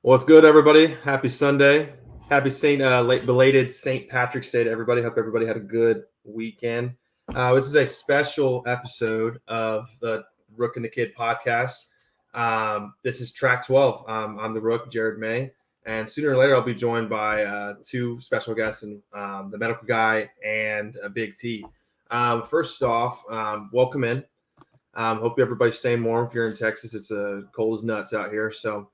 What's good, everybody? Happy Sunday. Happy late belated St. Patrick's Day to everybody. Hope everybody had a good weekend. This is a special episode of the Rook and the Kid podcast. This is Track 12. I'm the Rook, Jared May, and sooner or later I'll be joined by two special guests, and the medical guy and Big T. First off, welcome in. Hope everybody's staying warm. If you're in Texas, it's cold as nuts out here, so.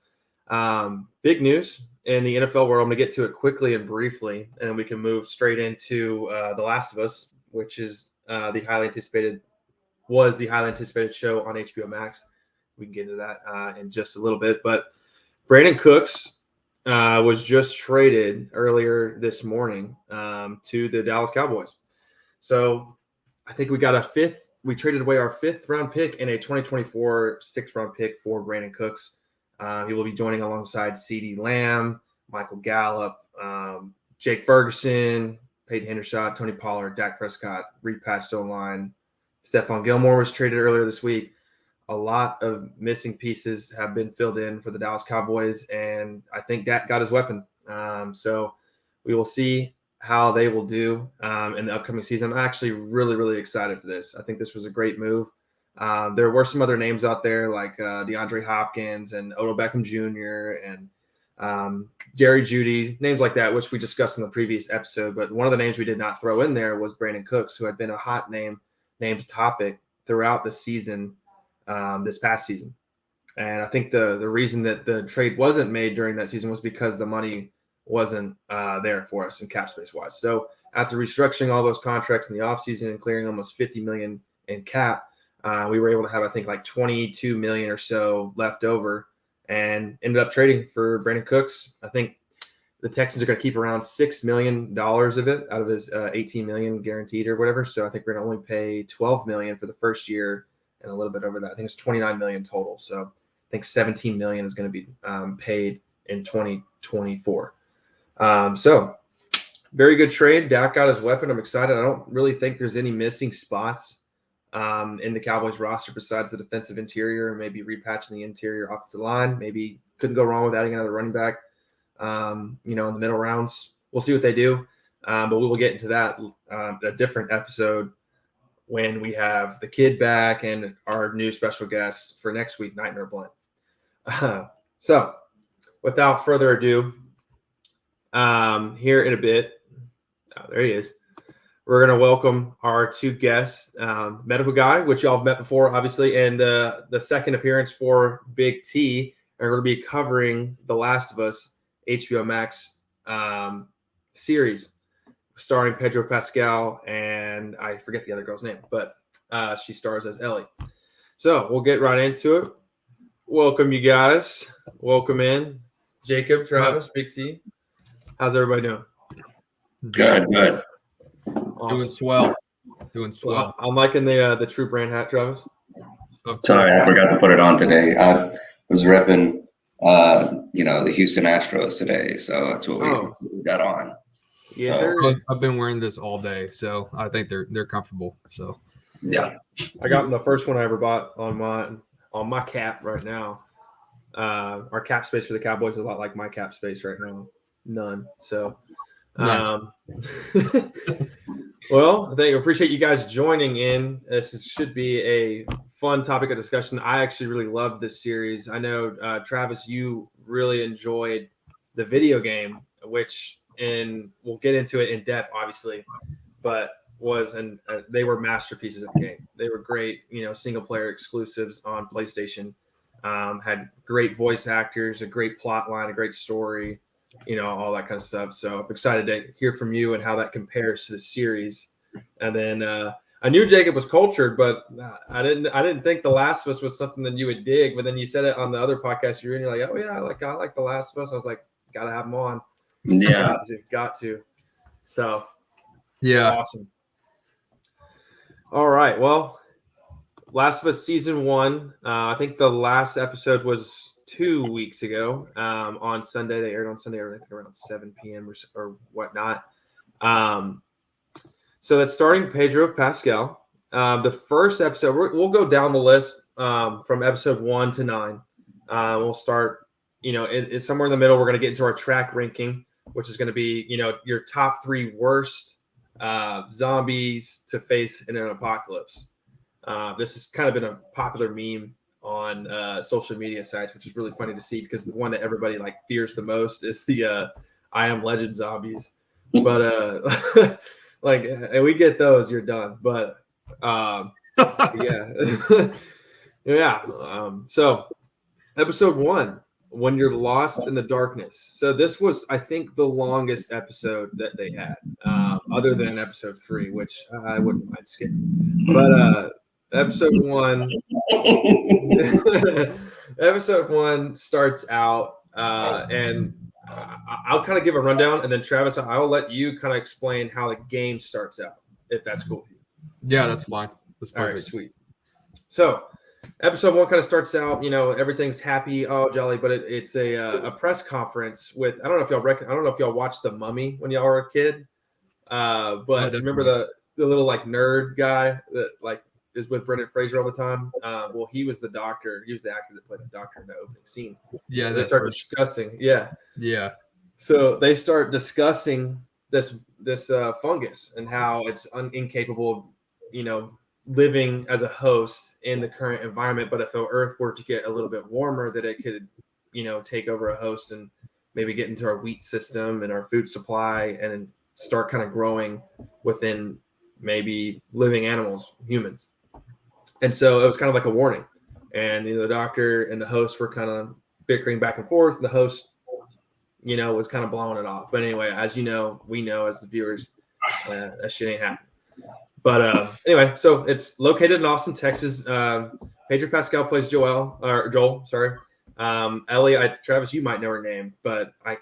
Big news in the NFL world. I'm going to get to it quickly and briefly, and then we can move straight into The Last of Us, which is the highly anticipated show on HBO Max. We can get into that in just a little bit. But Brandin Cooks was just traded earlier this morning to the Dallas Cowboys. So I think we traded away our 5th round pick and a 2024 6th round pick for Brandin Cooks. He will be joining alongside CeeDee Lamb, Michael Gallup, Jake Ferguson, Peyton Hendershot, Tony Pollard, Dak Prescott, repatched O-line. Stephon Gilmore was traded earlier this week. A lot of missing pieces have been filled in for the Dallas Cowboys, and I think Dak got his weapon. So we will see how they will do in the upcoming season. I'm actually really, really excited for this. I think this was a great move. There were some other names out there like DeAndre Hopkins and Odell Beckham Jr. and Jerry Jeudy, names like that, which we discussed in the previous episode. But one of the names we did not throw in there was Brandin Cooks, who had been a hot named topic throughout the season, this past season. And I think the reason that the trade wasn't made during that season was because the money wasn't there for us in cap space wise. So after restructuring all those contracts in the offseason and clearing almost $50 million in cap, we were able to have, I think, like $22 million or so left over, and ended up trading for Brandin Cooks. I think the Texans are going to keep around $6 million of it out of his $18 million guaranteed or whatever. So I think we're going to only pay $12 million for the first year and a little bit over that. I think it's $29 million total. So I think $17 million is going to be paid in 2024. So very good trade. Dak got his weapon. I'm excited. I don't really think there's any missing spots in the Cowboys roster besides the defensive interior, maybe repatching the interior offensive line. Maybe couldn't go wrong with adding another running back, in the middle rounds. We'll see what they do. But we will get into that a different episode when we have the kid back and our new special guests for next week, Nightmare Blunt. So without further ado, here in a bit, there he is. We're going to welcome our two guests, medical guy, which y'all have met before, obviously, and the second appearance for Big T. We're going to be covering The Last of Us HBO Max series starring Pedro Pascal, and I forget the other girl's name, but she stars as Ellie. So we'll get right into it. Welcome, you guys. Welcome in. Jacob, Travis, Big T. How's everybody doing? Good. Awesome. Doing swell. I'm liking the True Brand hat, Travis. Sorry, I forgot to put it on today. I was repping, the Houston Astros today, so that's what we got on. Yeah, so, I've been wearing this all day, so I think they're comfortable. So yeah, I got the first one I ever bought on my cap right now. Our cap space for the Cowboys is a lot like my cap space right now. None. So. Nice. Well, I appreciate you guys joining in. This should be a fun topic of discussion. I actually really loved this series. I know, Travis, you really enjoyed the video game, we'll get into it in depth, obviously, but they were masterpieces of the game. They were great, single player exclusives on PlayStation. Had great voice actors, a great plot line, a great story. All that kind of stuff. So I'm excited to hear from you and how that compares to the series. And then I knew Jacob was cultured, but I didn't think The Last of Us was something that you would dig. But then you said it on the other podcast you're in. You're like, oh yeah, I like The Last of Us. I was like, gotta have him on. Yeah, got to. So yeah, awesome. All right, well, Last of Us season 1. I think the last episode was 2 weeks ago on Sunday. They aired on Sunday, I think around 7 p.m. or whatnot. So that's starting Pedro Pascal. The first episode, we'll go down the list from episode 1 to 9. We'll start, it's somewhere in the middle. We're going to get into our Trak ranking, which is going to be, your top 3 worst zombies to face in an apocalypse. This has kind of been a popular meme on social media sites, which is really funny to see because the one that everybody like fears the most is the I Am Legend zombies. But like, and we get those, you're done. But yeah, yeah. So episode 1, when you're lost in the darkness. So this was, I think, the longest episode that they had, other than episode 3, which I wouldn't mind skipping. But episode 1, episode 1 starts out, and I'll kind of give a rundown, and then Travis, I'll let you kind of explain how the game starts out, if that's cool with you. Yeah, that's fine. That's perfect. All right, sweet. So episode 1 kind of starts out, everything's happy, oh jolly, but it's a press conference with, I don't know if y'all watched The Mummy when y'all were a kid, but remember the little like nerd guy that like is with Brendan Fraser all the time. Well, he was the doctor. He was the actor that played the doctor in the opening scene. Yeah, they start discussing. Yeah. So they start discussing this fungus and how it's incapable of, living as a host in the current environment. But if the Earth were to get a little bit warmer, that it could, take over a host and maybe get into our wheat system and our food supply and start kind of growing within maybe living animals, humans. And so it was kind of like a warning. And the doctor and the host were kind of bickering back and forth. The host, was kind of blowing it off. But anyway, as we know as the viewers, that shit ain't happening. But anyway, so it's located in Austin, Texas. Pedro Pascal plays Joel. Sorry. Ellie, Travis, you might know her name, but I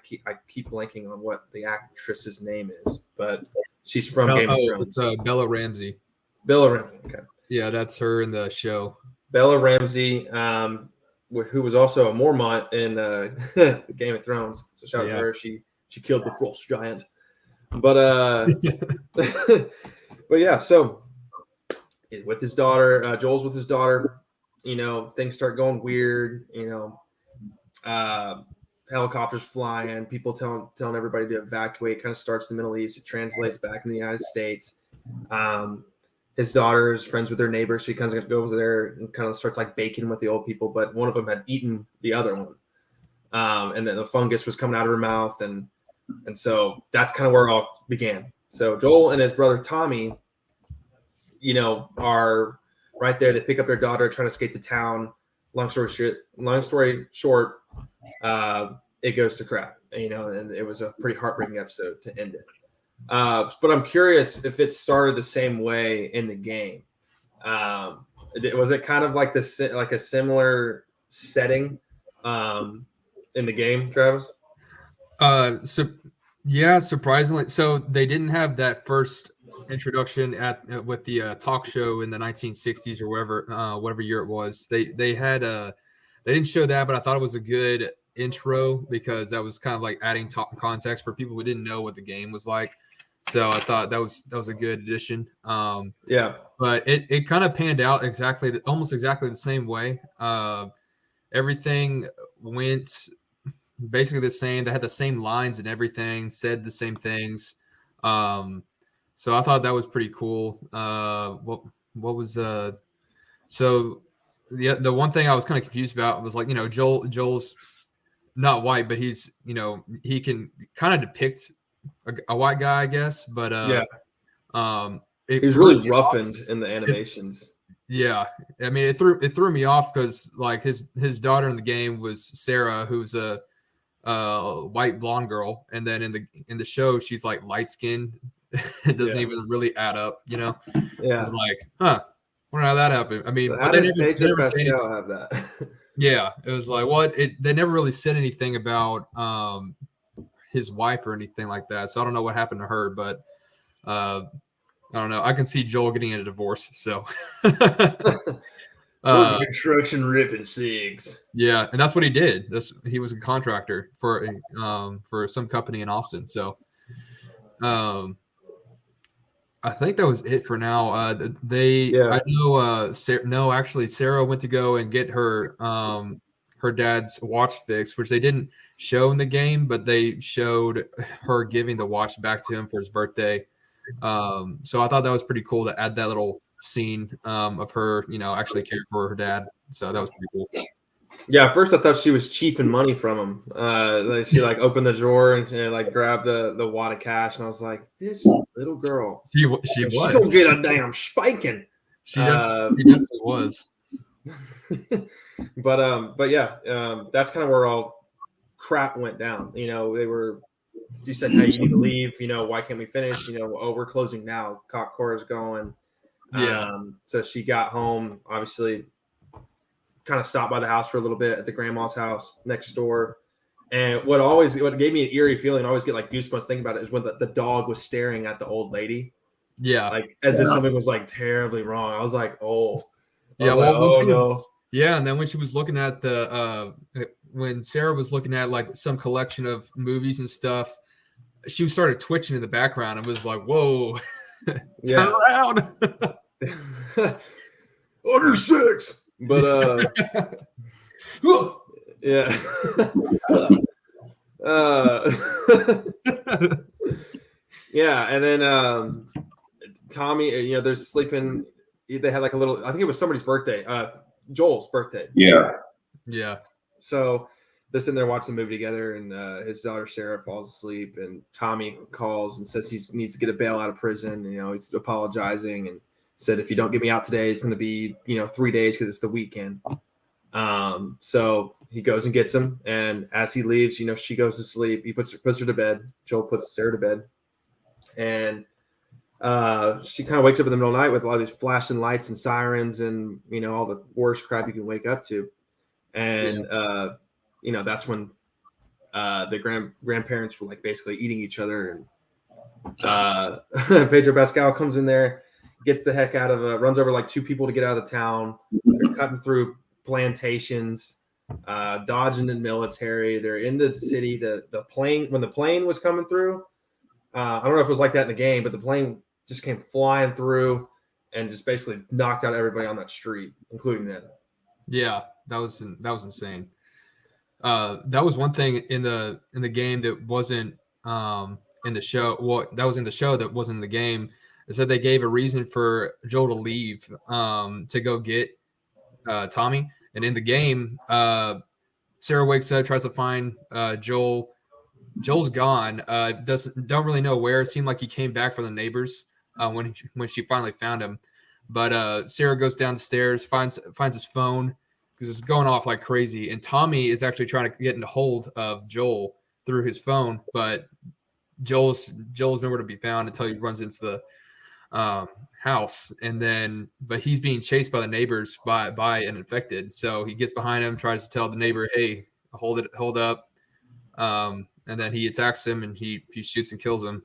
keep blanking on what the actress's name is. But she's from Game of Thrones. It's Bella Ramsey. Bella Ramsey. Okay. Yeah, that's her in the show. Bella Ramsey, who was also a Mormont in Game of Thrones. So shout out to her. She killed the Frost Giant. But but yeah, so with his daughter, Joel's with his daughter, things start going weird, helicopters flying, people telling everybody to evacuate, kind of starts in the Middle East. It translates back in the United States. His daughter is friends with their neighbor, so he kind of goes there and kind of starts like baking with the old people, but one of them had eaten the other one. And then the fungus was coming out of her mouth. And so that's kind of where it all began. So Joel and his brother Tommy, are right there. They pick up their daughter, trying to escape the town. Long story short, it goes to crap, and it was a pretty heartbreaking episode to end it. But I'm curious if it started the same way in the game. Was it kind of like a similar setting in the game, Travis? Surprisingly. So they didn't have that first introduction with the talk show in the 1960s or whatever year it was. They didn't show that, but I thought it was a good intro because that was kind of like adding context for people who didn't know what the game was like. So I thought that was a good addition. But it kind of panned out almost exactly the same way. Everything went basically the same. They had the same lines and everything, said the same things. So I thought that was pretty cool. What was so the one thing I was kind of confused about was like, Joel's not white, but he's, he can kind of depict a white guy, I guess, but he was really roughened in the animations. I mean, it threw me off because like his daughter in the game was Sarah, who's a white blonde girl, and then in the show she's like light skinned. It doesn't even really add up, Yeah, it's like, I wonder how that happened. I mean, but they never Pascal have that. Yeah, it was like, what? They never really said anything about his wife or anything like that. So I don't know what happened to her, but I don't know. I can see Joel getting a divorce. So construction ripping cigs. Yeah, and that's what he did. He was a contractor for some company in Austin. So I think that was it for now. I know. Sarah went to go and get her her dad's watch fixed, which they didn't show in the game, but they showed her giving the watch back to him for his birthday. So I thought that was pretty cool to add that little scene of her, actually caring for her dad. So that was pretty cool. Yeah, at first I thought she was cheaping money from him. She opened the drawer and grabbed the wad of cash, and I was like, this little girl, She was. She don't get a damn spanking. She definitely was. But yeah, that's kind of where all crap went down. You said, hey, you need to leave. Why can't we finish? We're closing now. Cock Cora's going. Yeah. So she got home, obviously, kind of stopped by the house for a little bit at the grandma's house next door. And what gave me an eerie feeling, I always get goosebumps thinking about it, is when the dog was staring at the old lady. Yeah. As if something was terribly wrong. I was like, oh. Yeah. No. Yeah. And then when she was looking at when Sarah was looking at some collection of movies and stuff, she started twitching in the background and was like, whoa, turn around. Under 6. But yeah. Yeah, and then Tommy, they're sleeping. They had a little, I think it was somebody's birthday, Joel's birthday. Yeah. So they're sitting there watching the movie together, and his daughter Sarah falls asleep, and Tommy calls and says he needs to get a bail out of prison. He's apologizing and said, if you don't get me out today, it's going to be 3 days because it's the weekend. So he goes and gets him, and as he leaves, she goes to sleep. He puts her to bed. Joel puts Sarah to bed, and she kind of wakes up in the middle of the night with all these flashing lights and sirens and all the worst crap you can wake up to. And that's when the grandparents were basically eating each other, and Pedro Pascal comes in there, gets the heck out of runs over 2 people to get out of the town. They're cutting through plantations, dodging the military. They're in the city. The plane, when the plane was coming through, I don't know if it was like that in the game, but the plane just came flying through and just basically knocked out everybody on that street, including them. Yeah, that was insane. That was one thing in the game that wasn't in the show. Well, that was in the show that wasn't in the game. Is that they gave a reason for Joel to leave to go get Tommy, and in the game, Sarah wakes up, tries to find Joel. Joel's gone. Don't really know where. It seemed like he came back from the neighbors when she finally found him. But Sarah goes downstairs, finds his phone because it's going off like crazy. And Tommy is actually trying to get into hold of Joel through his phone, but Joel's nowhere to be found until he runs into the house. But he's being chased by the neighbors by an infected. So he gets behind him, tries to tell the neighbor, "Hey, hold up." And then he attacks him and he shoots and kills him.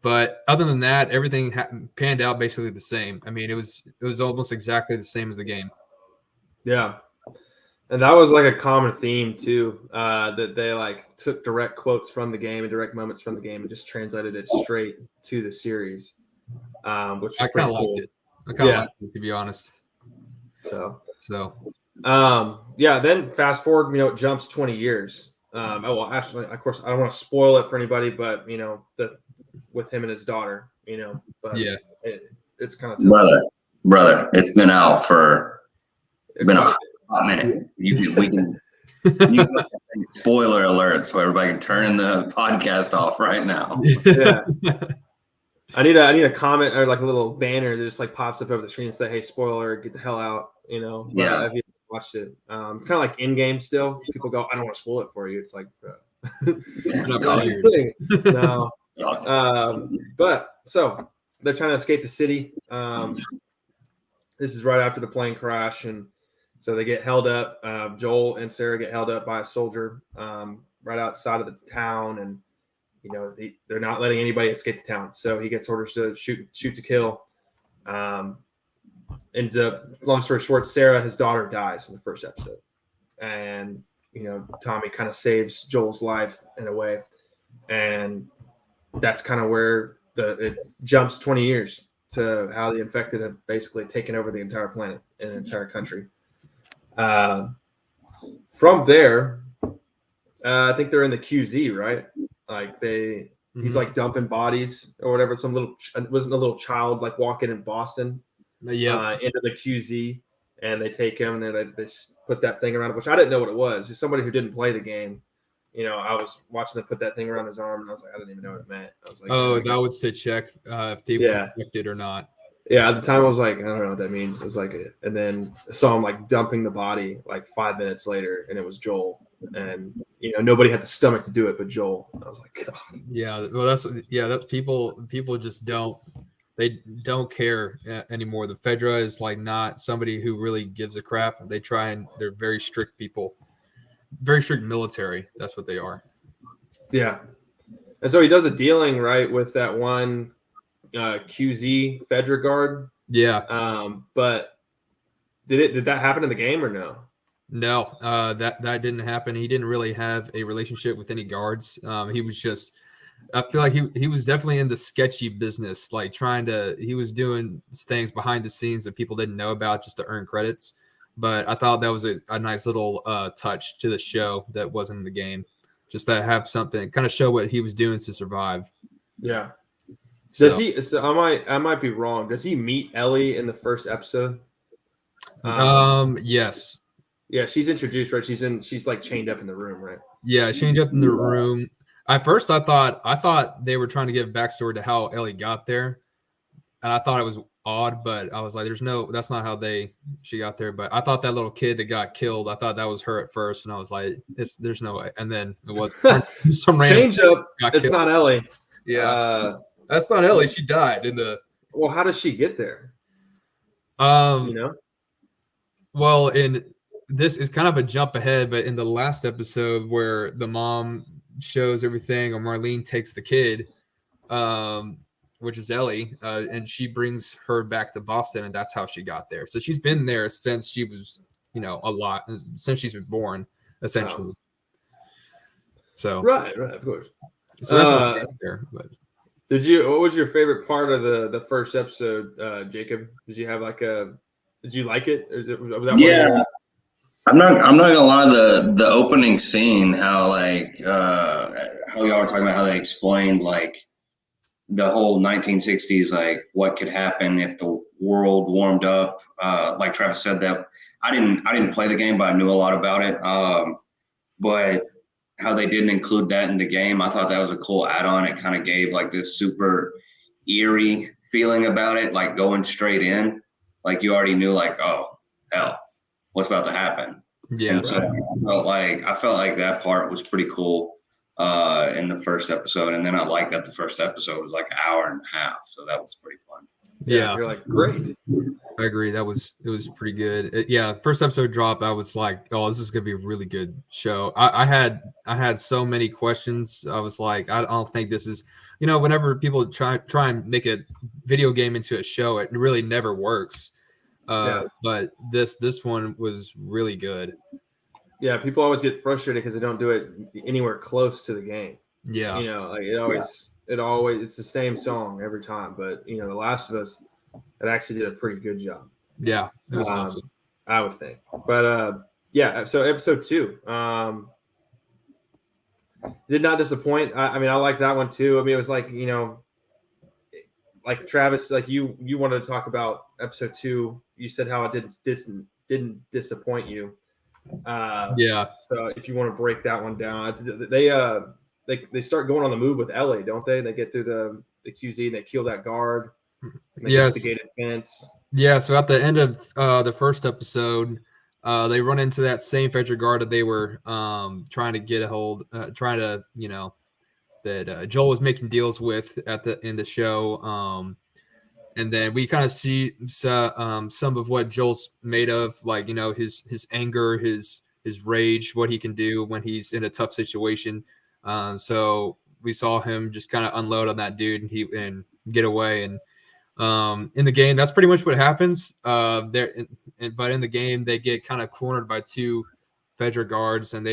But other than that, everything panned out basically the same. I mean, it was almost exactly the same as the game. Yeah. And that was a common theme too, that they took direct quotes from the game and direct moments from the game and just translated it straight to the series, which I kind of liked it. I kind of liked it, to be honest. So then fast forward, it jumps 20 years. Actually, of course, I don't want to spoil it for anybody, but with him and his daughter, but yeah, it's kind of brother. It's been out for a minute. We can spoiler alert, so everybody can turn the podcast off right now. Yeah. I need a comment or a little banner that just pops up over the screen and say, "Hey, spoiler, get the hell out!" Yeah. If you watched it, kind of like in game still. People go, "I don't want to spoil it for you." It's no. But so they're trying to escape the city. This is right after the plane crash, and so they get held up. Joel and Sarah get held up by a soldier right outside of the town, and they're not letting anybody escape the town. So he gets orders to shoot to kill. And long story short, Sarah, his daughter, dies in the first episode, and Tommy kind of saves Joel's life in a way, and that's kind of where it jumps 20 years to how the infected have basically taken over the entire planet and the entire country. from there, I think they're in the QZ, right? Like he's like dumping bodies or whatever. It wasn't a little child like walking in Boston into the QZ, and they take him and then they put that thing around it, which I didn't know what it was. Just somebody who didn't play the game. I was watching them put that thing around his arm, and I was like, I didn't even know what it meant. I was like, that was to check if he was infected or not. Yeah, at the time I was like, I don't know what that means. It was like, and then I saw him like dumping the body like 5 minutes later, and it was Joel. And nobody had the stomach to do it but Joel. I was like, God. Yeah, well, that's people just don't care anymore. The Fedra is like not somebody who really gives a crap. They're very strict people, very strict military. That's what they are. Yeah, and so he does a dealing right with that one QZ Fedra guard. Yeah, but did that happen in the game or no? No, that didn't happen. He didn't really have a relationship with any guards. He was just, I feel like he was definitely in the sketchy business, like he was doing things behind the scenes that people didn't know about just to earn credits. But I thought that was a nice little touch to the show that wasn't in the game, just to have something kind of show what he was doing to survive. Yeah. Does he? So I might be wrong. Does he meet Ellie in the first episode? Yes. Yeah, she's introduced, right? She's like chained up in the room, right? Yeah, chained up in the room. At first, I thought they were trying to give backstory to how Ellie got there, and I thought it was odd. But I was like, that's not how she got there. But I thought that little kid that got killed, I thought that was her at first, and I was like, there's no way. And then it was some random change up. It's not Ellie. Yeah, that's not Ellie. She died in the. Well, how does she get there? Well, this is kind of a jump ahead, but in the last episode where the mom shows everything, or Marlene takes the kid, which is Ellie, and she brings her back to Boston, and that's how she got there. So she's been there since she was, since she's been born, essentially. Wow. So right, of course. So that's how she got there. But what was your favorite part of the first episode, Jacob? Did you like it? Or was that yeah. I'm not gonna lie. The opening scene, how y'all were talking about how they explained like the whole 1960s, like what could happen if the world warmed up. Like Travis said, that I didn't play the game, but I knew a lot about it. But how they didn't include that in the game, I thought that was a cool add-on. It kind of gave like this super eerie feeling about it, like going straight in, like you already knew, like, oh hell, what's about to happen. Yeah. And so I felt like that part was pretty cool in the first episode. And then I liked that the first episode was like an hour and a half. So that was pretty fun. Yeah. You're like, great. I agree. It was pretty good. First episode drop, I was like, oh, this is gonna be a really good show. I had so many questions. I was like, I don't think this is, whenever people try and make a video game into a show, it really never works. But this one was really good. Yeah, people always get frustrated because they don't do it anywhere close to the game. Yeah, like it always it's the same song every time. But The Last of Us, it actually did a pretty good job. Yeah, it was awesome. I would think. But so episode 2 did not disappoint. I like that one too. It was like like Travis, like you wanted to talk about episode 2. You said how it didn't disappoint you. So if you want to break that one down, they start going on the move with Ellie, don't they? They get through the QZ and they kill that guard. Yes. The gated fence. Yeah. So at the end of the first episode, they run into that same Fedra guard that they were trying to get a hold, that Joel was making deals with in the show. And then we kind of see some of what Joel's made of, like, his anger, his rage, what he can do when he's in a tough situation. So we saw him just kind of unload on that dude and get away. And in the game, that's pretty much what happens. But in the game, they get kind of cornered by 2 Fedra guards, and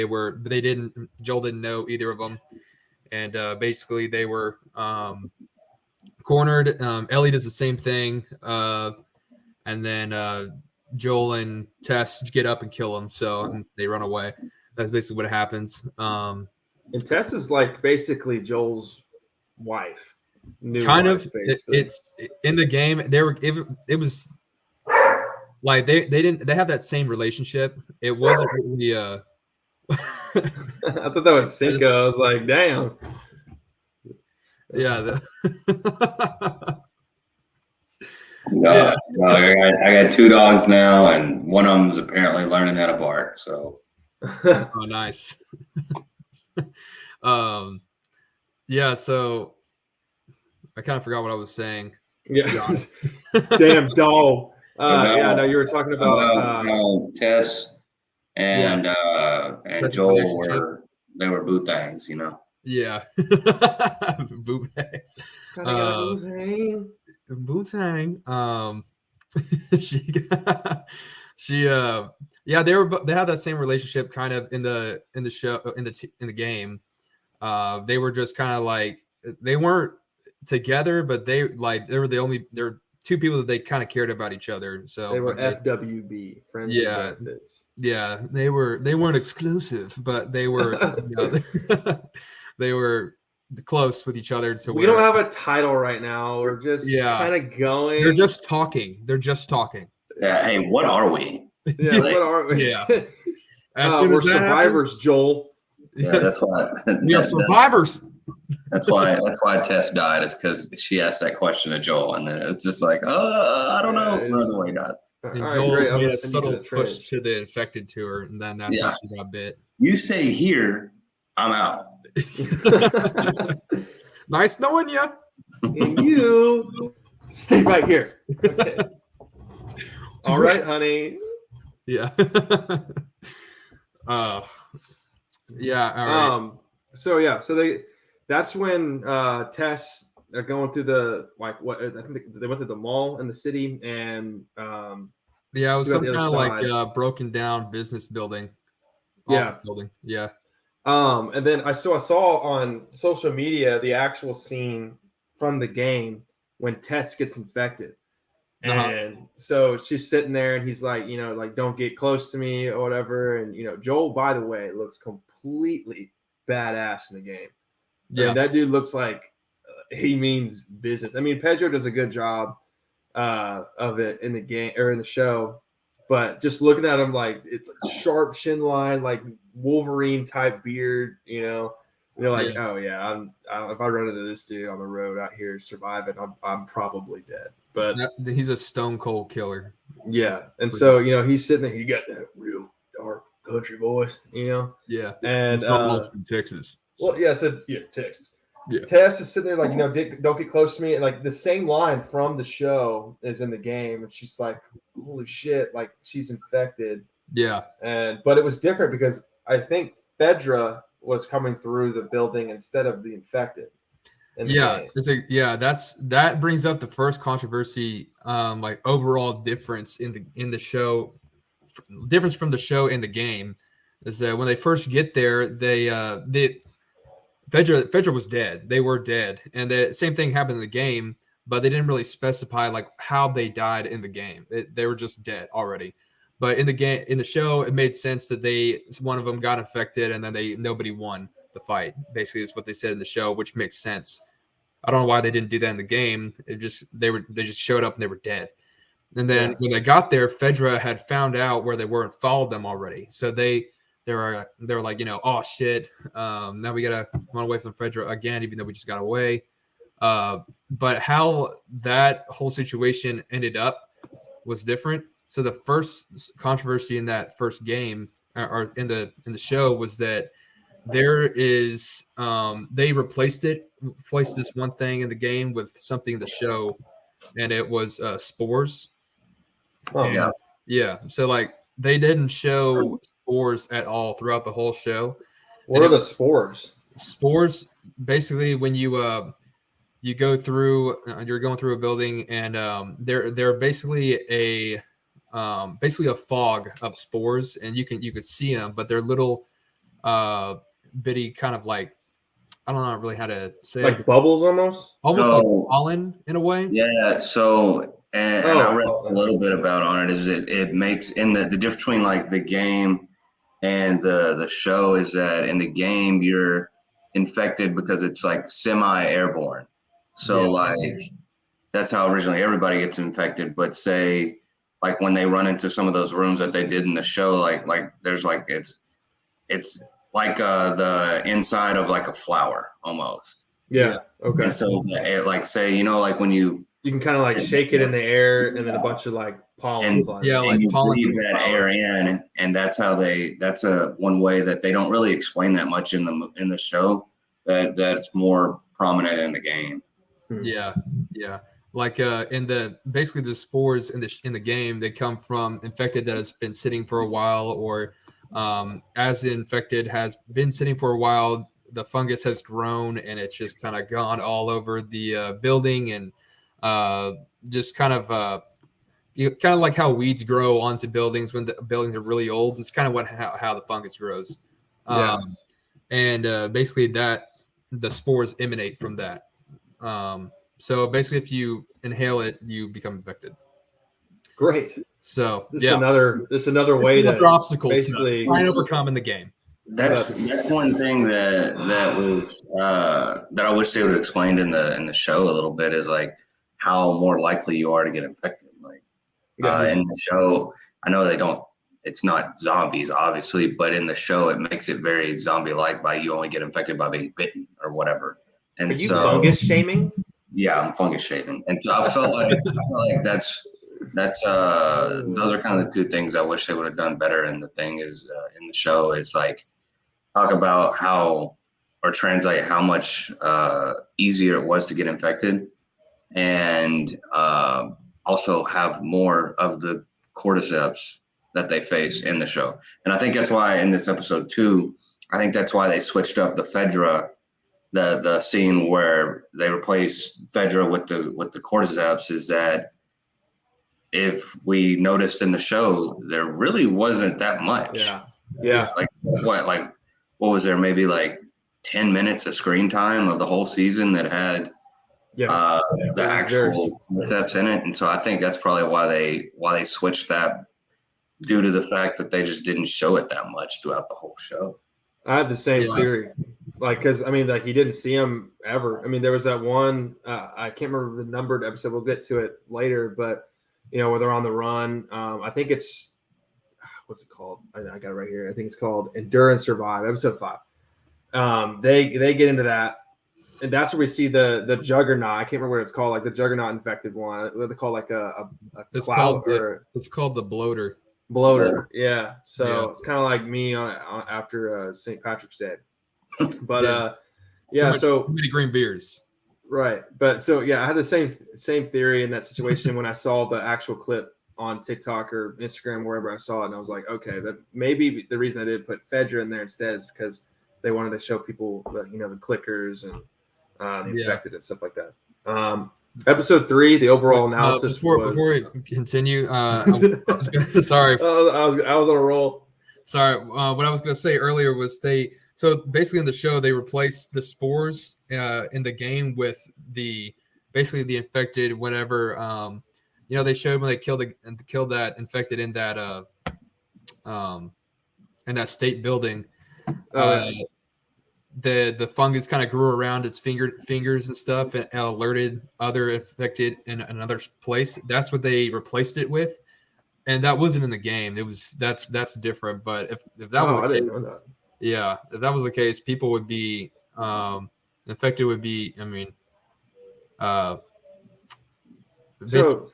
Joel didn't know either of them. And basically they were cornered. Ellie does the same thing, and then Joel and Tess get up and kill him, so they run away. That's basically what happens. And Tess is like basically Joel's wife, Kind wife, of. basically. It's in the game. It was like they have that same relationship. It wasn't really I thought that was Cinco. I was like, damn. Yeah. No, I got 2 dogs now, and one of them's apparently learning how to bark. So, Oh, nice. Yeah. So I kind of forgot what I was saying. Yeah. Damn dog. Yeah. No, you were talking about Tess and Tess's Joel relationship. were boo things, Yeah. Boo bags. Wu-Tang. She yeah, they had that same relationship kind of in the show in the game. They were just kind of like they weren't together, but they were they're two people that they kind of cared about each other. So they were FWB, friends with benefits. Yeah, they weren't exclusive, but they were they were close with each other. So we don't have a title right now. We're just kind of going. They're just talking. Yeah. Hey, what are we? Yeah. What are we? Yeah. We're survivors, happens, Joel. Yeah, that's why we are survivors. That's why Tess died, is because she asked that question to Joel, and then it's just like, I don't know. That's why he died. And Joel made a subtle push to the infected to her, and then that's how she got bit. You stay here, I'm out. Nice knowing you. And you stay right here. Okay. All right, honey. Yeah. Yeah. All right. So that's when Tess are going through the I think they went to the mall in the city, and it was some kind of like broken down business building. Office building. Yeah. And then I saw on social media the actual scene from the game when Tess gets infected. And so she's sitting there and he's like, don't get close to me or whatever. And, Joel, by the way, looks completely badass in the game. Yeah. I mean, that dude looks like he means business. I mean, Pedro does a good job of it in the game or in the show, but just looking at him, like sharp chin line, like Wolverine type beard, you're like, oh yeah, if I run into this dude on the road out here surviving, I'm probably dead. But he's a stone cold killer. Yeah, and so he's sitting there. You got that real dark country voice, Yeah, and from Texas. Well, yeah, Texas. Yeah. Tess is sitting there like, don't get close to me, and like the same line from the show is in the game, and she's like, holy shit, like she's infected. Yeah, but it was different because I think Fedra was coming through the building instead of the infected. That brings up the first controversy, like overall difference in the show, difference from the show in the game, is that when they first get there, Fedra was dead. They were dead, and the same thing happened in the game, but they didn't really specify like how they died in the game. They were just dead already. But in the show, it made sense that one of them got infected, and then nobody won the fight. Basically, is what they said in the show, which makes sense. I don't know why they didn't do that in the game. They just showed up and they were dead. And then when they got there, Fedra had found out where they were and followed them already. So they were like, oh shit, now we gotta run away from Fedra again, even though we just got away. But how that whole situation ended up was different. So the first controversy in that first game or in the show was that there is they replaced this one thing in the game with something in the show, and it was spores. So like they didn't show spores at all throughout the whole show. What are the spores? Spores basically when you go through you're going through a building, and they're basically a fog of spores, and you could see them, but they're little bitty kind of like, I don't know really how to say like it. Bubbles almost like pollen in a way. Yeah. So and I read a little bit about on it is it makes in the difference between like the game and the show is that in the game you're infected because it's like semi-airborne. So like that's how originally everybody gets infected. But say like when they run into some of those rooms that they did in the show, like there's like it's like the inside of like a flower almost. Yeah. Okay. And so like say like when you can kind of like shake it in the air, and then a bunch of like pollen flies. Yeah, like you pollen breathe from that air in, and that's how that's a one way that they don't really explain that much in the show. That's more prominent in the game. Yeah. Like in the basically the spores in the game, they come from infected that has been sitting for a while, or as the infected has been sitting for a while, the fungus has grown and it's just kind of gone all over the building, and just kind of like how weeds grow onto buildings when the buildings are really old. It's kind of how the fungus grows. And basically that the spores emanate from that. So basically, if you inhale it, you become infected. Great. So this is another way to obstacle basically try and overcome in the game. That's one thing that was that I wish they would have explained in the show a little bit, is like how more likely you are to get infected. Like in the show, I know they don't. It's not zombies, obviously, but in the show, it makes it very zombie-like by you only get infected by being bitten or whatever. And are you fungus shaming? Yeah, I'm fungus shaming, and so I felt like that's those are kind of the two things I wish they would have done better. And the thing is, in the show, is like talk about how or translate how much easier it was to get infected, and also have more of the cordyceps that they face in the show. And I think that's why in this episode 2, I think that's why they switched up the Fedra. The scene where they replace Fedra with the cordyceps is that if we noticed in the show, there really wasn't that much. Yeah. Like what was there? Maybe like 10 minutes of screen time of the whole season that had the actual cordyceps in it. And so I think that's probably why they switched that, due to the fact that they just didn't show it that much throughout the whole show. I had the same theory. Like, because I mean, like he didn't see him ever. I mean, there was that one. I can't remember the numbered episode. We'll get to it later, but where they're on the run. I think it's what's it called? I got it right here. I think it's called Endure and Survive, episode 5. They get into that, and that's where we see the Juggernaut. I can't remember what it's called, like the Juggernaut infected one. What they call like a cloud, it's called the bloater. Yeah. So it's kind of like me after St. Patrick's Day. But too many green beers. Right. But so I had the same theory in that situation when I saw the actual clip on TikTok or Instagram, wherever I saw it, and I was like, okay, that maybe the reason I did put Fedra in there instead is because they wanted to show people the clickers and the infected and stuff like that. Episode 3, the overall analysis. Before we continue, sorry, I was on a roll. Sorry, what I was going to say earlier was so basically in the show they replaced the spores in the game with basically the infected whatever. They showed when they killed that infected in that state building. The fungus kind of grew around its fingers and stuff and alerted other infected in another place. That's what they replaced it with, and that wasn't in the game. That's different. But if that was the case, didn't know that. Yeah, if that was the case, people would be infected. Would be, I mean, so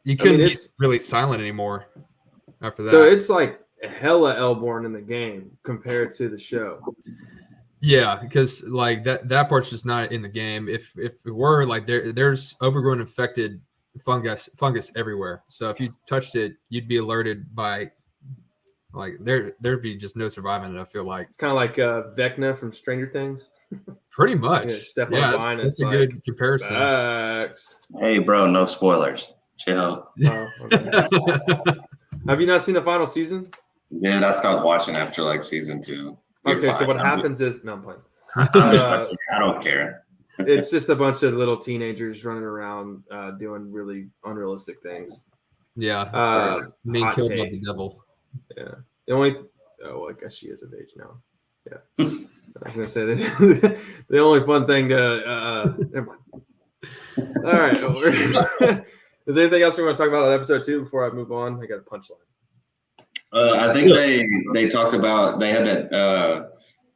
you couldn't be really silent anymore after that. So it's like hella Elborn in the game compared to the show. Yeah, because like that part's just not in the game. If it were, like there's overgrown infected fungus everywhere. So if you touched it, you'd be alerted by like there'd be just no surviving it. I feel like it's kind of like Vecna from Stranger Things. Pretty much. Step on line. That's a good comparison. Hey, bro, no spoilers. Chill. Oh, okay. Have you not seen the final season? Dude, I stopped watching after like season 2. Okay, so what happens is I'm playing. I don't care. It's just a bunch of little teenagers running around doing really unrealistic things. Yeah, being killed by the devil. Yeah. The only Oh, I guess she is of age now. Yeah. I was gonna say that the only fun thing to never mind. All right. Is there anything else we want to talk about on episode 2 before I move on? I got a punchline. I think they talked about they had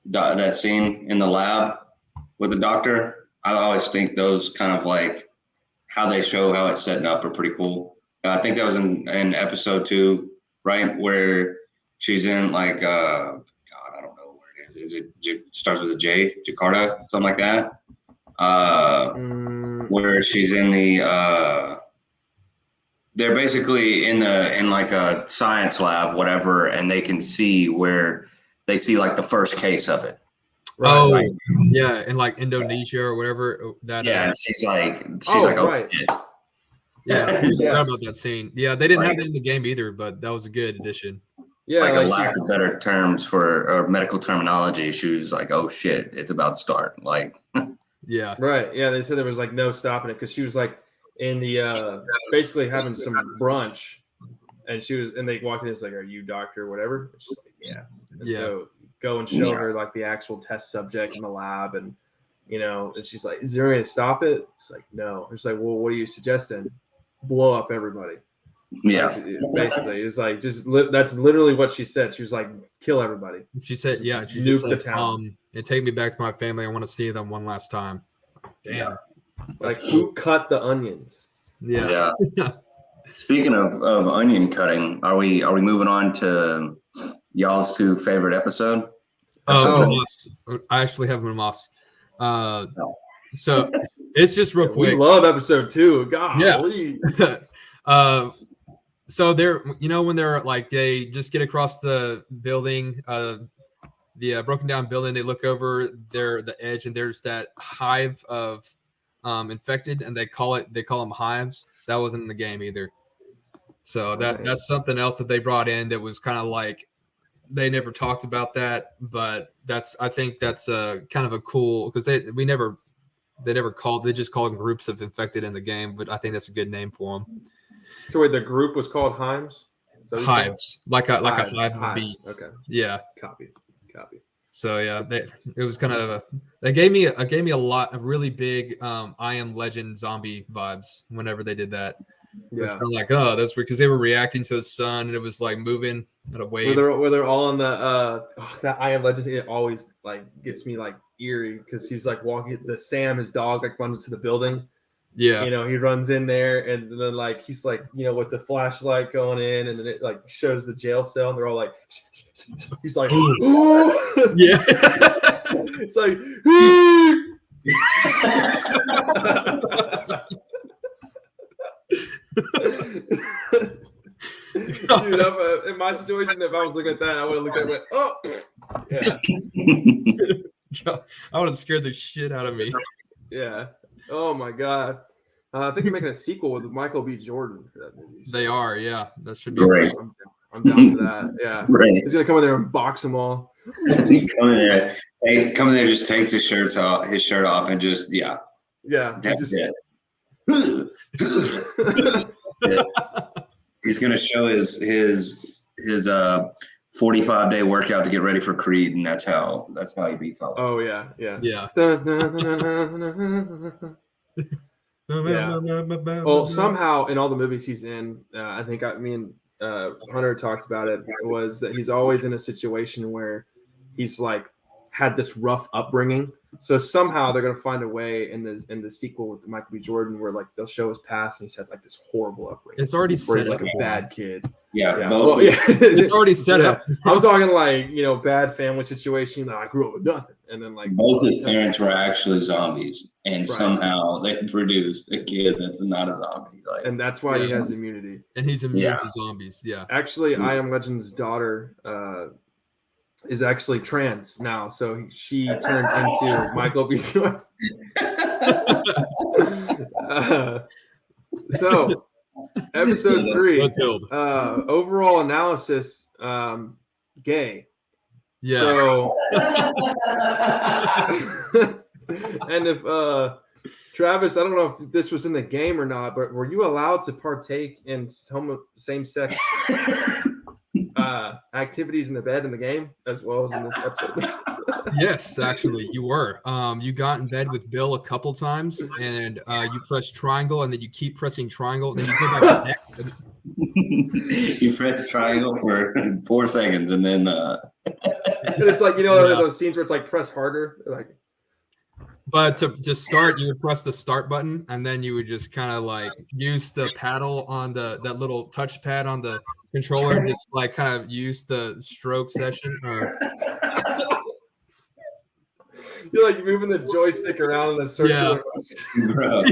that scene in the lab with the doctor. I always think those kind of like how they show how it's setting up are pretty cool. I think that was in episode 2, right, where she's in like God, I don't know where it is. Is it starts with a J, Jakarta, something like that? Where she's in the they're basically in like a science lab, whatever, and they can see where they see like the first case of it. Right, yeah, in like Indonesia or whatever. That and she's like, oh right. shit. Yeah, I forgot about that scene. Yeah, they didn't have it in the game either, but that was a good addition. Yeah, like a lack of better terms or medical terminology. She was like, oh shit, it's about to start. Like, yeah, right. Yeah, they said there was like no stopping it because she was like in the basically having some brunch, and they walked in. It's like, are you doctor or whatever? And she's like, yeah. And so go and show her like the actual test subject in the lab, and and she's like, is there any way to stop it? It's like, no. It's like, well, what are you suggesting? Blow up everybody. Yeah, like, basically, it's like that's literally what she said. She was like, kill everybody. She said, yeah, she nuke just the said, town and take me back to my family. I want to see them one last time. Damn. Yeah. Like, who cut the onions? Yeah. Speaking of onion cutting, are we moving on to y'all's 2 favorite episode? I actually have them lost. So it's just real quick. We love episode 2. God. Yeah. So they're, when they're like, they just get across the building, the broken down building, they look over the edge, and there's that hive of infected, and they call them hives. That wasn't in the game either. So that's something else that they brought in that was kind of like, they never talked about that, but I think that's kind of a cool, because they just called groups of infected in the game, but I think that's a good name for them. So wait, the group was called hives? Hives, like a hive of bees. Okay. Yeah. Copy. So yeah, it was kind of they gave me a lot of really big I Am Legend zombie vibes whenever they did that. It was kind of like, oh, that's because they were reacting to the sun, and it was like moving at a wave. Where they're all on the that I Am Legend, it always like gets me like eerie because he's like walking. Sam, his dog, like runs to the building. Yeah, he runs in there, and then like he's like with the flashlight going in, and then it like shows the jail cell, and they're all like, he's like, yeah, it's like, dude, in my situation, if I was looking at that, I would have looked at it and went, oh, yeah. I would have scared the shit out of me. Yeah. Oh my god. I think they're making a sequel with Michael B. Jordan for that movie. They are, yeah. That should be great. I'm down for that. Yeah. Right. He's gonna come in there and box them all. He come in there, just takes his shirt off, and just Yeah. That's it. He's gonna show his 45-day workout to get ready for Creed, and that's how he beats all. Oh yeah. Yeah. Well, somehow in all the movies he's in, I think me and Hunter talked about it, was that he's always in a situation where he's like had this rough upbringing. So somehow they're gonna find a way in the sequel with Michael B. Jordan where like they'll show his past and he's had like this horrible upbringing. It's already set like up a bad kid. Yeah. Well, it's already set up. I'm talking like bad family situation. I grew up with nothing, and then like both his parents were actually zombies, and somehow they produced a kid that's not a zombie. Like, and that's why he has immunity. And he's immune to zombies. Yeah. Actually, I Am Legend's daughter is actually trans now, so she turned into Michael B. Jordan. So, episode 3, overall analysis, gay. Yeah. So, and if Travis, I don't know if this was in the game or not, but were you allowed to partake in same-sex activities in the bed in the game as well as in this episode? Yes, actually, you were. You got in bed with Bill a couple times, and you press triangle, and then you keep pressing triangle, and then you go back to X. You press triangle for 4 seconds, and then And it's like, you know, those scenes where it's like press harder, like. But to start, you would press the start button, and then you would just kind of like use the paddle on that little touchpad on the controller, and just like kind of use the stroke session. You're like moving the joystick around in a circular bro.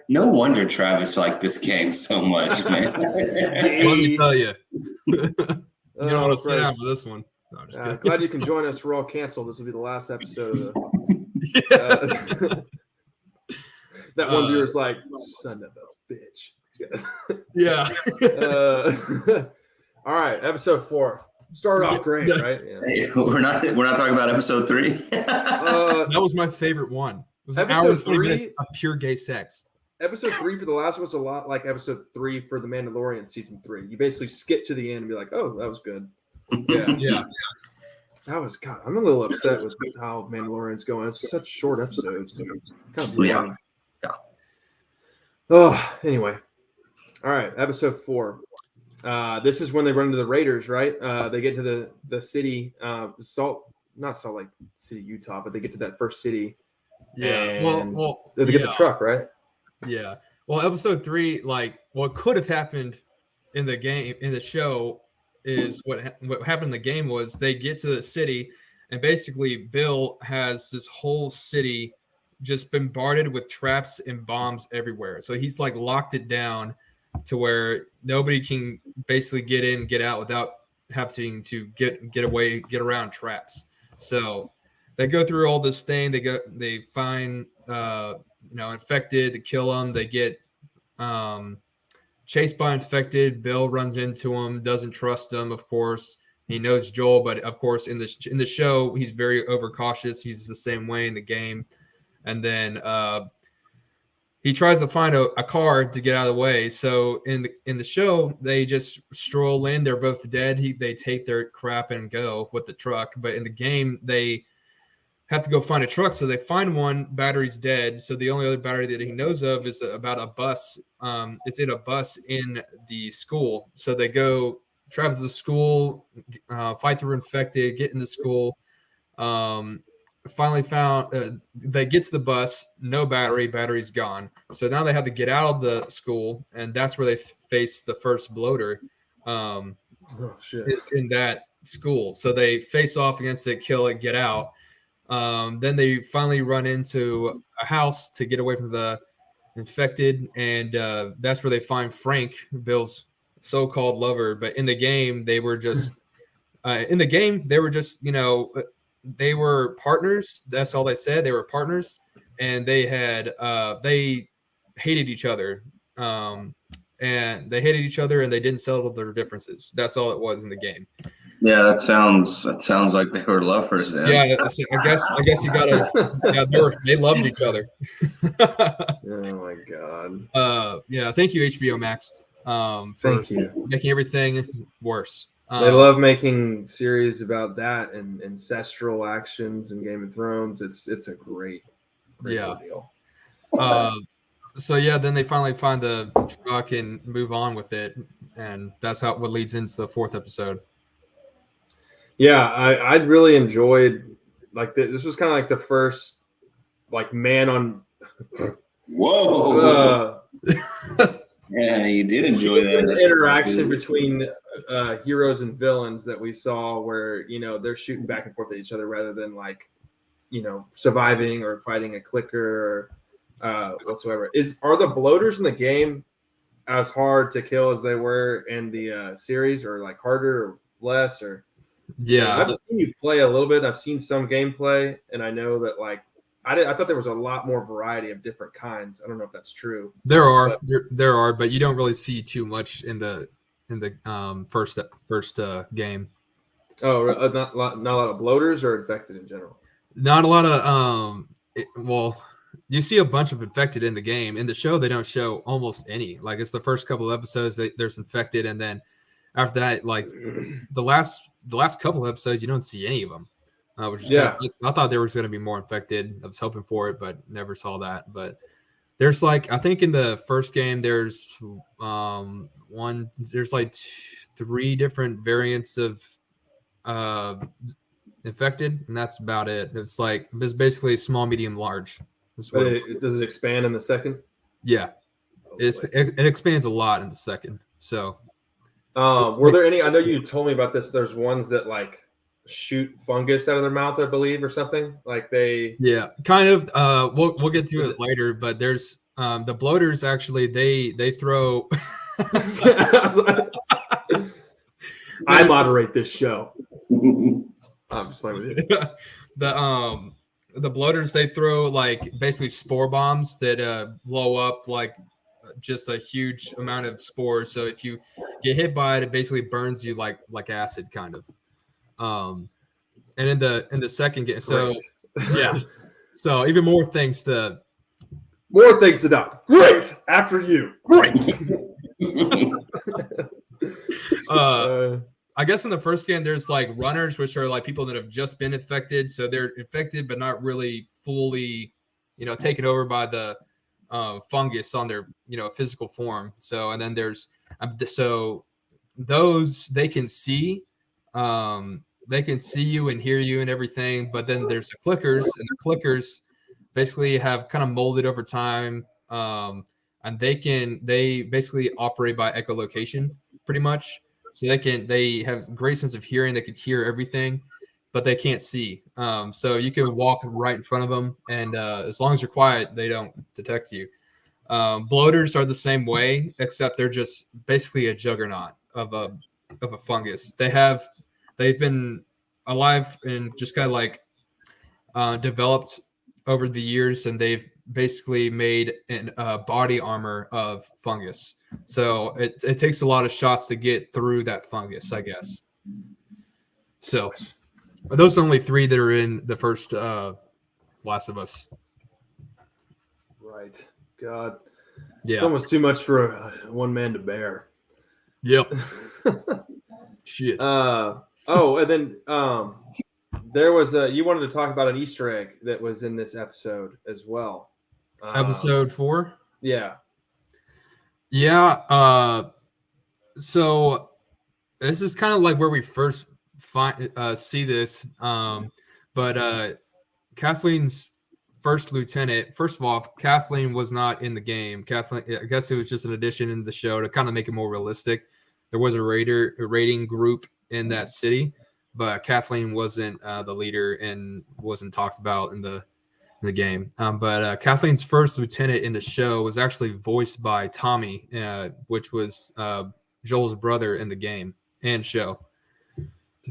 No wonder Travis liked this game so much, man. Let me tell you. You don't want to sit right. down for this one. No, I'm just kidding. Glad you can join us. We're all canceled. This will be the last episode of that one viewer's like, son of a bitch. Yeah. All right, episode 4. Started off great, right? Yeah. Hey, we're not talking about episode 3. That was my favorite one. It was an hour and 20 minutes of pure gay sex. Episode 3 for The Last of Us was a lot like episode 3 for The Mandalorian season 3. You basically skip to the end and be like, oh, that was good. Yeah. That was, God, I'm a little upset with how Mandalorian's going. It's such short episodes. Kind of boring. Yeah. Oh, anyway. All right, episode 4. This is when they run into the Raiders, right? They get to the city, not Salt Lake City, Utah, but they get to that first city. Yeah. Well, they get the truck, right? Yeah. Well, episode 3, like what could have happened in the show is what happened in the game was they get to the city, and basically Bill has this whole city just bombarded with traps and bombs everywhere. So he's like locked it down to where nobody can basically get in, get out without having to get around traps. So they go through all this thing. They find infected, they kill them. They get chased by infected. Bill runs into him, doesn't trust him, of course. He knows Joel, but of course in the show he's very overcautious. He's the same way in the game. And then he tries to find a car to get out of the way. So in the show, they just stroll in. They're both dead. They take their crap and go with the truck. But in the game, they have to go find a truck. So they find one. Battery's dead. So the only other battery that he knows of is about a bus. It's in a bus in the school. So they go travel to the school, fight through infected, get in the school. Finally found they get to the bus, no battery's gone. So now they have to get out of the school, and that's where they face the first bloater in that school. So they face off against it, kill it, get out. Then they finally run into a house to get away from the infected, and that's where they find Frank, Bill's so-called lover. But in the game, they were just they were partners. That's all they said. They were partners, and they hated each other. And they didn't settle their differences. That's all it was in the game. Yeah, that sounds like they were lovers then. Yeah, I guess you gotta. Yeah, they loved each other. Oh my God. Yeah. Thank you, HBO Max. Thank you. Making everything worse. They love making series about that and ancestral actions in Game of Thrones. It's a great deal. So yeah, then they finally find the truck and move on with it, and that's what leads into the 4th episode. Yeah, I really enjoyed this was kind of like the first man on. Whoa. Yeah, you did enjoy that interaction between heroes and villains that we saw, where they're shooting back and forth at each other rather than surviving or fighting a clicker or whatsoever. Are the bloaters in the game as hard to kill as they were in the series, or harder or less? Or I've seen you play a little bit. I've seen some gameplay, and I know that I thought there was a lot more variety of different kinds. I don't know if that's true. There are, but you don't really see too much in the first game. Oh, not a lot of bloaters or infected in general. Not a lot of you see a bunch of infected in the game. In the show, they don't show almost any. It's the first couple of episodes there's infected, and then after that, like the last couple episodes, you don't see any of them, which is kind of, I thought there was going to be more infected. I was hoping for it, but never saw that. But there's like, I think in the first game, there's there's like 3 different variants of infected, and that's about it. It's basically small, medium, large. But does it expand in the second? Yeah, it expands a lot in the second. So, were there any? I know you told me about this. There's ones that like shoot fungus out of their mouth, I believe, or something. Like they. Yeah, kind of. We'll get to it later, but there's the bloaters. Actually, they throw. I moderate this show. I'm just playing with you. The bloaters, they throw like basically spore bombs that blow up like just a huge amount of spores. So if you get hit by it, it basically burns you like acid, kind of. And in the second game, so yeah, so even more things to Doc. Great after you. Great. I guess in the first game, there's like runners, which are like people that have just been infected. So they're infected, but not really fully, taken over by the fungus on their, physical form. So, and then there's, so those, they can see you and hear you and everything. But then there's the clickers, and the clickers basically have kind of molded over time. And they basically operate by echolocation pretty much. So they have great sense of hearing. They can hear everything, but they can't see. So you can walk right in front of them, and as long as you're quiet, they don't detect you. Bloaters are the same way, except they're just basically a juggernaut of a fungus. They've been alive and just kind of like developed over the years, and they've basically made a body armor of fungus. So it takes a lot of shots to get through that fungus, I guess. So those are only 3 that are in the first Last of Us. Right. God. Yeah. It's almost too much for one man to bear. Yep. Shit. And then there was you wanted to talk about an Easter egg that was in this episode as well. Episode 4? Yeah. Yeah. So this is kind of like where we first see this. But Kathleen's first lieutenant, first of all, Kathleen was not in the game. Kathleen, I guess it was just an addition in the show to kind of make it more realistic. There was a raiding group in that city, but Kathleen wasn't the leader and wasn't talked about in the game. But Kathleen's first lieutenant in the show was actually voiced by Tommy, which was Joel's brother in the game and show.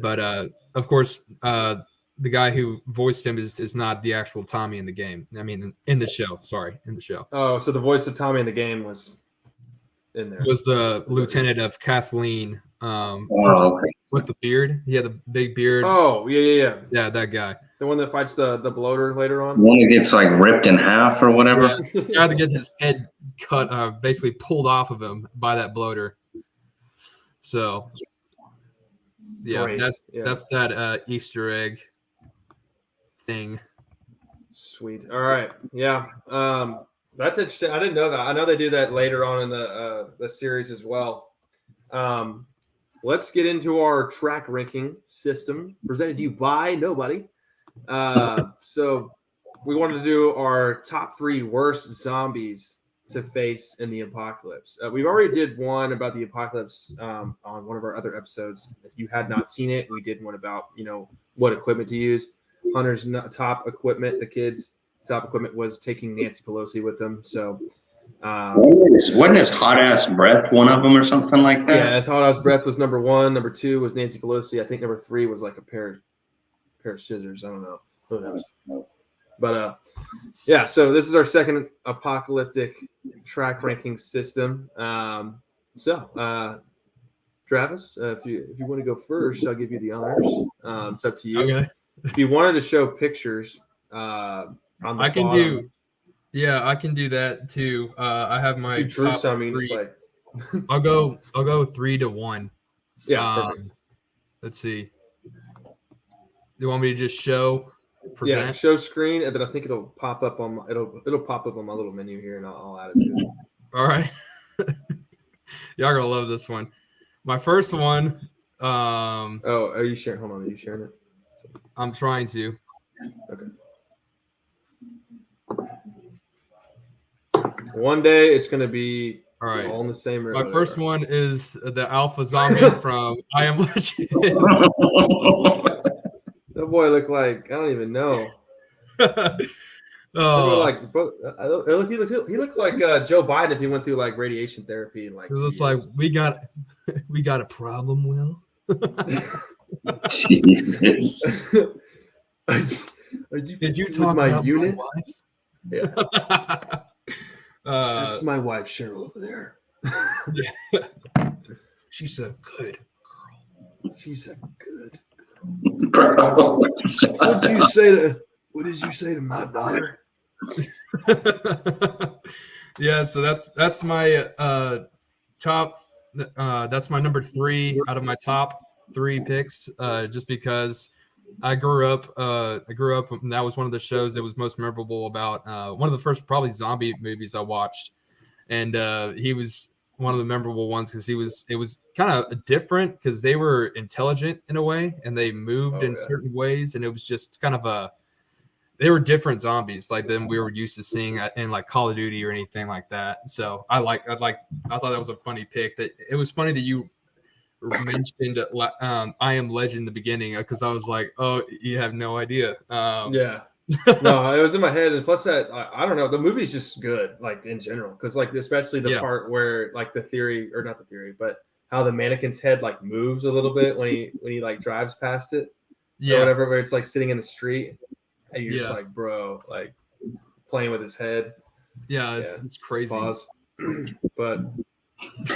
But of course, the guy who voiced him is not the actual Tommy in the game. I mean, in the show. Sorry, in the show. Oh, so the voice of Tommy in the game was in there. Was the lieutenant of Kathleen. Okay. With the beard. He had the big beard. Oh, yeah. Yeah, that guy. The one that fights the bloater later on? One that gets like ripped in half or whatever. Yeah, he had to get his head cut, basically pulled off of him by that bloater. So, yeah, Great. that's that Easter egg thing. Sweet. All right. Yeah. That's interesting. I didn't know that. I know they do that later on in the series as well. Let's get into our track ranking system presented to you by nobody. So we wanted to do our top 3 worst zombies to face in the apocalypse. We already did one about the apocalypse on one of our other episodes. If you had not seen it, we did one about what equipment to use. Hunter's top equipment, the kids' top equipment was taking Nancy Pelosi with them. So wasn't his hot ass breath one of them or something like that? yeah, his hot ass breath was number 1. Number 2 was Nancy Pelosi. I think number 3 was like a pair of scissors. I don't know. Who knows? But yeah. So this is our second apocalyptic track ranking system. Travis, if you want to go first, I'll give you the honors. It's up to you. Okay. If you wanted to show pictures, on the I can bottom, do. Yeah, I can do that too. I have my you drew top some. 3. Just like I'll go 3 to 1. Yeah. Perfect. Let's see. You want me to just present? Yeah, show screen, and then I think it'll pop up on it'll pop up on my little menu here, and I'll add it to it. All right. Y'all gonna love this one. My first one. Oh, are you sharing? Hold on, are you sharing it? I'm trying to. Okay. One day it's gonna be All right. all in the same room. My first one is the Alpha Zombie from I Am Legend. That boy looked like I don't even know. Oh, He looks like Joe Biden if he went through like radiation therapy and like. it looks like we got a problem, Will. Jesus. Did you talk my about unit? my wife? Yeah. That's my wife Cheryl over there. Yeah. She's a good girl. She's a good. Bro. What did you say to my daughter? Yeah, so that's my top. That's my number 3 out of my top 3 picks. Just because I grew up, and that was one of the shows that was most memorable about one of the first probably zombie movies I watched, and he was one of the memorable ones because it was kind of different because they were intelligent in a way and they moved in certain ways, and it was just kind of they were different zombies like than we were used to seeing in like Call of Duty or anything like that. So I thought that was a funny pick. That it was funny that you mentioned I Am Legend in the beginning because I was like, oh, you have no idea. Yeah. No, it was in my head, and plus that I don't know, the movie's just good, like in general, because like especially the part where like the theory, or not the theory, but how the mannequin's head like moves a little bit when he like drives past it, or whatever, where it's like sitting in the street, and you're just like, bro, like playing with his head. Yeah, it's crazy. Pause. But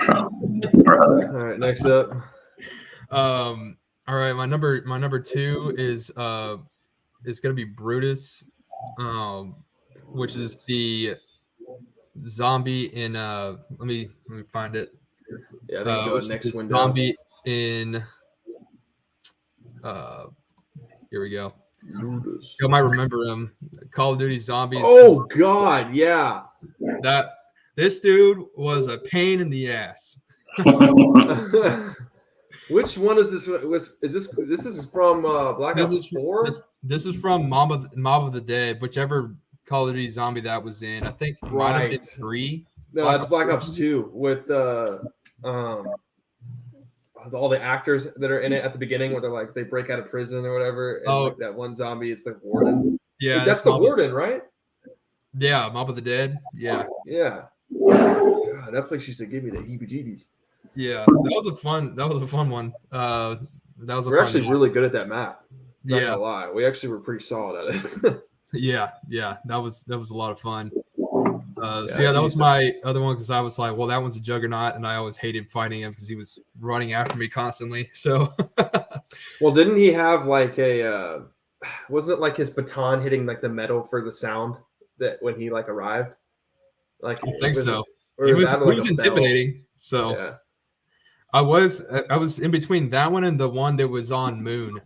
all right, next up. All right, my number 2 is gonna be Brutus, which is the zombie in let me find it. Yeah, I think go next window. Zombie in here we go. Brutus. You might remember him. Call of Duty Zombies. Oh God, yeah. This dude was a pain in the ass. Which one is this? This is from Black Ops 4? This is from Mob of the Dead, whichever Call of Duty zombie that was in. I think might have been 3. No, it's Black Ops 2 with all the actors that are in it at the beginning where they're like they break out of prison or whatever. And like that one zombie, it's the warden. Yeah, that's the warden, right? Yeah, Mob of the Dead. Yeah. Yeah. God, that place used to give me the heebie-jeebies. Yeah, that was a fun one. We're actually really good at that map. Not gonna lie, we actually were pretty solid at it. yeah, that was a lot of fun. That was my other one because I was like, well, that one's a juggernaut, and I always hated fighting him because he was running after me constantly. So, well, didn't he have like a? Wasn't it like his baton hitting like the metal for the sound that when he like arrived? Like I think so. He was intimidating. So. Yeah. I was in between that one and the one that was on Moon,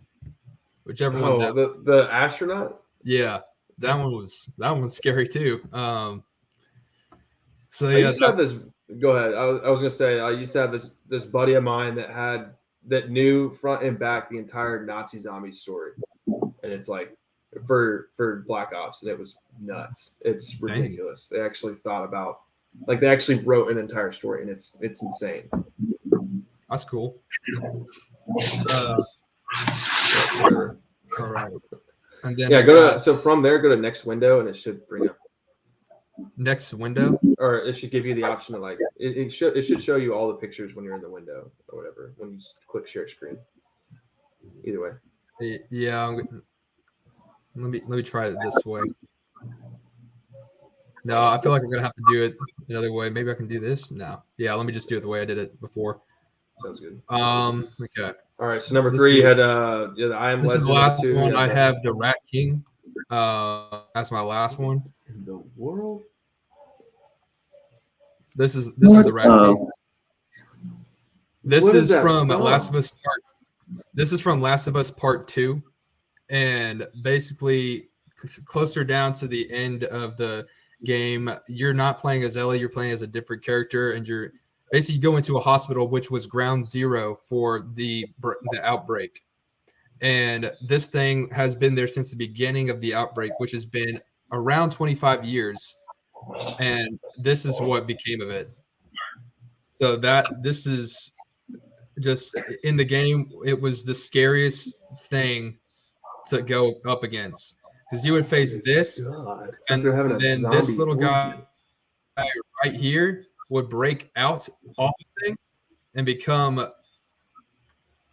whichever one. The astronaut. Yeah, that one was scary too. I used to have this. Go ahead. I was gonna say I used to have this buddy of mine that knew front and back the entire Nazi zombie story, and it's like for Black Ops, and it was nuts. It's ridiculous. Dang. They actually thought about they actually wrote an entire story, and it's insane. That's cool. All right. And then so from there, go to next window, and it should bring up next window, or it should give you the option to it should show you all the pictures when you're in the window or whatever when you click share screen. Either way. Yeah. Let me try it this way. No, I feel like I'm gonna have to do it another way. Maybe I can do this. No. Yeah, let me just do it the way I did it before. Sounds good. Okay. All right. So number 3 you had the I Am Legend. This is the last one. I have the Rat King. That's my last one. In the world. This is the Rat King. This What is that from Last of Us Part 2, and basically closer down to the end of the game, you're not playing as Ellie, you're playing as a different character, and you're basically go into a hospital, which was ground zero for the outbreak. And this thing has been there since the beginning of the outbreak, which has been around 25 years. And this is what became of it. So this is just in the game, it was the scariest thing to go up against, because you would face this, and then this little guy right here would break out off the thing and become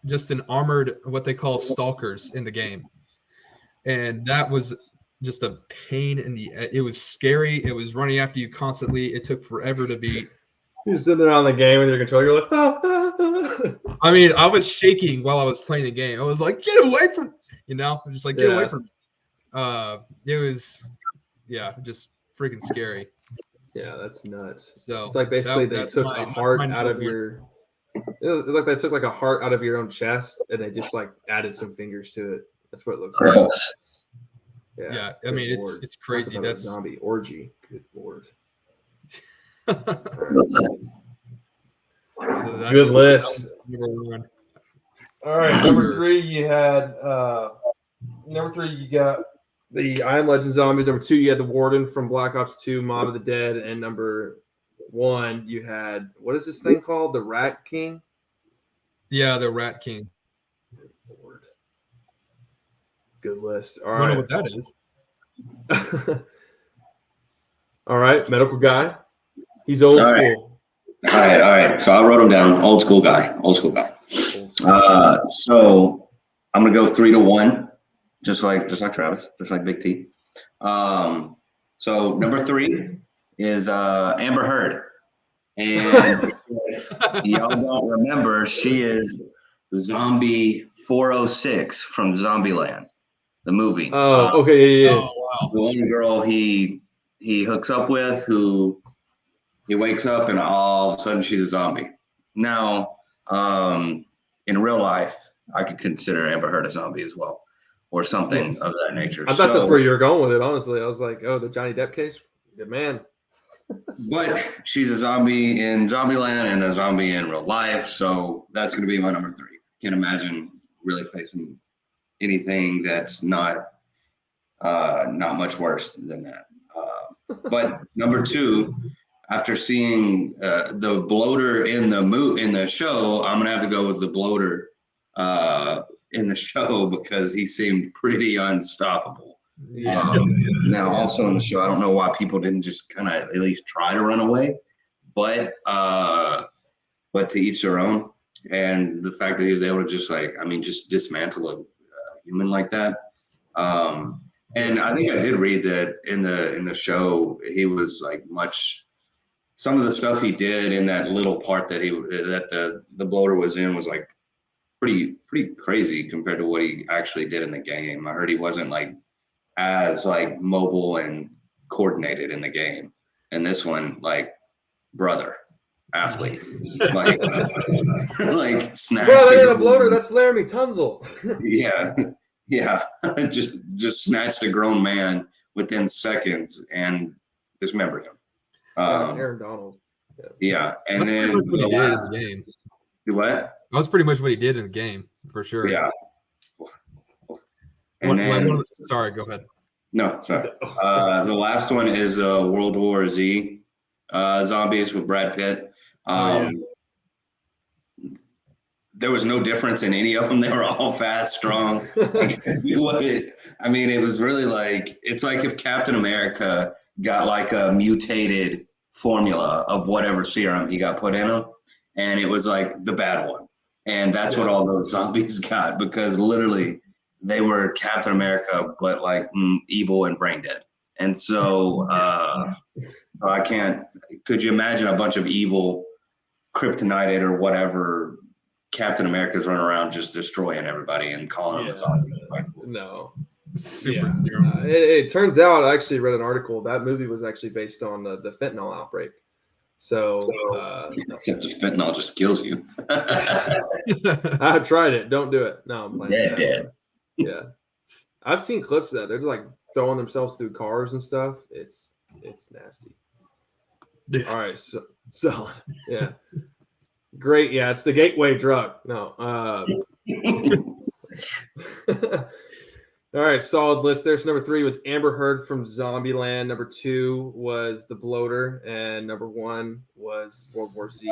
just an armored, what they call stalkers in the game. And that was just a pain in the. It was scary. It was running after you constantly. It took forever to beat. You're sitting there on the game with your controller. You're like, ah. I mean, I was shaking while I was playing the game. I was like, "Get away from!" I'm just like, "Get away from!" It was, just freaking scary. Yeah, that's nuts. So it's like basically they took a heart out of your. It was like they took like a heart out of your own chest and they just like added some fingers to it. That's what it looks like. Yeah. I mean, it's crazy. That's zombie orgy. Good lord. Good list. All right, number 3, you had you got the I Am Legend zombies. Number 2, you had the Warden from Black Ops 2, Mob of the Dead, and number 1, you had, what is this thing called? The Rat King? Yeah, the Rat King. Good lord. Good list. All I right. don't know what that is. All right, medical guy. He's old school. All right. So I wrote him down. Old school guy. So I'm gonna go 3-1, just like Travis, just like Big T. So number 3 is Amber Heard, and y'all don't remember, she is Zombie 406 from Zombieland, the movie. Oh, okay, yeah. Oh, wow. The one girl he hooks up with, who he wakes up and all of a sudden she's a zombie. Now, in real life, I could consider Amber Heard a zombie as well, or something of that nature. I thought that's where you were going with it, honestly. I was like, oh, the Johnny Depp case? Good man. But she's a zombie in Zombieland and a zombie in real life, so that's going to be my number 3. Can't imagine really facing anything that's not much worse than that. But number 2, after seeing the bloater in the show, I'm gonna have to go with the bloater in the show because he seemed pretty unstoppable. Yeah. Now, also in the show, I don't know why people didn't just kind of at least try to run away, but to each their own. And the fact that he was able to just dismantle a human like that. And I think I did read that in the show, he was like some of the stuff he did in that little part that the bloater was in was like pretty crazy compared to what he actually did in the game. I heard he wasn't like as like mobile and coordinated in the game. And this one, like, brother, athlete, like snatched. Bro, that ain't a bloater. That's Laramie Tunzel. Yeah, just snatched a grown man within seconds and dismembered him. Aaron Donald. Yeah, and That's then what he did in the game. What? That was pretty much what he did in the game, for sure. Yeah. And then, sorry, go ahead. No, sorry. The last one is World War Z zombies with Brad Pitt. There was no difference in any of them. They were all fast, strong. I mean, it was really like, it's like if Captain America got like a mutated formula of whatever serum he got put in him, and it was like the bad one. And that's what all those zombies got, because literally they were Captain America, but like evil and brain dead. And so could you imagine a bunch of evil kryptonited or whatever Captain America's running around just destroying everybody and calling them a zombie? No. Super. It turns out, I actually read an article, that movie was actually based on the fentanyl outbreak. So Except if fentanyl just kills you. I've tried it. Don't do it. No, I'm playing Dead. Yeah, I've seen clips of that. They're like throwing themselves through cars and stuff. It's nasty. Yeah. All right, so yeah, great. Yeah, it's the gateway drug. No. All right, solid list there. So number 3 was Amber Heard from Zombieland. Number 2 was The Bloater, and number 1 was World War Z.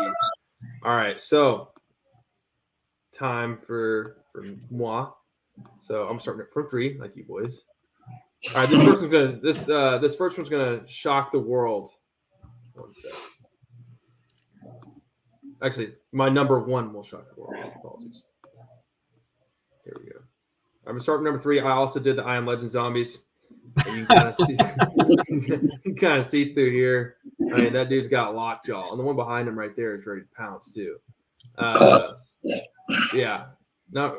All right, so time for moi. So I'm starting from 3, like you boys. All right, this first one's gonna shock the world. One sec. Actually, my number 1 will shock the world. Apologies. Here we go. I'm gonna start with number 3. I also did the I Am Legend zombies. And you can kind of see through here. I mean, that dude's got lockjaw, and the one behind him right there is ready to pounce too. Yeah, not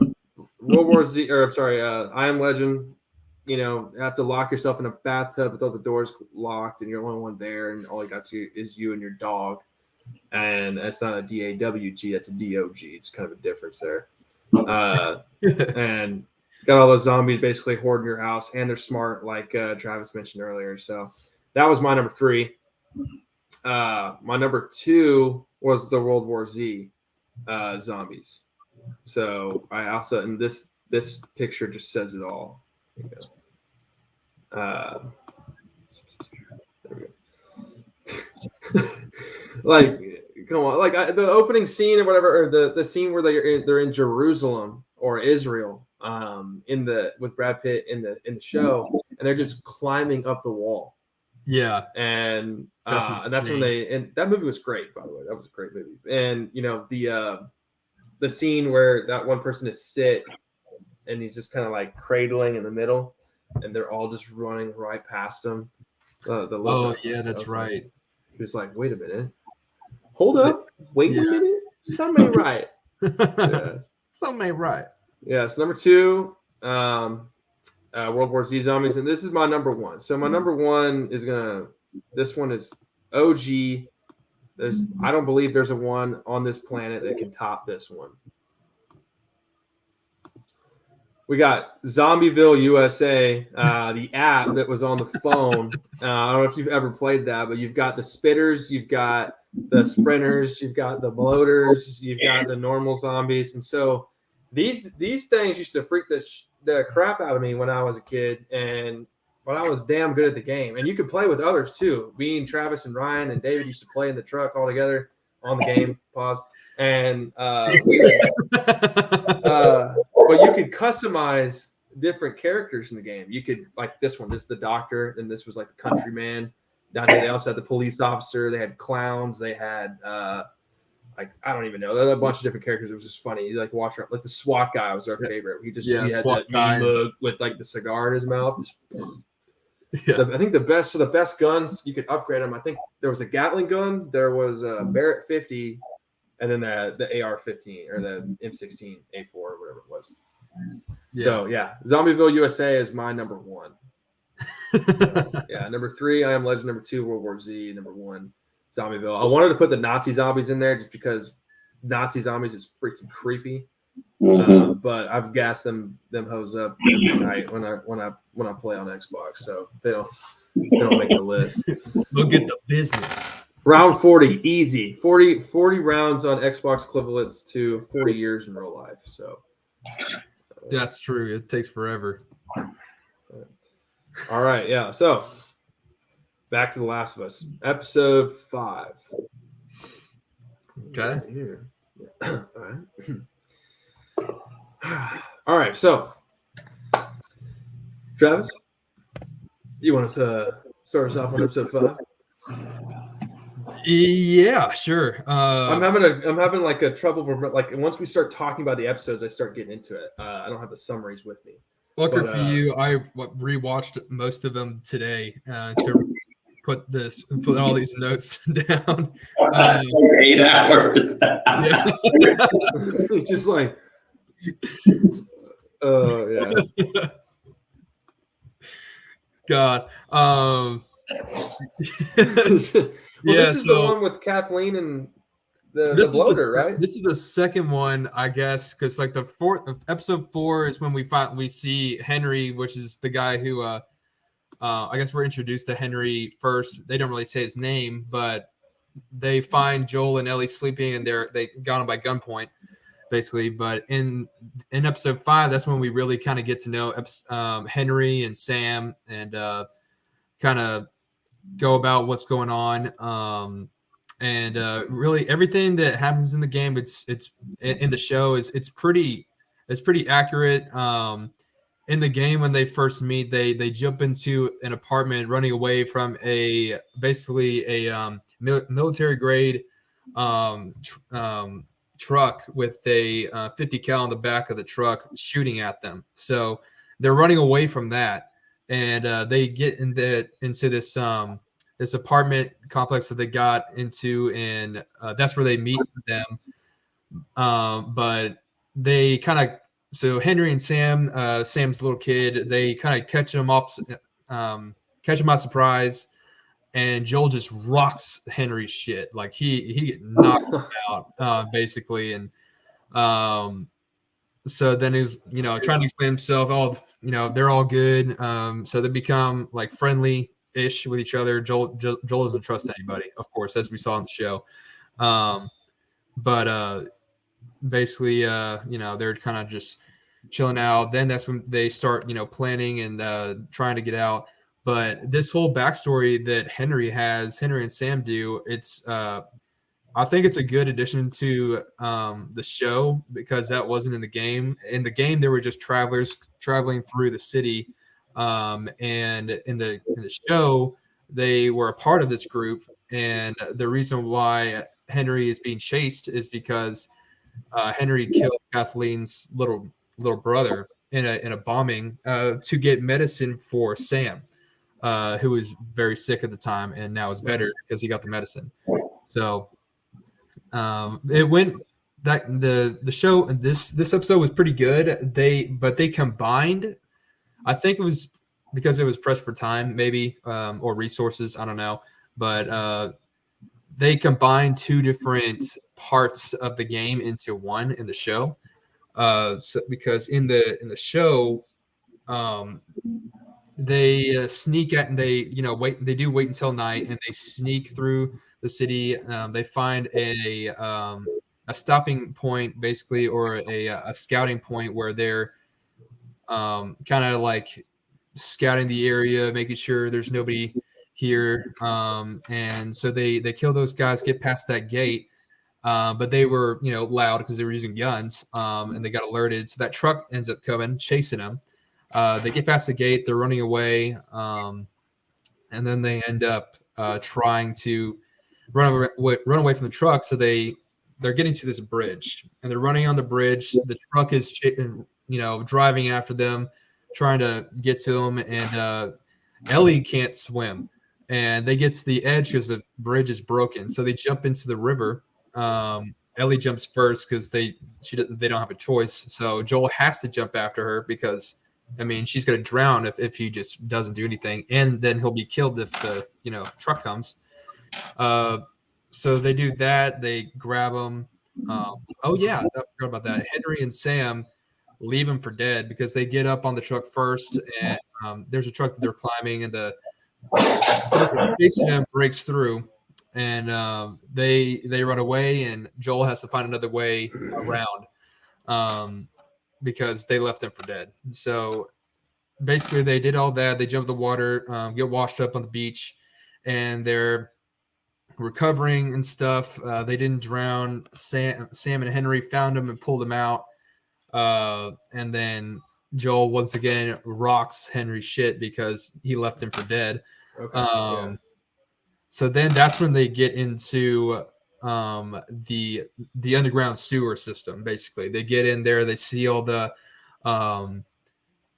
World War Z, or I'm sorry, I Am Legend. You know, have to lock yourself in a bathtub with all the doors locked, and you're the only one there, and all you got is you and your dog. And that's not a DAWG, that's a DOG. It's kind of a difference there. And got all those zombies basically hoarding your house, and they're smart, like Travis mentioned earlier. So that was my number 3. My number 2 was the World War Z zombies. So I also, and this picture just says it all. There we go. Like, come on, like the opening scene or whatever, or the scene where they're in Jerusalem or Israel, with Brad Pitt in the show, and they're just climbing up the wall. Yeah, and that's when and that movie was great, by the way. That was a great movie. And you know the scene where that one person is sick and he's just kind of like cradling in the middle, and they're all just running right past him. That's right. He was like, "Wait a minute, hold up, wait a minute, something ain't right." Yeah. Something ain't right. Yeah, so number 2, World War Z zombies, and this is my number 1. So my number 1 is this one is OG. I don't believe there's a one on this planet that can top this one. We got Zombieville USA, the app that was on the phone. I don't know if you've ever played that, but you've got the spitters, you've got the sprinters, you've got the bloaters, you've got the normal zombies. And so these things used to freak the crap out of me when I was a kid, and when I was damn good at the game. And you could play with others too. Me and Travis and Ryan and David used to play in the truck all together on the game. Pause. And but you could customize different characters in the game. You could, like this one, this is the doctor, and this was like the countryman. Down here, they also had the police officer. They had clowns. They had like, I don't even know. There were a bunch of different characters. It was just funny. You like watch, like the SWAT guy was our favorite. He had SWAT that guy mug with like the cigar in his mouth. I think the best guns, you could upgrade them. I think there was a Gatling gun, there was a Barrett 50, and then the AR-15 or the M16 A4 or whatever it was. Yeah. So yeah, Zombieville USA is my number 1. Yeah, number 3, I Am Legend. Number 2, World War Z. Number 1, Zombieville. I wanted to put the Nazi zombies in there just because Nazi zombies is freaking creepy. But I've gassed them hoes up every night when I play on Xbox, so they don't make the list. They'll get the business. Round 40, easy. 40 rounds on Xbox equivalents to 40 years in real life. So that's true. It takes forever. All right, yeah. So back to The Last of Us, episode 5. Okay. Here. Yeah. All right. All right. So, Travis, you want to start us off on episode 5? Yeah, sure. I'm having like a trouble. Like once we start talking about the episodes, I start getting into it. I don't have the summaries with me. Lucky for you, I rewatched most of them today to put all these notes down. 8 hours. Yeah. It's just like, yeah. God. Well, Yeah, this is the so one with Kathleen and the this is bloater, right? this is the second one, I guess, because like the episode 4 is when we see Henry, which is the guy who I guess we're introduced to Henry first. They don't really say his name, but they find Joel and Ellie sleeping, and they got him by gunpoint, basically. But in episode 5, that's when we really kind of get to know Henry and Sam, and kind of go about what's going on. And really everything that happens in the game, it's in the show it's pretty accurate. In the game, when they first meet, they jump into an apartment running away from basically a military grade truck with a 50 cal on the back of the truck shooting at them. So they're running away from that, and they get into this apartment complex that they got into, and that's where they meet them. But they kind of so Henry and Sam, Sam's little kid, they kind of catch him by surprise, and Joel just rocks Henry's shit. Like he knocked him out, basically, and so then he's trying to explain himself. Oh, they're all good. So they become like friendly-ish with each other. Joel doesn't trust anybody, of course, as we saw in the show. But basically, they're kind of just chilling out. Then that's when they start, planning and trying to get out. But this whole backstory that Henry and Sam do, I think it's a good addition to the show, because that wasn't in the game. In the game, they were just travelers traveling through the city, and in the show, they were a part of this group. And the reason why Henry is being chased is because Henry killed Kathleen's little brother in a bombing to get medicine for Sam, who was very sick at the time and now is better because he got the medicine. So it went that the show this episode was pretty good. They combined. I think it was because it was pressed for time, maybe, or resources. I don't know, but they combined two different parts of the game into one in the show. Because in the show, they sneak at and they wait. They do wait until night, and they sneak through the city. They find a stopping point, basically, or a scouting point where they're kind of like scouting the area, making sure there's nobody here. And so they kill those guys, get past that gate. But they were, loud because they were using guns, and they got alerted. So that truck ends up coming, chasing them. They get past the gate, they're running away, and then they end up trying to run away from the truck. So they're getting to this bridge, and they're running on the bridge. The truck is, driving after them, trying to get to them, and Ellie can't swim, and they get to the edge because the bridge is broken. So they jump into the river. Ellie jumps first because they don't have a choice. So Joel has to jump after her because, she's going to drown if he just doesn't do anything, and then he'll be killed if the truck comes. So they do that. They grab him. Oh yeah, I forgot about that. Henry and Sam leave him for dead because they get up on the truck first, and there's a truck that they're climbing, and the chasing them breaks through, and they run away, and Joel has to find another way around because they left him for dead. So basically, they did all that. They jump the water, get washed up on the beach, and they're recovering and stuff. They didn't drown. Sam and Henry found him and pulled him out. And then Joel once again rocks Henry's shit because he left him for dead. Okay, So then that's when they get into the underground sewer system. Basically, they get in there. They see all the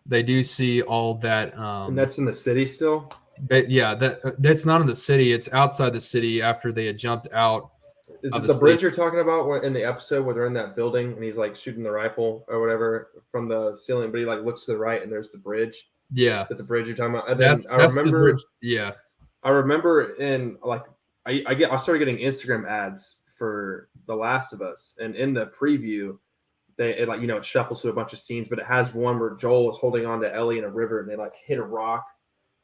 they do see all that. And that's in the city still. But yeah, that's not in the city. It's outside the city after they had jumped out. Is it the bridge you're talking about in the episode where they're in that building and he's like shooting the rifle or whatever from the ceiling, but he like looks to the right and there's the bridge? Yeah, Is that the bridge you're talking about? And that's I remember. yeah. I remember I started getting Instagram ads for The Last of Us, and in the preview, it shuffles through a bunch of scenes, but it has one where Joel is holding on to Ellie in a river, and they like hit a rock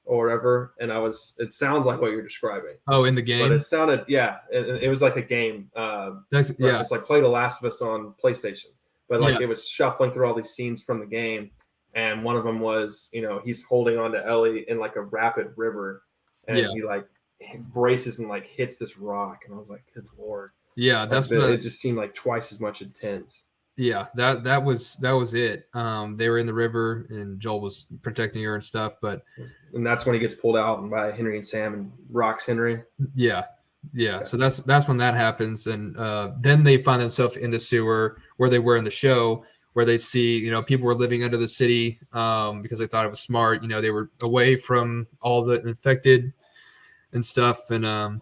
or whatever, and it sounds like what you're describing. Oh, in the game? But it sounded, it was like a game. It's like play The Last of Us on PlayStation, but like it was shuffling through all these scenes from the game, and one of them was, he's holding on to Ellie in like a rapid river, and he like braces and like hits this rock, and I was like, good Lord. Yeah, it just seemed like twice as much intense. Yeah, that was it. They were in the river, and Joel was protecting her and stuff. And that's when he gets pulled out by Henry and Sam and rocks Henry. Yeah. So that's when that happens, and then they find themselves in the sewer where they were in the show, where they see people were living under the city because they thought it was smart. They were away from all the infected and stuff, and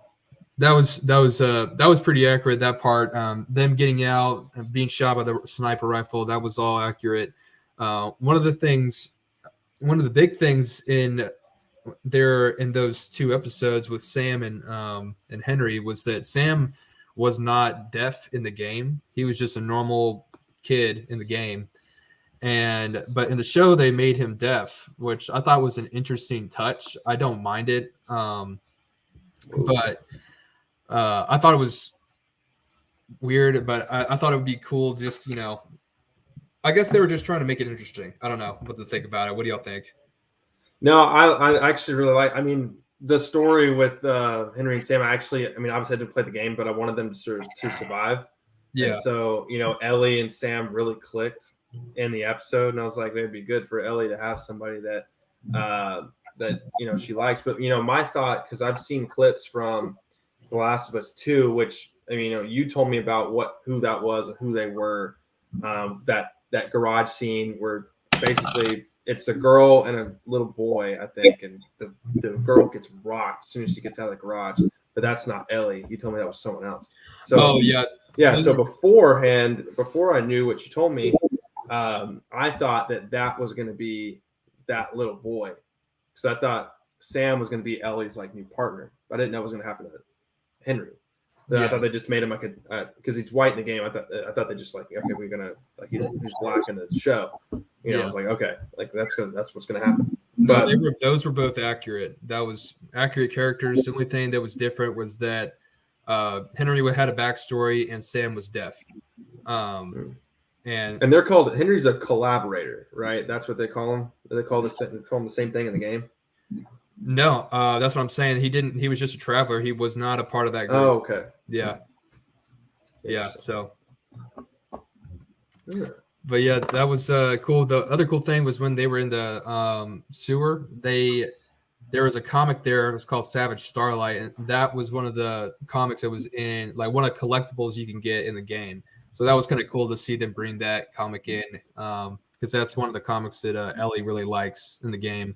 that was pretty accurate, that part. Them getting out and being shot by the sniper rifle, that was all accurate. One of the big things in those two episodes with Sam and Henry was that Sam was not deaf in the game. He was just a normal kid in the game. But in the show they made him deaf, which I thought was an interesting touch. I don't mind it. But I thought it was weird, but I thought it would be cool. Just, I guess they were just trying to make it interesting. I don't know what to think about it. What do y'all think? No, I actually really like, the story with Henry and Sam. Obviously I didn't play the game, but I wanted them to survive. Yeah. And so, Ellie and Sam really clicked in the episode, and I was like, it'd be good for Ellie to have somebody that she likes. But, my thought, because I've seen clips from The Last of Us 2, which you told me about who that was and who they were. That garage scene where basically it's a girl and a little boy, I think, and the girl gets rocked as soon as she gets out of the garage. But that's not Ellie. You told me that was someone else. So yeah. So beforehand, before I knew what you told me, I thought that was going to be that little boy, because I thought Sam was going to be Ellie's like new partner. But I didn't know it was going to happen to Henry. I thought they just made him like because he's white in the game. I thought they just like, okay, we're gonna like he's black in the show. I was like, okay, like that's what's gonna happen. But those were both accurate. That was accurate characters. The only thing that was different was that Henry had a backstory and Sam was deaf. And they're called, Henry's a collaborator, right? That's what they call him. They call him the same thing in the game. No, that's what I'm saying. He was just a traveler. He was not a part of that group. Oh, okay. Yeah. So, but yeah, that was cool. The other cool thing was when they were in the sewer, there was a comic there. It was called Savage Starlight, and that was one of the comics that was in like one of the collectibles you can get in the game. So that was kind of cool to see them bring that comic in, because that's one of the comics that Ellie really likes in the game.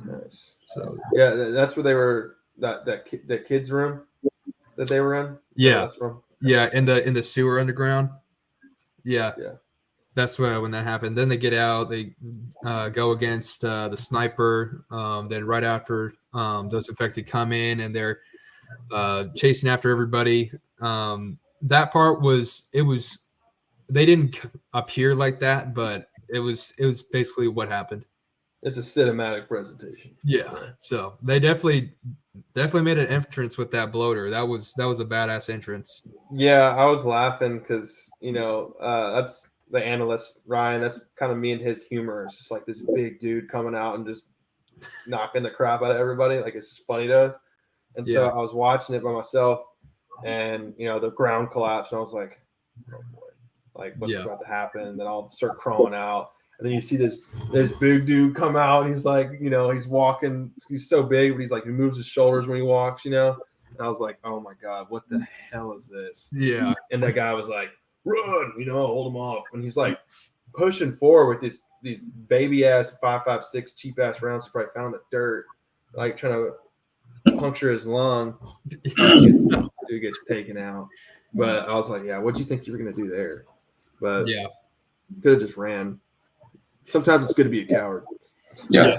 Nice. So yeah, that's where they were. That kids' room that they were in. Yeah, that's from. Yeah, in the sewer underground. Yeah. Yeah. That's when that happened. Then they get out. They go against the sniper. Then right after those infected come in, and they're chasing after everybody. That part was they didn't appear like that, but it was basically what happened. It's a cinematic presentation. Yeah. So they definitely made an entrance with that bloater. That was a badass entrance. Yeah, I was laughing because that's the analyst Ryan. That's kind of me and his humor. It's just like this big dude coming out and just knocking the crap out of everybody. Like, it's just funny to us. And so I was watching it by myself, and the ground collapsed, and I was like, oh boy, like what's about to happen? And then I'll start crawling out. And then you see this big dude come out, and he's like, he's walking. He's so big, but he's like, he moves his shoulders when he walks, And I was like, oh my God, what the hell is this? Yeah. And that guy was like, run, hold him off. And he's like pushing forward with these baby ass 5.56 cheap ass rounds he probably found in the dirt, like trying to puncture his lung. Dude gets taken out. But I was like, yeah, what'd you think you were gonna do there? But yeah, could have just ran. Sometimes it's good to be a coward. Yeah.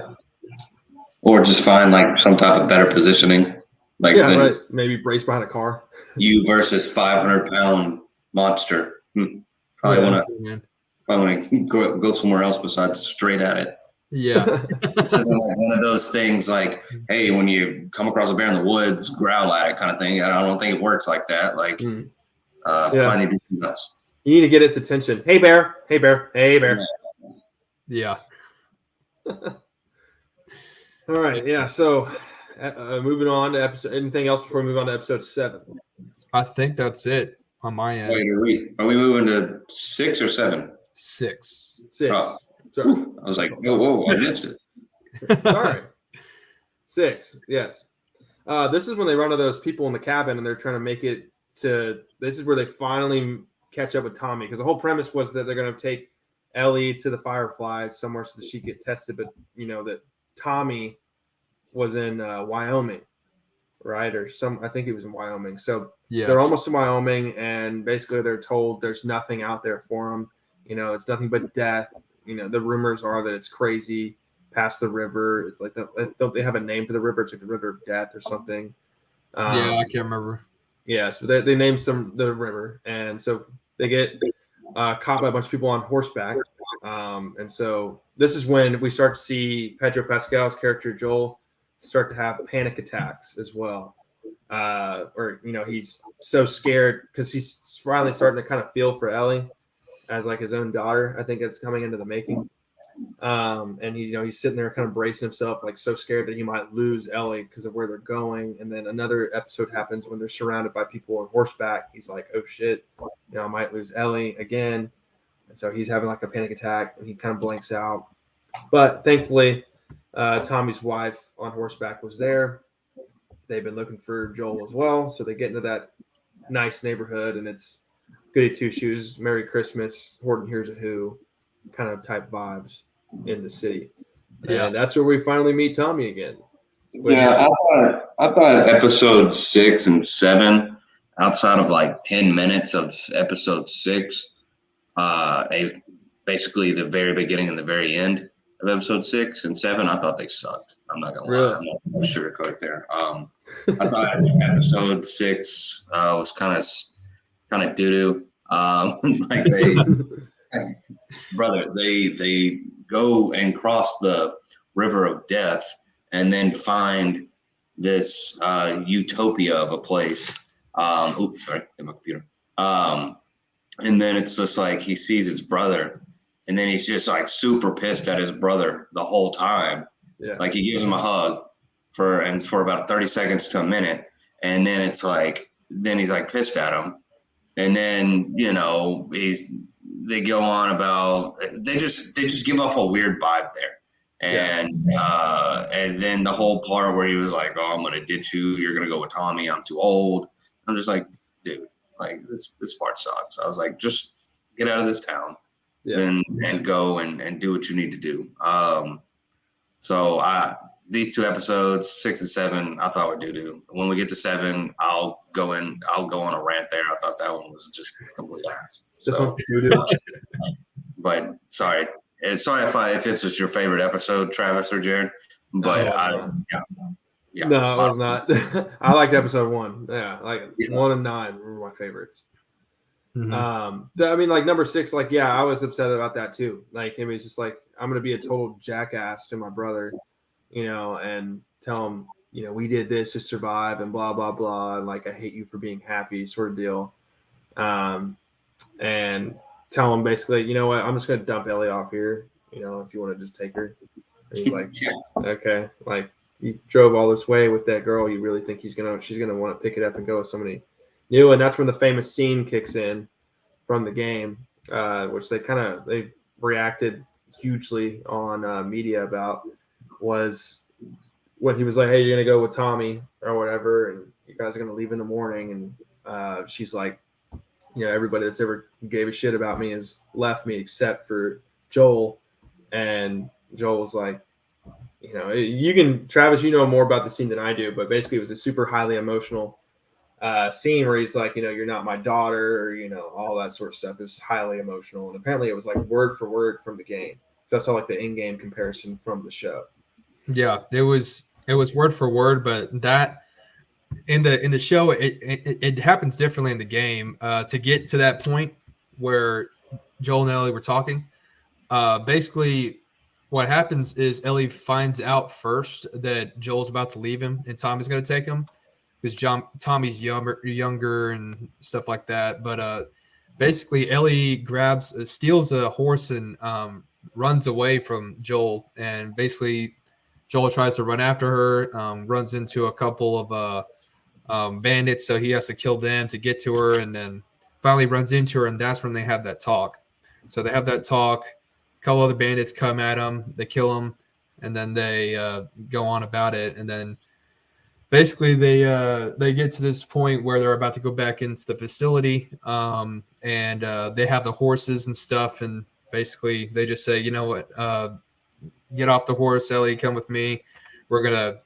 Or just find like some type of better positioning, like Yeah, than right. Maybe brace behind a car. you versus 500-pound monster. Probably Yeah, want to man. go somewhere else besides straight at it. Yeah. This isn't like one of those things like, hey, when you come across a bear in the woods, growl at it kind of thing. I don't think it works like that. Like, Yeah. probably need to do something else. You need to get its attention. Hey, bear. Hey, bear. Hey, bear. Yeah. All right. Yeah. So moving on to episode. Anything else before we move on to episode 7? I think that's it on my end. Wait, are we moving to 6 or 7? 6. 6. Oh. Sorry. I was like, whoa, I missed it. Sorry. 6. Yes. This is when they run to those people in the cabin and they're trying to make it to. This is where they finally catch up with Tommy, because the whole premise was that they're going to take Ellie to the Fireflies somewhere so that she get tested, but that Tommy was in Wyoming, right? Or I think he was in Wyoming. So they're almost in Wyoming, and basically they're told there's nothing out there for them. It's nothing but death. The rumors are that it's crazy past the river. It's like don't they have a name for the river? It's like the River of Death or something. Yeah, I can't remember. Yeah, so they named the river, and so they get caught by a bunch of people on horseback. And so this is when we start to see Pedro Pascal's character Joel start to have panic attacks as well. Or he's so scared because he's finally starting to kind of feel for Ellie as like his own daughter. I think it's coming into the making. And he's sitting there kind of bracing himself, like so scared that he might lose Ellie because of where they're going. And then another episode happens when they're surrounded by people on horseback. He's like, oh shit, I might lose Ellie again. And so he's having like a panic attack and he kind of blanks out. But thankfully, Tommy's wife on horseback was there. They've been looking for Joel as well. So they get into that nice neighborhood, and it's goody two shoes, Merry Christmas, Horton Hears a Who kind of type vibes in the city. Yeah. And that's where we finally meet Tommy again. Yeah, I thought episode 6 and 7, outside of like 10 minutes of episode 6, basically the very beginning and the very end of episode 6 and 7, I thought they sucked. I'm not gonna lie. I'm not gonna sugarcoat it there. I thought episode 6 was kind of doo doo. Like they go and cross the river of death and then find this utopia of a place. Oops, sorry, hit my computer. And then it's just like he sees his brother, and then he's just like super pissed at his brother the whole time. Yeah. Like he gives him a hug for about 30 seconds to a minute, and then it's like he's like pissed at him, and then they go on about they just give off a weird vibe there. And and then the whole part where he was like, oh, I'm gonna ditch you, you're gonna go with Tommy, I'm too old. I'm just like, dude, like this part sucks. I was like, just get out of this town and go and do what you need to do. So these 2 episodes, 6 and 7, I thought were doo-doo. When we get to 7, I'll go on a rant there. I thought that one was just complete ass. So, but sorry if it's just your favorite episode, Travis or Jared. But no, it was not. I liked episode 1. Yeah, like 1 and 9 were my favorites. Mm-hmm. I mean, like number 6, like I was upset about that too. Like it was just like I'm gonna be a total jackass to my brother, and tell him, we did this to survive and blah blah blah, and like I hate you for being happy, sort of deal. And tell him basically, you know what, I'm just gonna dump Ellie off here. If you want to just take her. And he's like, okay, like you drove all this way with that girl. You really think she's gonna want to pick it up and go with somebody new? And that's when the famous scene kicks in from the game, which they reacted hugely on media about, was when he was like, hey, you're gonna go with Tommy or whatever, and you guys are gonna leave in the morning. And she's like, everybody that's ever gave a shit about me has left me except for Joel. And Joel was like, you can, Travis, more about the scene than I do, but basically it was a super highly emotional scene where he's like, you're not my daughter, or, all that sort of stuff. It was highly emotional. And apparently it was like word for word from the game. That's all like the in-game comparison from the show. Yeah, it was word for word, but that in the show it happens differently in the game. To get to that point where Joel and Ellie were talking, basically what happens is Ellie finds out first that Joel's about to leave him and Tommy's going to take him because Tommy's younger and stuff like that. But basically, Ellie steals a horse and runs away from Joel, and basically Joel tries to run after her, runs into a couple of bandits, so he has to kill them to get to her, and then finally runs into her, and that's when they have that talk. So they have that talk. A couple other bandits come at him, they kill him, and then they go on about it, and then basically they get to this point where they're about to go back into the facility, and they have the horses and stuff, and basically they just say, you know what, get off the horse, Ellie, come with me. We're gonna,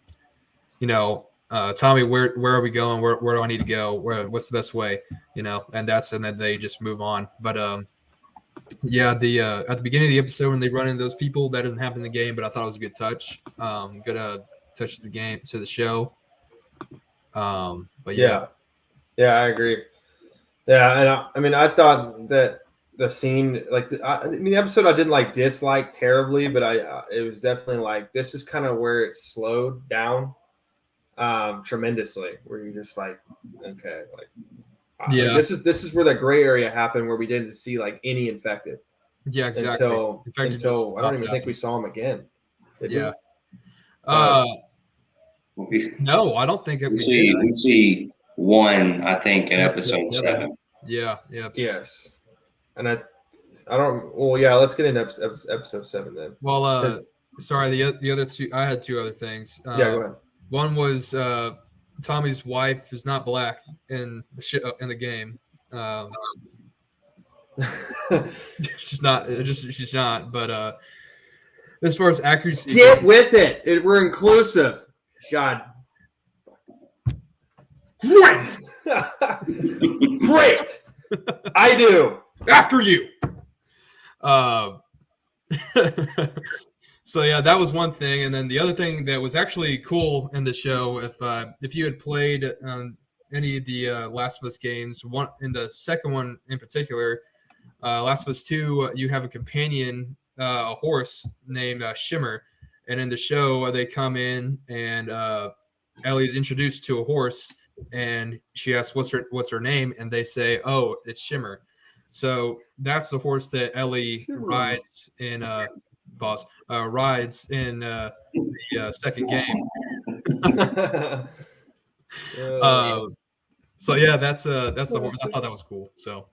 Tommy, where are we going? Where do I need to go? What's the best way? And then they just move on. But yeah, the at the beginning of the episode when they run into those people, that doesn't happen in the game, but I thought it was a good touch. Good touch to the game, to the show. But yeah, I agree. Yeah, and I thought that the scene, like the episode, I didn't dislike terribly, but it was definitely like, this is kind of where it slowed down tremendously, where you're just like, okay, yeah, this is where the gray area happened, where we didn't see any infected. Yeah, exactly. Until I don't even think we saw him again. Yeah. No, I don't think we see one, I think, in episode 7. Yeah. Yes. And I don't. Well, yeah. Let's get into episode 7 then. Well, sorry. The other two. I had two other things. Yeah, go ahead. One was Tommy's wife is not black in the game. She's not. She's not. But as far as accuracy, get with it. We're inclusive. God. Great. Great. I do. After you. So yeah, that was one thing, and then the other thing that was actually cool in the show, if you had played any of the Last of Us games, one in the second one in particular, Last of Us 2, you have a companion, a horse named Shimmer, and in the show they come in and Ellie is introduced to a horse, and she asks what's her name, and they say, oh, it's Shimmer. So that's the horse that Ellie rides in rides in the second game. So yeah, that's the horse. I thought that was cool. So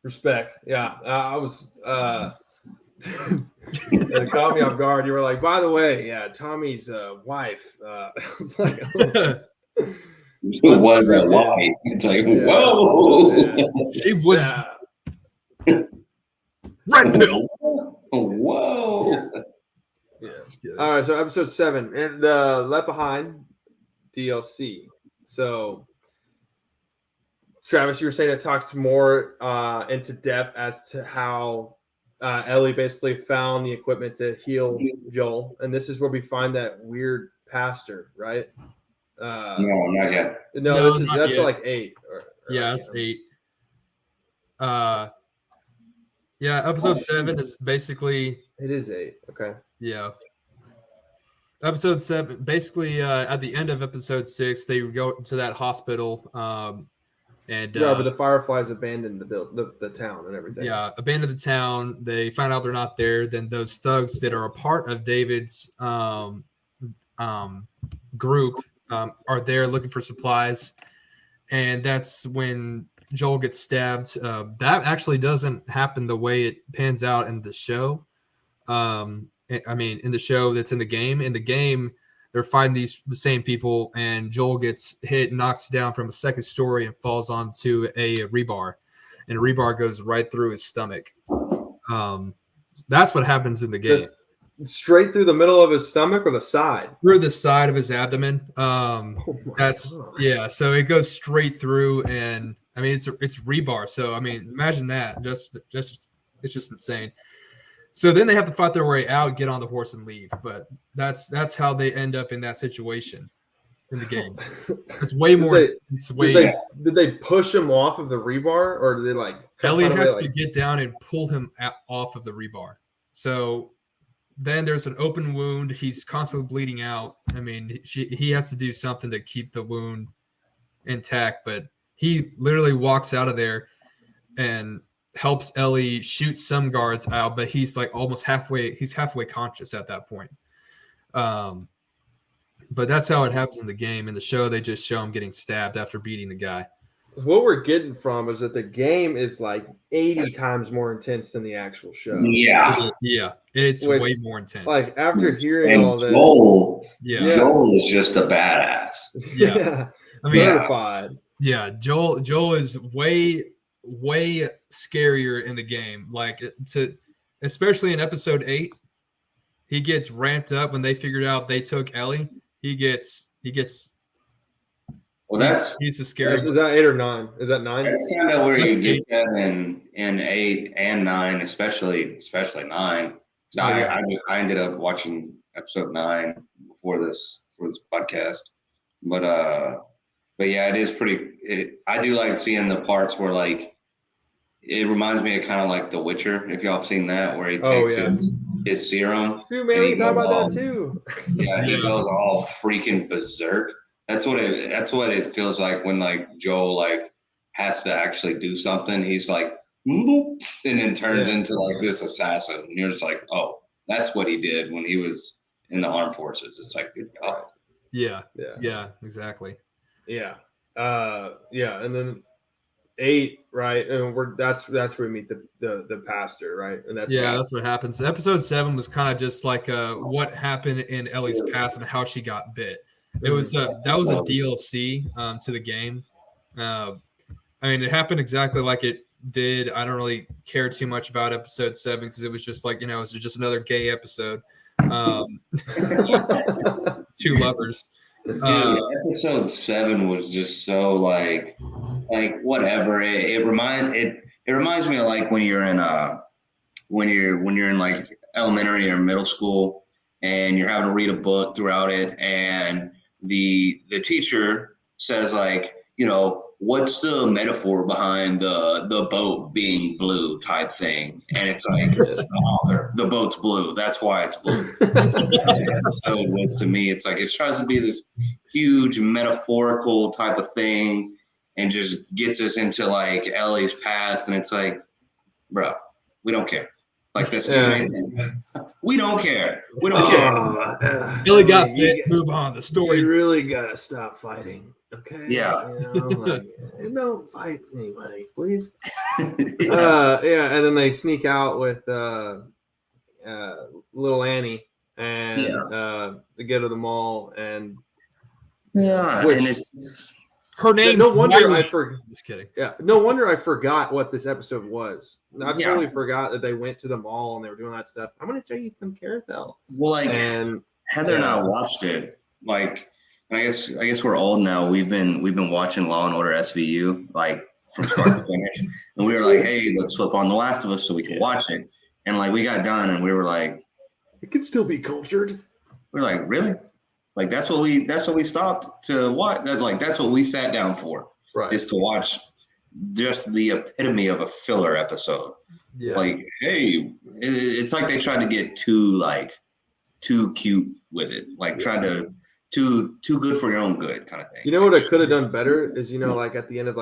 respect. Yeah, I was. It caught me off guard. You were like, by the way, yeah, Tommy's wife. I was like, oh. Who was that wife? It's like, whoa. Yeah. She was red pill. Whoa. Yeah. All right, so episode 7 and the Left Behind DLC. So, Travis, you were saying it talks more into depth as to how Ellie basically found the equipment to heal Joel, and this is where we find that weird pastor, right? No, not yet. No, that's yet. like 8. Yeah, it's 8. Yeah, episode 7 is basically. It is 8. Okay. Yeah. Episode 7, basically, at the end of episode 6, they go to that hospital. But the Fireflies abandoned the town and everything. Yeah, abandoned the town. They find out they're not there. Then those thugs that are a part of David's group are there looking for supplies, and that's when Joel gets stabbed. That actually doesn't happen the way it pans out in the show. I mean, in the show that's in the game. In the game, they're fighting the same people, and Joel gets hit, knocks down from a second story, and falls onto a rebar, and a rebar goes right through his stomach. That's what happens in the game. Straight through the middle of his stomach or the side? Through the side of his abdomen. God. Yeah. So it goes straight through, and I mean it's rebar. So I mean, imagine that. Just it's just insane. So then they have to fight their way out, get on the horse, and leave. But that's how they end up in that situation in the game. It's way more. Did they push him off of the rebar, or did they like? Elliot has to get down and pull him off of the rebar. So then there's an open wound. He's constantly bleeding out. I mean, he has to do something to keep the wound intact. But he literally walks out of there and helps Ellie shoot some guards out, but he's like almost halfway. He's halfway conscious at that point. But that's how it happens in the game. In the show, they just show him getting stabbed after beating the guy. What we're getting from is that the game is like 80 times more intense than the actual show. Yeah, it's way more intense. Like after hearing all this, Joel is just a badass. Yeah, I mean, certified. Yeah, Joel is way scarier in the game. Like especially in episode 8, he gets ramped up when they figured out they took Ellie. He gets. Well, he's a scary. Is that 8 or 9? Is that 9? That's kind of where you get that in 8 and 9, especially 9. So I ended up watching episode 9 before this podcast, but yeah, it is pretty. I do like seeing the parts where like it reminds me of kind of like The Witcher, if y'all have seen that, where he takes his serum. Dude, man, we talk about that too. Yeah, he goes all freaking berserk. That's what it feels like when like Joel like has to actually do something. He's like, and then turns into like this assassin. And you're just like, oh, that's what he did when he was in the armed forces. It's like, good God. Yeah, exactly. Yeah, and then 8, right? And that's where we meet the pastor, right? And that's what happens. Episode 7 was kind of just like what happened in Ellie's past and how she got bit. It was that was a DLC to the game. I mean, it happened exactly like it did. I don't really care too much about episode 7 because it was just like, it was just another gay episode. 2 lovers. Dude, episode 7 was just so like whatever. It reminds me of like when you're in like elementary or middle school and you're having to read a book throughout it, and the teacher says like, what's the metaphor behind the boat being blue type thing? And it's like, the author, the boat's blue. That's why it's blue. So it was to me. It's like it tries to be this huge metaphorical type of thing and just gets us into like Ellie's past. And it's like, bro, we don't care. Like this. We don't care. We don't care. Ellie got bit. Move on. The story. You really gotta stop fighting. Okay. Yeah. Don't fight anybody, please. And then they sneak out with little Annie, and they go to the mall, and and it's her name. No wonder I forgot. Just kidding. Yeah, no wonder I forgot what this episode was. I totally forgot that they went to the mall and they were doing that stuff. I'm gonna show you some carousel. Well, like, and Heather and I watched it. Like, and I guess we're old now. We've been watching Law and Order SVU like from start to finish, and we were like, hey, let's flip on The Last of Us so we can watch it. And like we got done, and we were like, it could still be cultured. We're like, really? Like that's what we stopped to watch. That's what we sat down for. Right. Is to watch just the epitome of a filler episode. Yeah. Like, hey, it's like they tried to get too cute with it. Like tried to too good for your own good kind of thing. You know what I could have done better is, like at the end of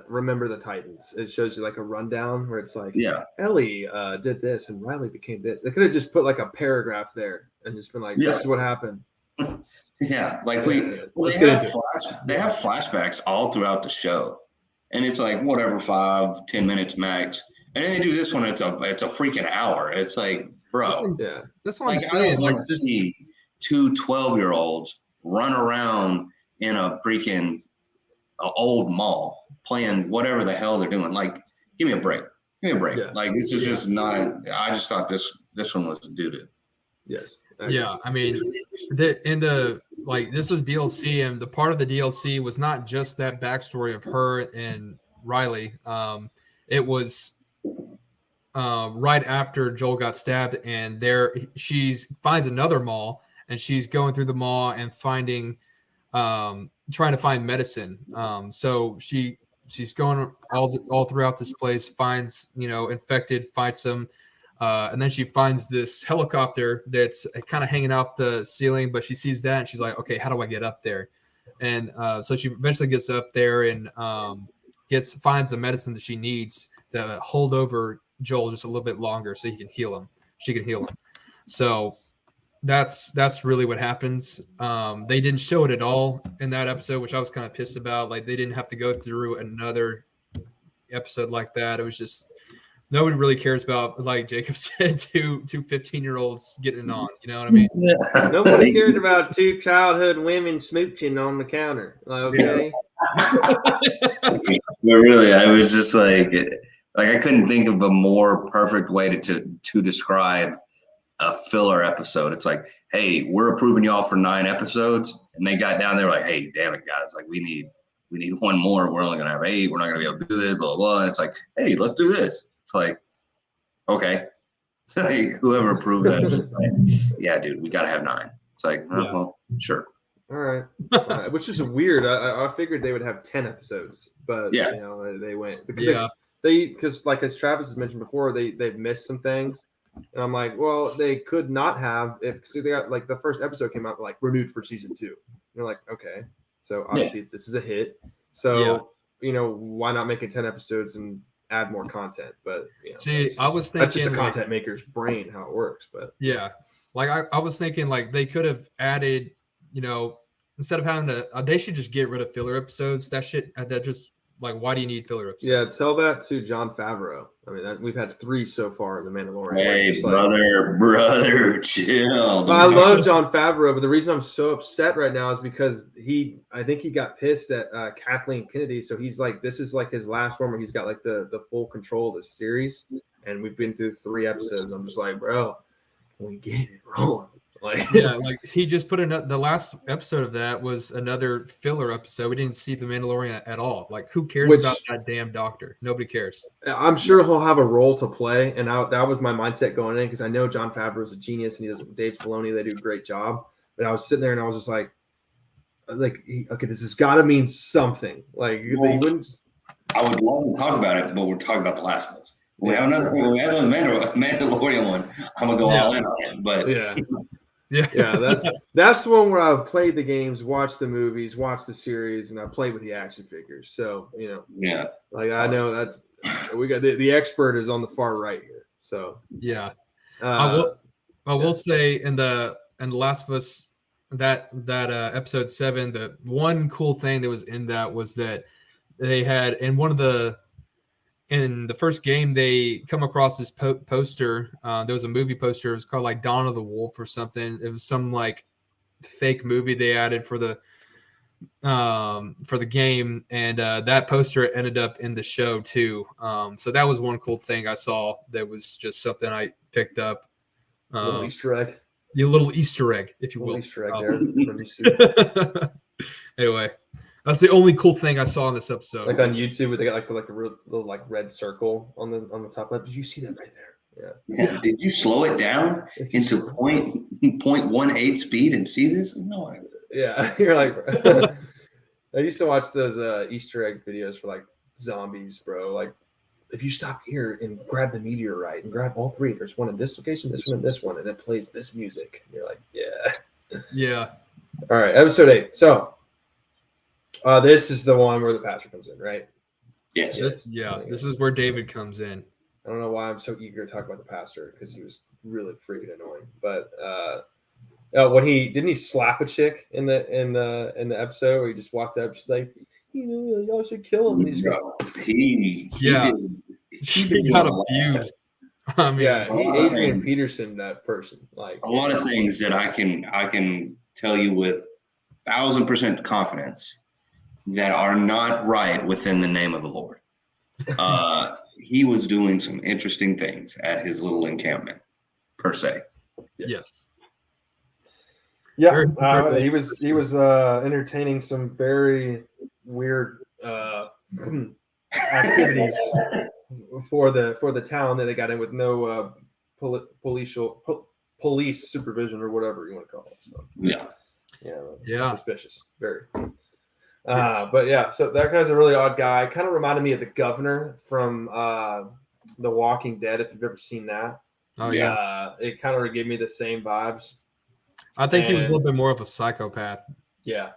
Remember the Titans, it shows you like a rundown where it's like, Ellie did this and Riley became this. They could have just put like a paragraph there and just been like, this is what happened. Yeah, like they have flashbacks all throughout the show, and it's like whatever 5-10 minutes max, and then they do this one. It's a freaking hour. It's like, bro, that's what I'm saying. I don't want to see 2 12-year-olds run around in a freaking old mall playing whatever the hell they're doing. Like, give me a break. Yeah. Like this is just not. I just thought this one was doo-doo. Yes. Yeah, I mean, this was DLC, and the part of the DLC was not just that backstory of her and Riley. It was right after Joel got stabbed, and there she finds another mall, and she's going through the mall and finding, trying to find medicine. So she's going all throughout this place, finds infected, fights them, and then she finds this helicopter that's kind of hanging off the ceiling, but she sees that and she's like, okay, how do I get up there? And so she eventually gets up there and finds the medicine that she needs to hold over Joel just a little bit longer so he can heal him. She can heal him. So that's really what happens. They didn't show it at all in that episode, which I was kind of pissed about. Like, they didn't have to go through another episode like that. It was just, nobody really cares about, like Jacob said, two 15-year-olds getting on. You know what I mean? Yeah. Nobody cared about two childhood women smooching on the counter. Like, okay. But really, I was just like I couldn't think of a more perfect way to describe a filler episode. It's like, hey, we're approving y'all for 9 episodes, and they got down there like, hey, damn it, guys, like we need one more. We're only gonna have 8. We're not gonna be able to do this, blah blah. And it's like, hey, let's do this. It's like, okay. It's like whoever approved that is just like, yeah, dude, we gotta have 9. It's like, oh, well, sure. All right. Which is weird. I figured they would have 10 episodes, but Yeah. they went. Yeah. Because like as Travis has mentioned before, they've missed some things, and I'm like, well, they could not have if they got like the first episode came out like renewed for season 2. You're like, okay, so obviously this is a hit. So why not make it 10 episodes and add more content? But see, I was thinking that's just a content maker's brain how it works. But yeah, like I was thinking like they could have added, instead of having to, they should just get rid of filler episodes. That just like, why do you need filler episodes? Yeah, tell that to Jon Favreau. I mean, we've had 3 so far in The Mandalorian. Hey, brother, chill. I love Jon Favreau, but the reason I'm so upset right now is because I think he got pissed at Kathleen Kennedy. So he's like, this is like his last one where he's got like the full control of the series. And we've been through 3 episodes. I'm just like, bro, we get it rolling. Like, yeah, like he just put in the last episode of that was another filler episode. We didn't see the Mandalorian at all. Like, who cares about that damn doctor? Nobody cares. I'm sure he'll have a role to play, and that was my mindset going in because I know Jon Favreau is a genius, and he does Dave Filoni. They do a great job. But I was sitting there and I was just like, okay, this has got to mean something. Like, they wouldn't. I would love to talk about it, but we're talking about The Last of Us. We have another. We have a Mandalorian one. I'm gonna go all in on it, but yeah, that's the one where I've played the games, watched the movies, watched the series, and I played with the action figures. So like I know that we got the expert is on the far right here. So yeah, I will say in the Last of Us that episode 7, the one cool thing that was in that was that they had in the first game, they come across this poster. There was a movie poster. It was called like Dawn of the Wolf or something. It was some like fake movie they added for the game, and that poster ended up in the show too. So that was one cool thing I saw. That was just something I picked up. Little Easter egg. A little Easter egg, if you will. Easter egg there. Let me see. Anyway. That's the only cool thing I saw in this episode. Like on YouTube, they got like the little like red circle on the top left. Did you see that right there? Yeah. Did you slow it down into 0.18 speed and see this? No. Yeah, you're like. I used to watch those Easter egg videos for like zombies, bro. Like, if you stop here and grab the meteorite and grab all 3, there's one in this location, this one, and this one, and it plays this music. And you're like, yeah. All right, episode 8. So. This is the one where the pastor comes in, right? Yes. This is where David comes in. I don't know why I'm so eager to talk about the pastor because he was really freaking annoying. But when didn't he slap a chick in the episode where he just walked up, she's like, y'all should kill him. And he got abused. I mean, Adrian Peterson, that person, like a lot of things that I can tell you with 1,000% confidence that are not right within the name of the Lord. He was doing some interesting things at his little encampment, per se. Yes. Yeah, he was entertaining some very weird activities for the town that they got in with no police supervision or whatever you want to call it. So, Yeah. suspicious, very. Yes. But yeah, so that guy's a really odd guy. Kind of reminded me of the governor from The Walking Dead, if you've ever seen that. Oh yeah. It kind of gave me the same vibes. I think he was a little bit more of a psychopath. Yeah.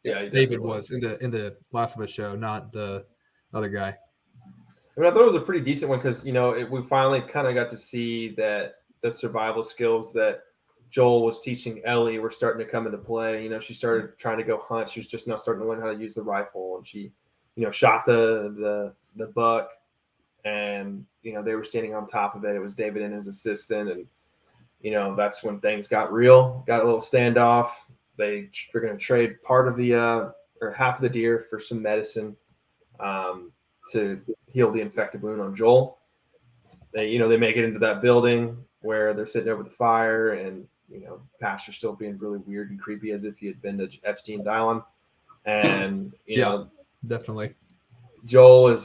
Yeah, David was in the Last of Us show, not the other guy. I mean, I thought it was a pretty decent one because, we finally kind of got to see that the survival skills that Joel was teaching Ellie were starting to come into play. She started trying to go hunt. She was just now starting to learn how to use the rifle, and she, shot the buck, and, they were standing on top of it. It was David and his assistant, and, that's when things got real, got a little standoff. They're going to trade part of the or half of the deer for some medicine to heal the infected wound on Joel. They make it into that building where they're sitting over the fire, and Pastor's still being really weird and creepy as if he had been to Epstein's Island. And definitely Joel is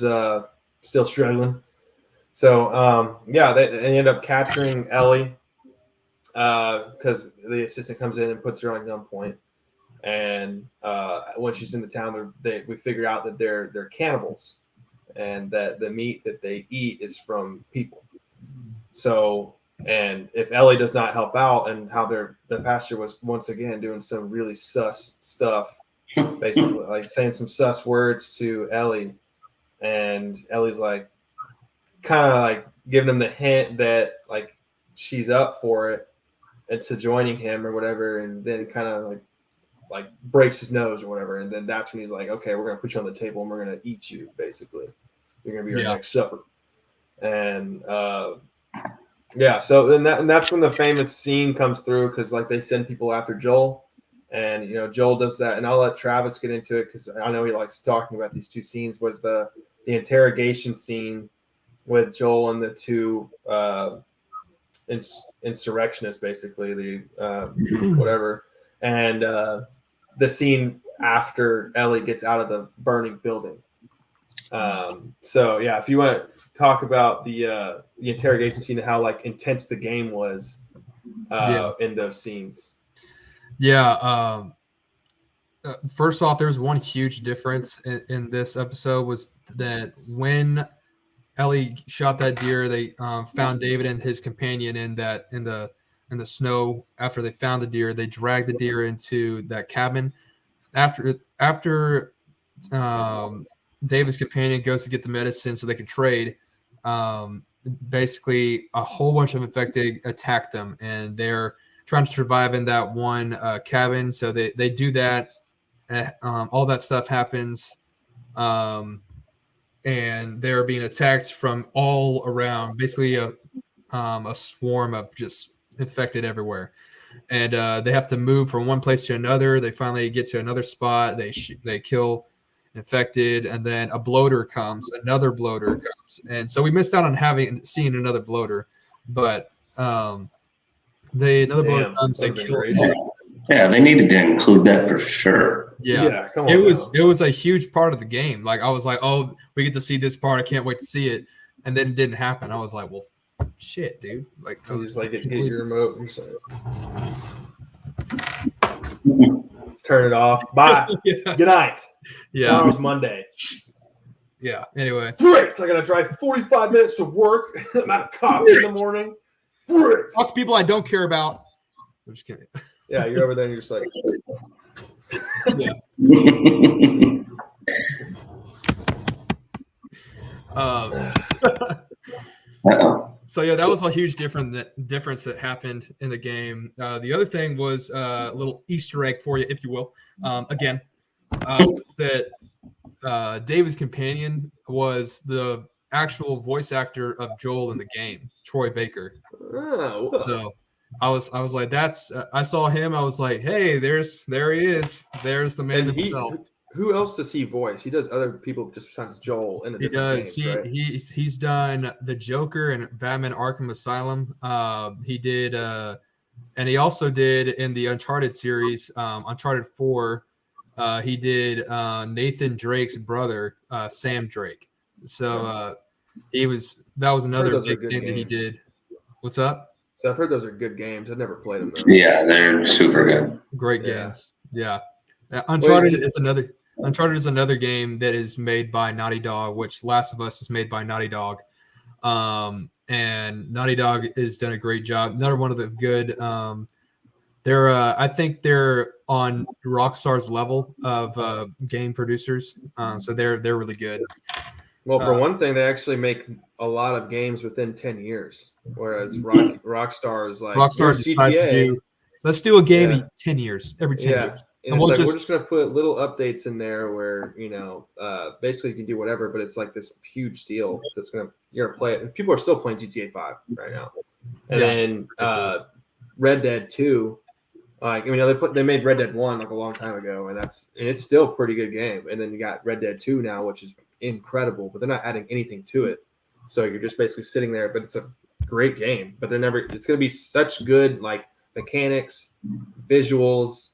still struggling. So they end up capturing Ellie because the assistant comes in and puts her on gunpoint. And when she's in the town, we figure out that they're cannibals, and that the meat that they eat is from people. So, and if Ellie does not help out, and how the pastor was once again doing some really sus stuff, basically like saying some sus words to Ellie, and Ellie's like kind of like giving him the hint that like she's up for it and to joining him or whatever, and then kind of like breaks his nose or whatever, and then that's when he's like, okay, we're gonna put you on the table and we're gonna eat you, basically. You're gonna be our next supper. And so and that's when the famous scene comes through, because like they send people after Joel, and Joel does that, and I'll let Travis get into it because I know he likes talking about these two scenes. Was the interrogation scene with Joel and the two insurrectionists, basically the whatever, and the scene after Ellie gets out of the burning building. If you want to talk about the interrogation scene and how like intense the game was in those scenes. First off, there's one huge difference in this episode, was that when Ellie shot that deer, they found David and his companion in the snow. After they found the deer, they dragged the deer into that cabin. After David's companion goes to get the medicine so they can trade, basically a whole bunch of infected attack them, and they're trying to survive in that one cabin. So they do that. All that stuff happens, and they're being attacked from all around, basically a swarm of just infected everywhere. And they have to move from one place to another. They finally get to another spot. They kill infected, and then another bloater comes, and so we missed out on seeing another bloater. But another bloater comes. They kill it. Yeah, they needed to include that for sure. Yeah, come on. It was a huge part of the game. Like I was like, oh, we get to see this part. I can't wait to see it. And then it didn't happen. I was like, well, shit, dude. Like I was like, get your remote and turn it off. Bye. Good night. Yeah. Tomorrow's Monday. Yeah. Anyway. Great. I gotta drive 45 minutes to work. I'm out of coffee in the morning. Great. Talk to people I don't care about. I'm just kidding. Yeah, you're over there and you're just like, yeah. So yeah, that was a huge difference that happened in the game. The other thing was a little Easter egg for you, if you will. That David's companion was the actual voice actor of Joel in the game, Troy Baker. Oh. So I was like, I saw him. I was like, hey, there he is. There's the man himself. Who else does he voice? He does other people just besides Joel in the games, right? He's done the Joker and Batman Arkham Asylum. He did, and he also did in the Uncharted series, Uncharted 4. He did Nathan Drake's brother, Sam Drake. So That was another those are big good thing that he games. did. What's up? So I've heard those are good games. I've never played them though. Yeah, they're super good. Great Yeah. games. Yeah. Uncharted Wait, is another game that is made by Naughty Dog, which Last of Us is made by Naughty Dog. And Naughty Dog has done a great job. Another one of the good. I think they're on Rockstar's level of game producers. So they're really good. Well, for one thing, they actually make a lot of games within 10 years, whereas Rockstar is like, Rockstar here's decides to GTA. let's do a game Yeah. in 10 years, every 10 Yeah. years. And And it's we'll like, we're just just going to put little updates in there where, basically you can do whatever, but it's like this huge deal. So you're going to play it. And people are still playing GTA 5 right now. And then Red Dead 2, they made Red Dead 1 like a long time ago, and it's still a pretty good game. And then you got Red Dead 2 now, which is incredible, but they're not adding anything to it. So you're just basically sitting there, but it's a great game. But it's going to be such good like mechanics, visuals,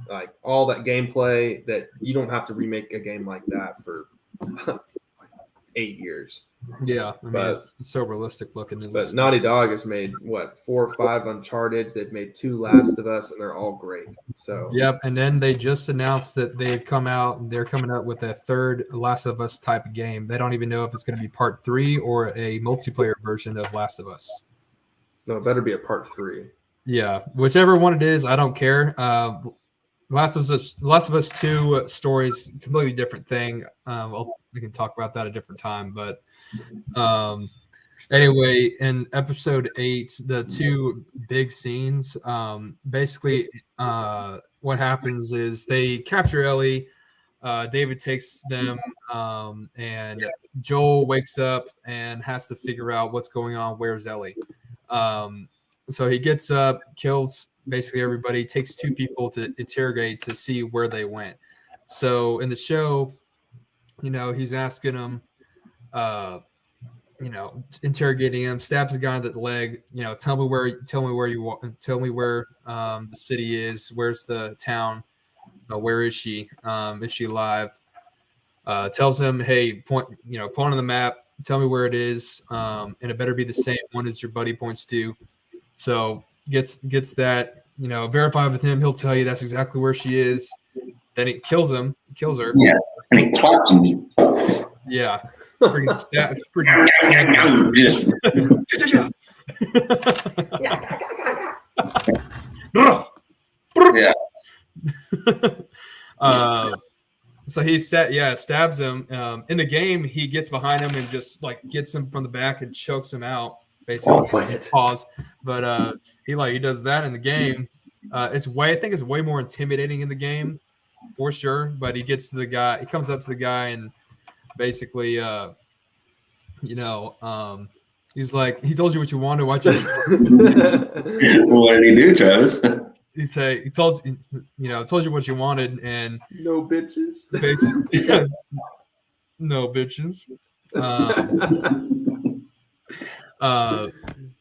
like all that gameplay that you don't have to remake a game like that for 8 years. Yeah, But it's so realistic looking. But Naughty Dog has made 4 or 5 Uncharted. They've made 2 Last of Us, and they're all great. So Yep, and then they just announced that they're coming out with a third Last of Us type of game. They don't even know if it's going to be part 3 or a multiplayer version of Last of Us. no, it better be a part 3. Yeah, whichever one it is, I don't care. Last of Us 2 stories, completely different thing. We can talk about that a different time, but anyway, in episode 8, the 2 big scenes, basically what happens is they capture Ellie. David takes them, and Joel wakes up and has to figure out what's going on. Where's Ellie? So he gets up, kills basically everybody, takes 2 people to interrogate to see where they went. So in the show, he's asking them, interrogating him, stabs the guy in the leg, tell me where the city is, where's the town, where is she alive? Tells him, hey, point on the map, tell me where it is, and it better be the same one as your buddy points to. So gets that, verified with him, he'll tell you that's exactly where she is. Then he kills her. Yeah, and he claps me. Yeah. Freaking stabs Yeah. So he stabs him. In the game, he gets behind him and just like gets him from the back and chokes him out. Basically, pause. But he does that in the game. I think it's way more intimidating in the game, for sure. But he gets to the guy. He comes up to the guy and basically, he's like, he told you what you wanted. Why'd you? What did he do, Travis? He told you what you wanted, and no bitches. Basically, no bitches.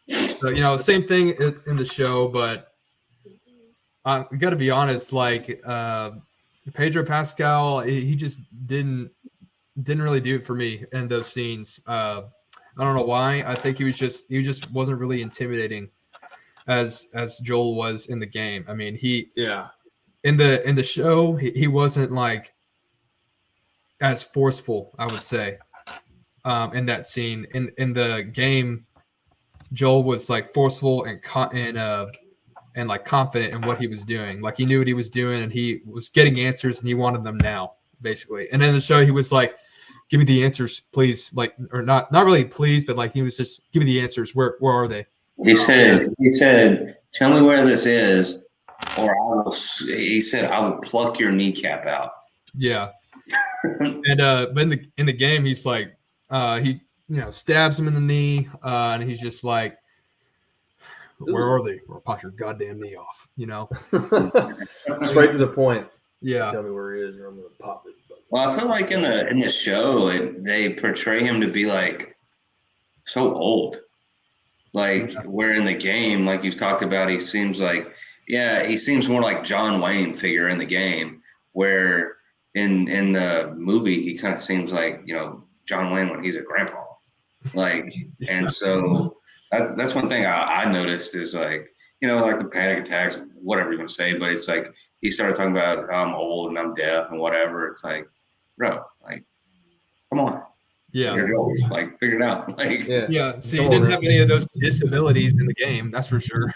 So, same thing in the show, but we got to be honest. Like Pedro Pascal, he just didn't really do it for me in those scenes. I don't know why. I think he just wasn't really intimidating as Joel was in the game. I mean, in the show, he wasn't like as forceful, I would say, in that scene. In the game, Joel was like forceful and like confident in what he was doing. Like he knew what he was doing, and he was getting answers, and he wanted them now, basically. And in the show, he was like, "Give me the answers, please." Like, or not really please, but like he was just, "Give me the answers. Where are they?" He said, "Tell me where this is, or I will." He said, "I will pluck your kneecap out." Yeah. And but in the game, he's like, he stabs him in the knee, and he's just like, "Where are they? Or I'll pop your goddamn knee off." Straight to the point. Yeah. Tell me where he is, or I'm gonna pop it. Well, I feel like in the show, they portray him to be like so old. Like where in the game, like you've talked about, he seems more like John Wayne figure in the game, where in the movie he kind of seems like John Wayne when he's a grandpa. Like, and so that's one thing I noticed is like, like the panic attacks, whatever you want to say, but it's like he started talking about I'm old and I'm deaf and whatever. It's like, bro, like, come on. Yeah. You're old. Like, figure it out. Like, Yeah. So he didn't have any of those disabilities in the game, that's for sure.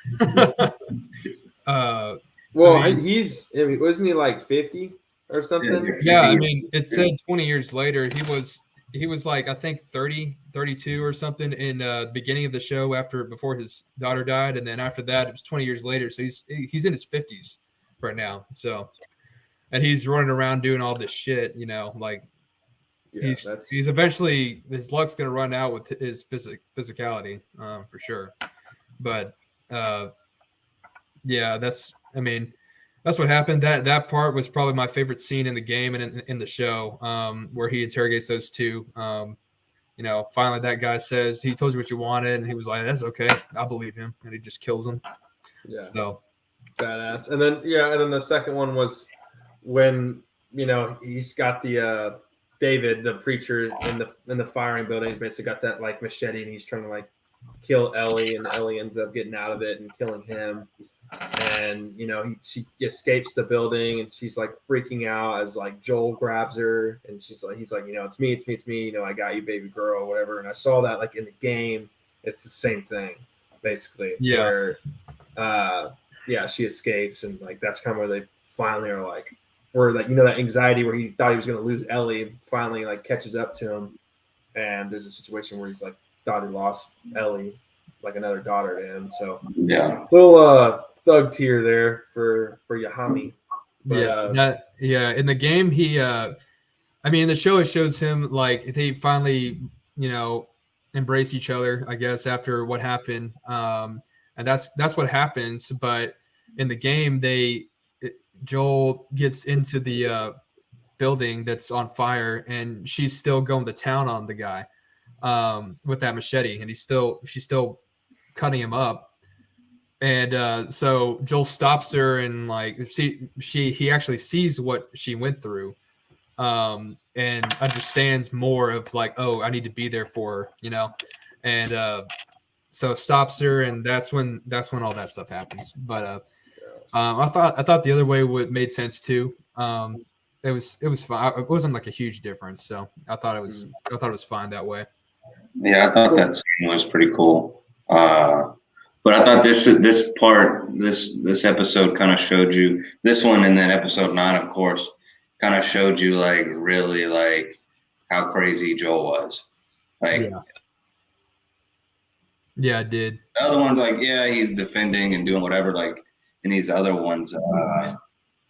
Well, I mean, wasn't he like 50 or something? Yeah, I mean, it said 20 years later. He was like, I think 30, 32 or something in the beginning of the show before his daughter died, and then after that it was 20 years later. So he's in his 50s right now. So, and he's running around doing all this shit, like he's eventually his luck's gonna run out with his physicality, for sure. But yeah, that's what happened. That part was probably my favorite scene in the game and in the show, where he interrogates those two. Finally that guy says, he told you what you wanted, and he was like, that's okay, I believe him, and he just kills him. Yeah. So badass. And then the second one was when he's got the David, the preacher in the firing building. He's basically got that like machete, and he's trying to like kill Ellie, and Ellie ends up getting out of it and killing him. And she escapes the building, and she's like freaking out as like Joel grabs her, and he's like, it's me, I got you, baby girl, whatever. And I saw that like in the game, it's the same thing basically. Yeah. Where she escapes, and like that's kind of where they finally are like, where like that anxiety where he thought he was going to lose Ellie finally like catches up to him, and there's a situation where he's like thought he lost Ellie, like another daughter to him. So yeah, little thug tier there for Yahami. But, in the game in the show it shows him like they finally embrace each other, I guess, after what happened, and that's what happens. But in the game Joel gets into the building that's on fire, and she's still going to town on the guy with that machete, and she's still cutting him up. And so Joel stops her, and like he actually sees what she went through, and understands more of like, oh, I need to be there for her, and so stops her, and that's when all that stuff happens. But I thought the other way made sense too. It was fine. It wasn't like a huge difference, so I thought it was fine that way. Yeah, I thought that scene was pretty cool. But I thought this episode kind of showed you, this one, and then episode 9, of course, kind of showed you like really like how crazy Joel was. Like, yeah, it did. The other ones, like, he's defending and doing whatever. Like in these other ones,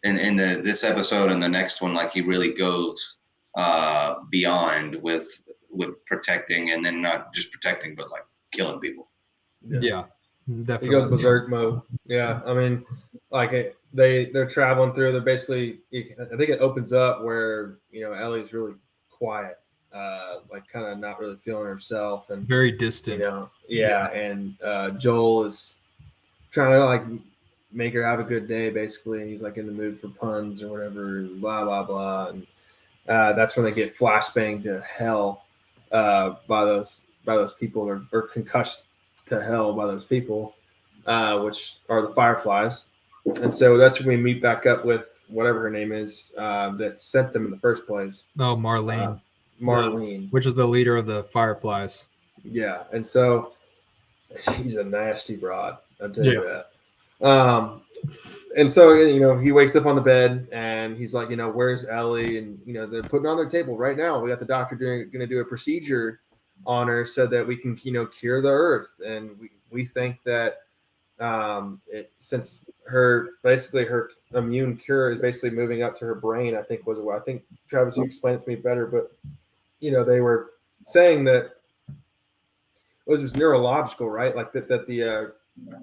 in this episode and the next one, like he really goes beyond with protecting, and then not just protecting, but like killing people. Yeah. Definitely. He goes berserk mode. Yeah, I mean, like they're traveling through. They're basically, I think it opens up where Ellie's really quiet, like kind of not really feeling herself, and very distant. And Joel is trying to like make her have a good day, basically. He's like in the mood for puns or whatever, blah blah blah, and that's when they get flashbanged to hell by those people, or concussed to hell by those people, which are the Fireflies. And so that's when we meet back up with whatever her name is, that sent them in the first place. Oh, Marlene. Which is the leader of the Fireflies. Yeah, and so she's a nasty broad, I'll tell you that. And so he wakes up on the bed, and he's like, where's Ellie? And they're putting her on their table right now. We got the doctor going to do a procedure on her so that we can cure the earth, and we think that since her immune cure is basically moving up to her brain, I think Travis, you explained it to me better, but they were saying that it was neurological, right? Like that the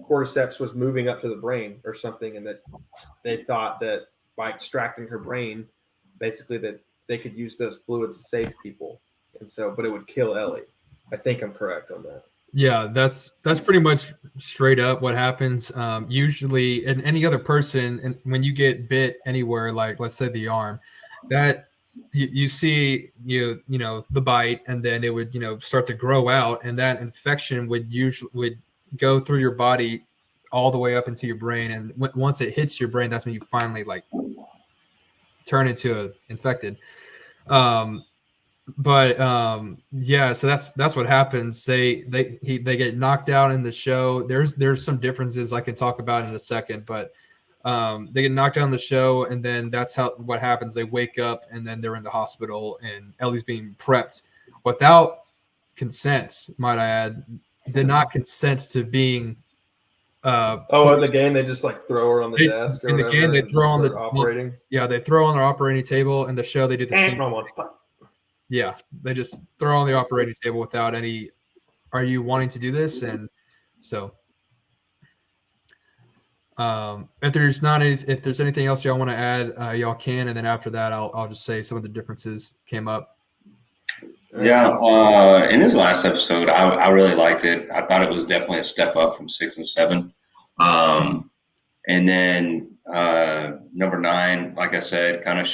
cordyceps was moving up to the brain or something, and that they thought that by extracting her brain, basically that they could use those fluids to save people. And so, but it would kill Ellie. I think I'm correct on that. Yeah, that's pretty much straight up what happens. Usually, in any other person, and when you get bit anywhere, like let's say the arm, that you see the bite, and then it would start to grow out, and that infection would go through your body all the way up into your brain, and once it hits your brain, that's when you finally like turn into infected. Yeah, so that's what happens. They get knocked out in the show. There's some differences I can talk about in a second, but they get knocked out in the show, and then that's what happens. They wake up, and then they're in the hospital, and Ellie's being prepped without consent. Might I add, did not consent to being. In the game they just like throw her on the desk. Or in the whatever, game they throw on the operating. Yeah, they throw on their operating table. In the show they do the same. Fuck. Yeah, they just throw on the operating table without any. Are you wanting to do this? And so, if there's anything else y'all want to add, y'all can, and then after that, I'll just say some of the differences came up. Yeah, in this last episode, I really liked it. I thought it was definitely a step up from 6 and 7. And then number 9, like I said, kind of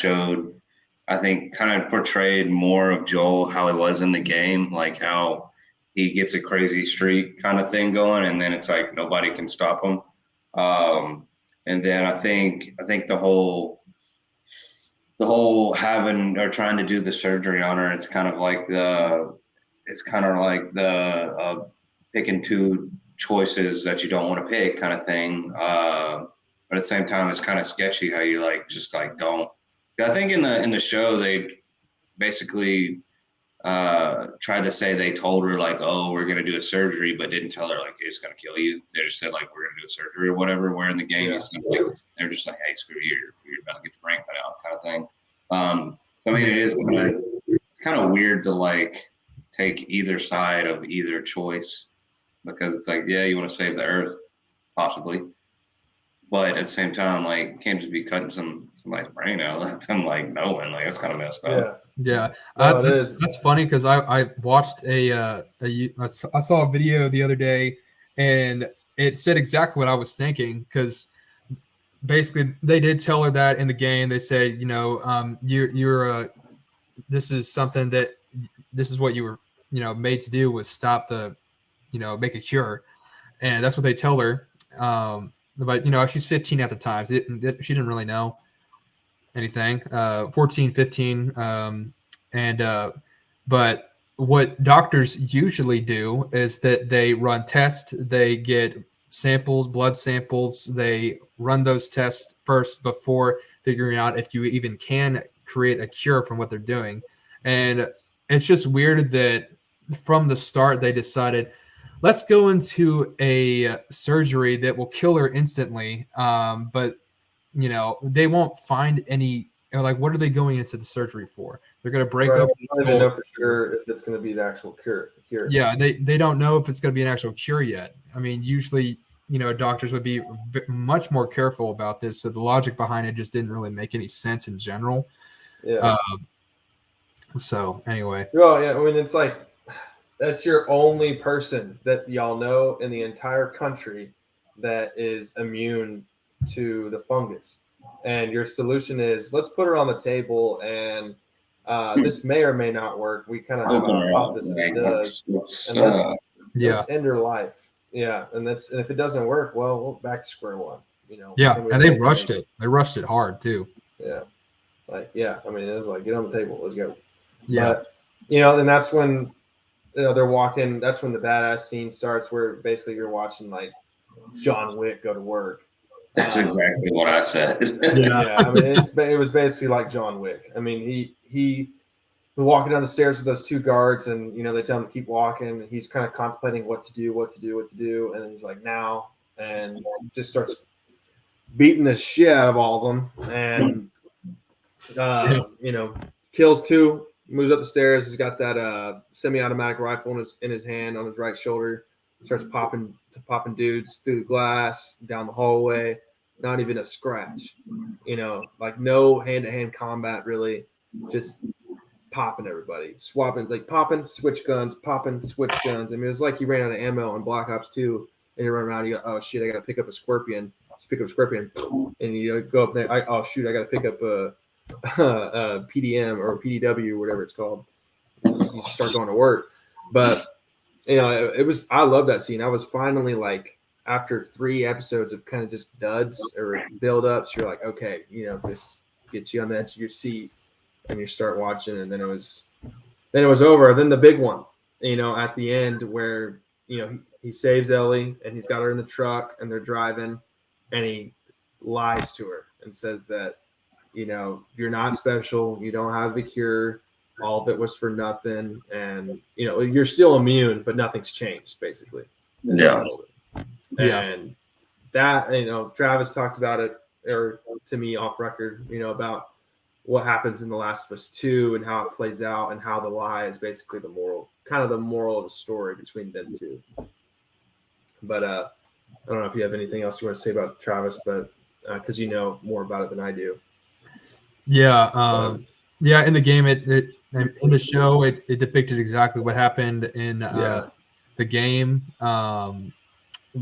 portrayed more of Joel, how he was in the game, like how he gets a crazy streak kind of thing going, and then it's like nobody can stop him. And then I think the whole having or trying to do the surgery on her, it's kind of like the picking two choices that you don't want to pick kind of thing. But at the same time, it's kind of sketchy how you don't. I think in the show they basically tried to say they told her like, oh, we're gonna do a surgery, but didn't tell her like it's gonna kill you. They just said like we're gonna do a surgery or whatever. Where in the game, they're just like, hey, screw you, you're about to get your brain cut out, kind of thing. So I mean, it's kind of weird to like take either side of either choice, because it's like, yeah, you want to save the earth, possibly, but at the same time, like, you can't just be cutting somebody's brain out. That's like knowing, like, that's kind of messed up. Yeah, No, that's funny because I watched I saw a video the other day, and it said exactly what I was thinking, because basically they did tell her that in the game. They said, you're this is something that this is what you were made to do, was stop the make a cure, and that's what they tell her. But she's 15 at the time. She didn't really know anything. 14, 15. But what doctors usually do is that they run tests. They get samples, blood samples. They run those tests first before figuring out if you even can create a cure from what they're doing. And it's just weird that from the start they decided, let's go into a surgery that will kill her instantly. But they won't find any. Like, what are they going into the surgery for? They're going to break up. I don't even know for sure if it's going to be the actual cure. Yeah, they don't know if it's going to be an actual cure yet. I mean, usually, doctors would be much more careful about this. So the logic behind it just didn't really make any sense in general. Yeah. So anyway. Well, yeah. I mean, it's like that's your only person that y'all know in the entire country that is immune to the fungus. And your solution is, let's put her on the table, and this may or may not work. We kind of have an hypothesis it does. Let's end her life. Yeah, and if it doesn't work, well, we're back to square one. Yeah, and they rushed it. They rushed it hard too. Yeah, I mean, it was like, get on the table, let's go. Yeah, but, and that's when they're walking. That's when the badass scene starts, where basically you're watching like John Wick go to work. That's exactly what I said. Yeah, I mean, it was basically like John Wick. I mean, he was walking down the stairs with those two guards, and they tell him to keep walking. And he's kind of contemplating what to do, and then he's like, now, and just starts beating the shit out of all of them, and kills two, moves up the stairs. He's got that semi-automatic rifle in his hand on his right shoulder. Starts popping dudes through the glass, down the hallway. Not even a scratch, like no hand-to-hand combat really, just popping everybody, swapping, like popping, switch guns. I mean, it was like you ran out of ammo in Black Ops 2, and you run around, you go, oh shit, I got to pick up a scorpion. Just pick up a scorpion, and you go up there, oh shoot, I got to pick up a PDM or PDW, whatever it's called. You start going to work. But it was. I love that scene. I was finally like, after 3 episodes of kind of just duds or build-ups, you're like, okay, this gets you on the edge of your seat, and you start watching, and then it was over. Then the big one, at the end where he saves Ellie, and he's got her in the truck, and they're driving, and he lies to her and says that you're not special, you don't have the cure, all of it was for nothing, and you're still immune, but nothing's changed, basically. Yeah. And that, Travis talked about it, or to me off record, about what happens in The Last of Us 2 and how it plays out, and how the lie is basically the moral of the story between them two. But I don't know if you have anything else you want to say about Travis, but because you know more about it than I do. Yeah. In the game, in the show, it depicted exactly what happened in the game.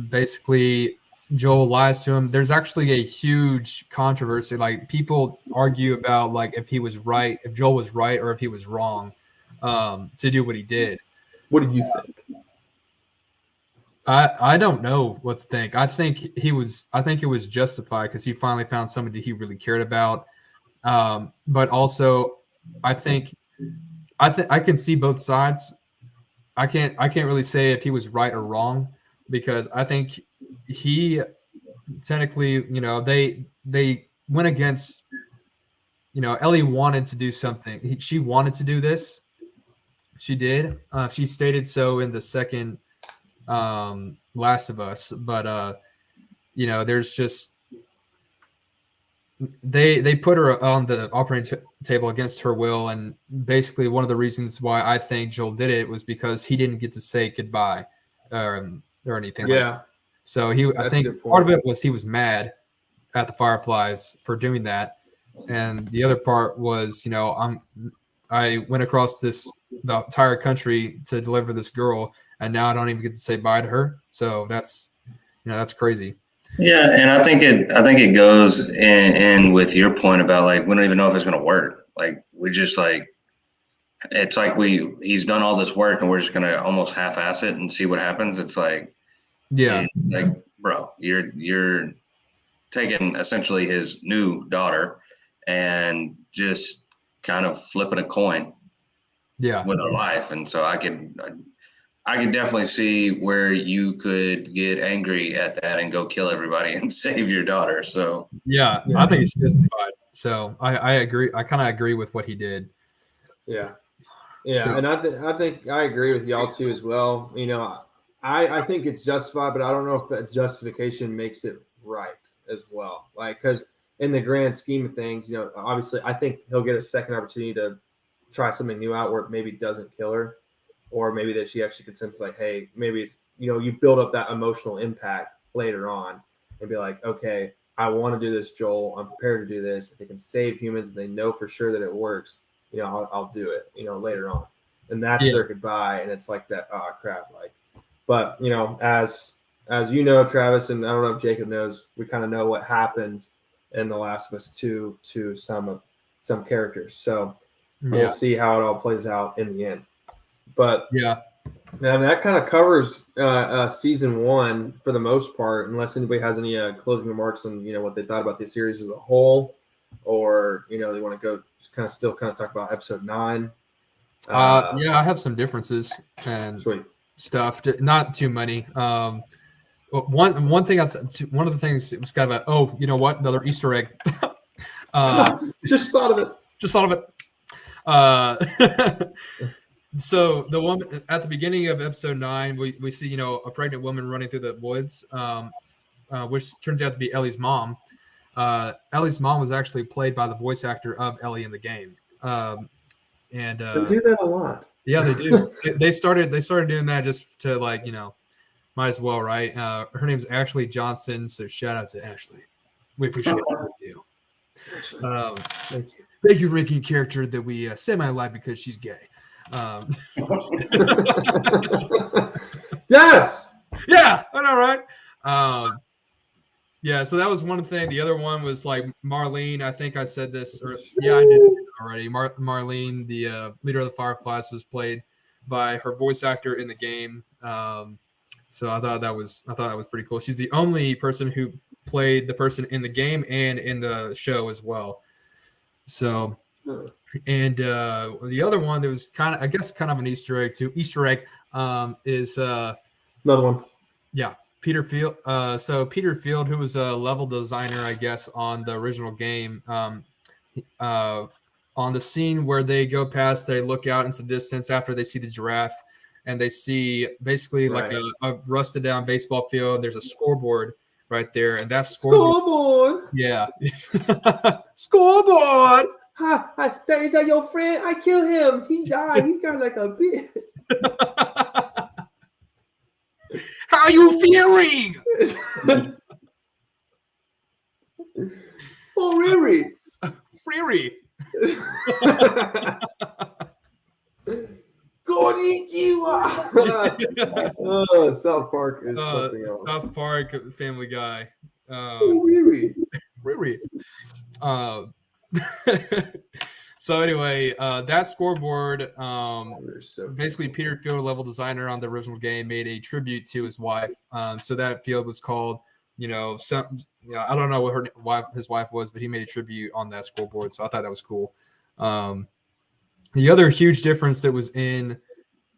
Basically, Joel lies to him. There's actually a huge controversy. Like, people argue about like if Joel was right or if he was wrong to do what he did. What do you think? I don't know what to think. I think it was justified because he finally found somebody he really cared about. But also, I think I can see both sides. I can't really say if he was right or wrong, because I think he technically, they went against, Ellie wanted to do something. She wanted to do this. She did. She stated so in the second Last of Us, but there's just they put her on the operating table against her will, and basically one of the reasons why I think Joel did it was because he didn't get to say goodbye or anything. Yeah. Like that. So I think part of it was he was mad at the Fireflies for doing that, and the other part was I went across the entire country to deliver this girl, and now I don't even get to say bye to her. So that's crazy. Yeah, and I think it goes in with your point about like we don't even know if it's going to work. Like we just like it's like he's done all this work and we're just going to almost half-ass it and see what happens. It's like it's like, bro, you're taking essentially his new daughter and just kind of flipping a coin with her life. And so I can definitely see where you could get angry at that and go kill everybody and save your daughter. So I think it's justified. So I agree. I kind of agree with what he did. Yeah. So, and I think I agree with y'all too as well. I think it's justified, but I don't know if that justification makes it right as well. Like, because in the grand scheme of things, obviously I think he'll get a second opportunity to try something new out where it maybe doesn't kill her, or maybe that she actually could sense like, hey, maybe, you build up that emotional impact later on and be like, okay, I want to do this, Joel. I'm prepared to do this. If they can save humans and they know for sure that it works, I'll do it, later on. And that's their goodbye. And it's like that, oh crap. Like, but as Travis, and I don't know if Jacob knows, we kind of know what happens in The Last of Us 2 to some characters. So we'll see how it all plays out in the end. But and that kind of covers season 1 for the most part, unless anybody has any closing remarks on what they thought about the series as a whole, or they want to go still talk about episode 9. I have some differences and stuff. Not too many. One thing, one of the things, it was kind of another Easter egg. Just thought of it. So the woman at the beginning of episode 9, we see a pregnant woman running through the woods, which turns out to be Ellie's mom. Ellie's mom was actually played by the voice actor of Ellie in the game. And they do that a lot. Yeah, they do. they started doing that just to might as well, right? Her name's Ashley Johnson, so shout out to Ashley. We appreciate you. Thank you. Thank you for making a character that we semi-like because she's gay. Yes. Yeah, I know, right? Yeah, so that was one thing. The other one was like Marlene. I think I said this, or yeah, I did already. Marlene, the leader of the Fireflies, was played by her voice actor in the game. So I thought that was pretty cool. She's the only person who played the person in the game and in the show as well. So, and the other one that was kind of an Easter egg too. Is Another one. yeah. Peter Field. So Peter Field, who was a level designer, I guess, on the original game, on the scene where they go past, they look out into the distance after they see the giraffe, and they see basically like a rusted down baseball field. There's a scoreboard right there, and that's Scoreboard. Yeah, scoreboard. Hi, is that your friend? I killed him. He died. He got like a bit. How you feeling? Oh, Riri. Riri. Konnichiwa. South Park is something else. South Park, Family Guy. Oh, Riri. Riri. So anyway, that scoreboard, basically Peter Field, level designer on the original game, made a tribute to his wife. So that field was called, I don't know what his wife was, but he made a tribute on that scoreboard. So I thought that was cool. The other huge difference that was in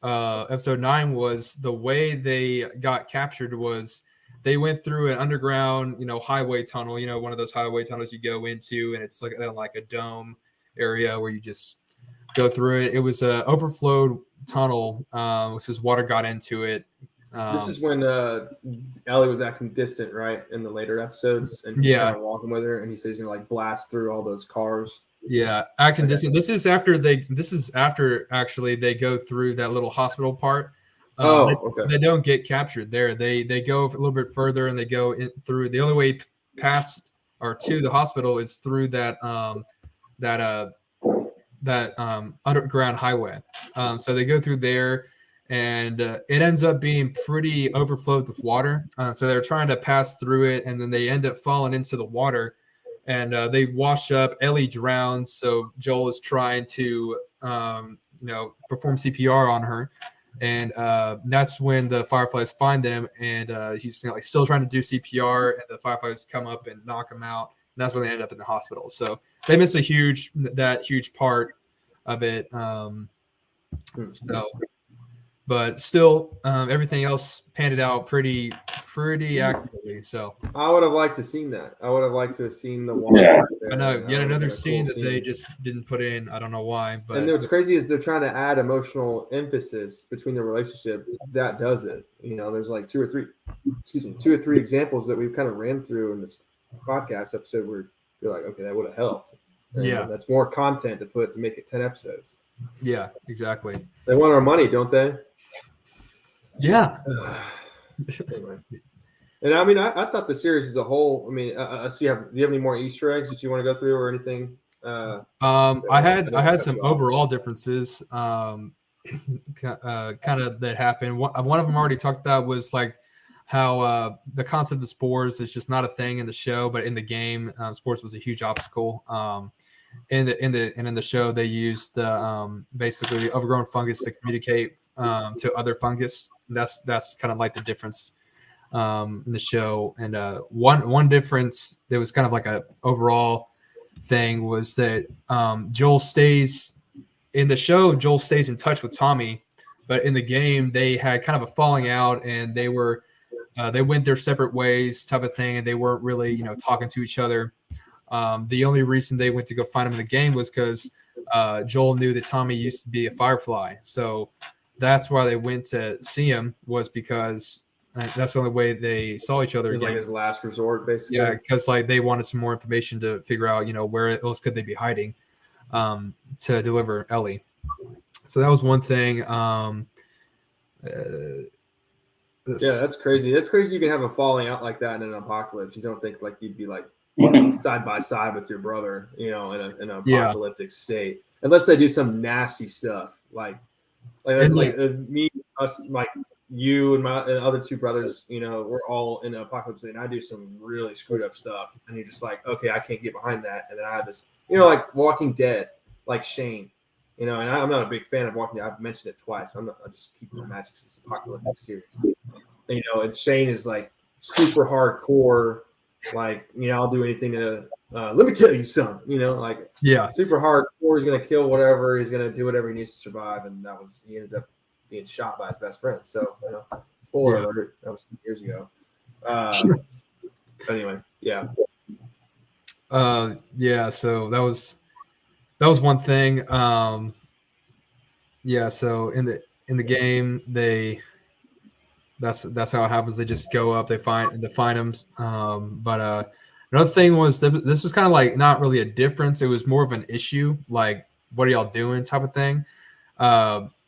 episode 9 was the way they got captured was they went through an underground, highway tunnel, one of those highway tunnels you go into, and it's like a dome area where you just go through it. It was a overflowed tunnel, which is water got into it. This is when Ellie was acting distant, right, in the later episodes, and he's kind of walking with her, and he says he's gonna like blast through all those cars. Yeah, acting distant. This is after actually they go through that little hospital part. Okay. They don't get captured there. They go a little bit further, and they go in through. The only way past or to the hospital is through that underground highway. So they go through there, and it ends up being pretty overflowed with water. So they're trying to pass through it, and then they end up falling into the water, and they wash up. Ellie drowns, so Joel is trying to perform CPR on her, and that's when the Fireflies find them, and he's still trying to do CPR, and the Fireflies come up and knock him out. And that's when they end up in the hospital. So they miss that huge part of it. But still, everything else panned out pretty accurately. So I would have liked to have seen that. I would have liked to have seen the water. Yeah. I know, yet another scene that they just didn't put in. I don't know why. But and what's crazy is they're trying to add emotional emphasis between their relationship. That does it. There's like two or three examples that we've kind of ran through in this podcast episode where you're like, okay, that would have helped. And that's more content to make it 10 episodes. Yeah, exactly. They want our money, don't they? Yeah. Anyway. And I mean, I thought the series as a whole. I mean, do you have any more Easter eggs that you want to go through or anything? I had some overall differences, kind of that happened. One of them already talked about was like how the concept of spores is just not a thing in the show, but in the game, spores was a huge obstacle. In the show, they used the basically the overgrown fungus to communicate to other fungus. That's kind of like the difference in the show. And one difference that was kind of like a overall thing was that Joel stays in the show. Joel stays in touch with Tommy, but in the game they had kind of a falling out, and they went their separate ways, type of thing, and they weren't really talking to each other. The only reason they went to go find him in the game was because Joel knew that Tommy used to be a Firefly. So that's why they went to see him, was because that's the only way they saw each other. It was like his last resort, basically. Yeah, because like they wanted some more information to figure out, where else could they be hiding to deliver Ellie. So that was one thing. Yeah, that's crazy. That's crazy. You can have a falling out like that in an apocalypse. You don't think like you'd be like side by side with your brother, in an apocalyptic state, unless they do some nasty stuff like me, us, like you and my other two brothers, we're all in Apocalypse Day, and I do some really screwed up stuff, and you're just like, okay, I can't get behind that. And then I have this, like Walking Dead, like Shane, and I'm not a big fan of Walking Dead. I've mentioned it twice. I just keep it on magic because it's an apocalyptic series. And Shane is like super hardcore, like, I'll do anything to, let me tell you something, like, Yeah. super hardcore. He's going to kill whatever. He's going to do whatever he needs to survive. And he ends up being shot by his best friend. So, spoiler alert, that was 2 years ago. Anyway, yeah. Yeah. So that was one thing. Yeah. So in the game, that's how it happens. They just go up, they find them. But another thing was this was kind of like not really a difference. It was more of an issue, like, what are y'all doing type of thing.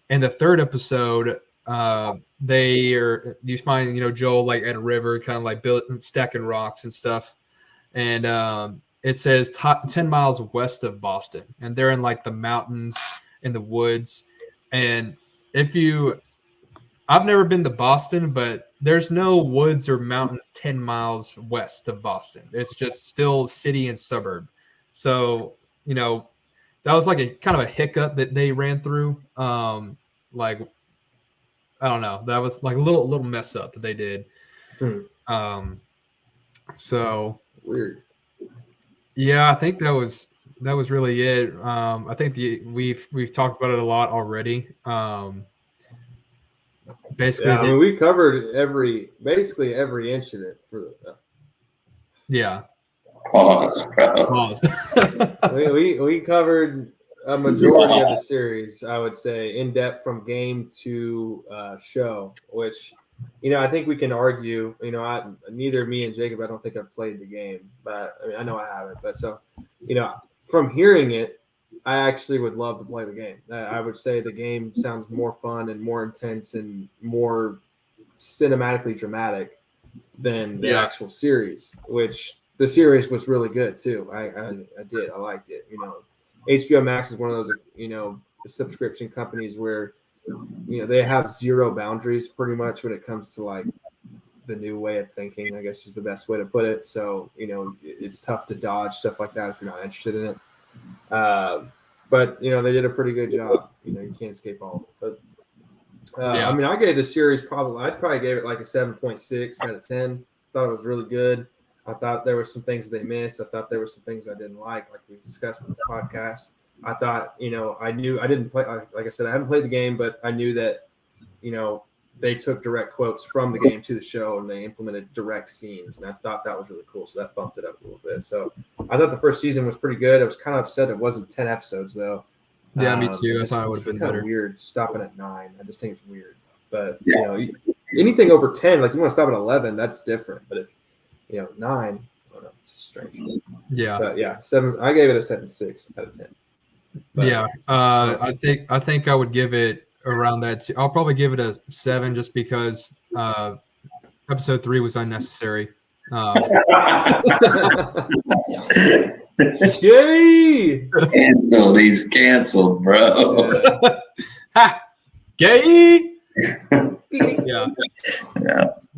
In the third episode, you find, Joel like at a river, kind of like stacking rocks and stuff. And it says 10 miles west of Boston, and they're in like the mountains in the woods. And I've never been to Boston, but there's no woods or mountains 10 miles west of Boston. It's just still city and suburb. So, that was like a kind of a hiccup that they ran through. Like, I don't know. That was like a little mess up that they did. So weird. Yeah, I think that was really it. I think we've talked about it a lot already. Basically, yeah, I mean, we covered basically every incident for the. Yeah. Pause, bro. Pause. we covered a majority of the series, I would say, in depth from game to show, which, I think we can argue, neither me and Jacob, I don't think I've played the game, but I mean, I know I haven't, but so, from hearing it, I actually would love to play the game. I would say the game sounds more fun and more intense and more cinematically dramatic than the actual series, which the series was really good too. I liked it. HBO Max is one of those, subscription companies where, they have zero boundaries pretty much when it comes to like the new way of thinking, I guess is the best way to put it. So, it's tough to dodge stuff like that if you're not interested in it. But they did a pretty good job. You can't escape all of it. But I mean, I gave the series I'd probably gave it like a 7.6 out of 10. Thought it was really good. I thought there were some things they missed. I thought there were some things I didn't like we discussed in this podcast. I thought, I knew I didn't play, like I said, I haven't played the game, but I knew that, they took direct quotes from the game to the show and they implemented direct scenes. And I thought that was really cool. So that bumped it up a little bit. So I thought the first season was pretty good. I was kind of upset it wasn't 10 episodes though. Yeah, me too. I thought it would have been kind better. Of weird stopping at 9. I just think it's weird. But, anything over 10, like you want to stop at 11, that's different. But if, 9, I don't know, it's just strange. Yeah. But yeah, 7. I gave it a 7.6 out of 10. But, yeah. I think I would give it around that too. I'll probably give it a 7 just because episode 3 was unnecessary. Yay! Canceled. He's canceled, bro. Ha! Gay. Yeah.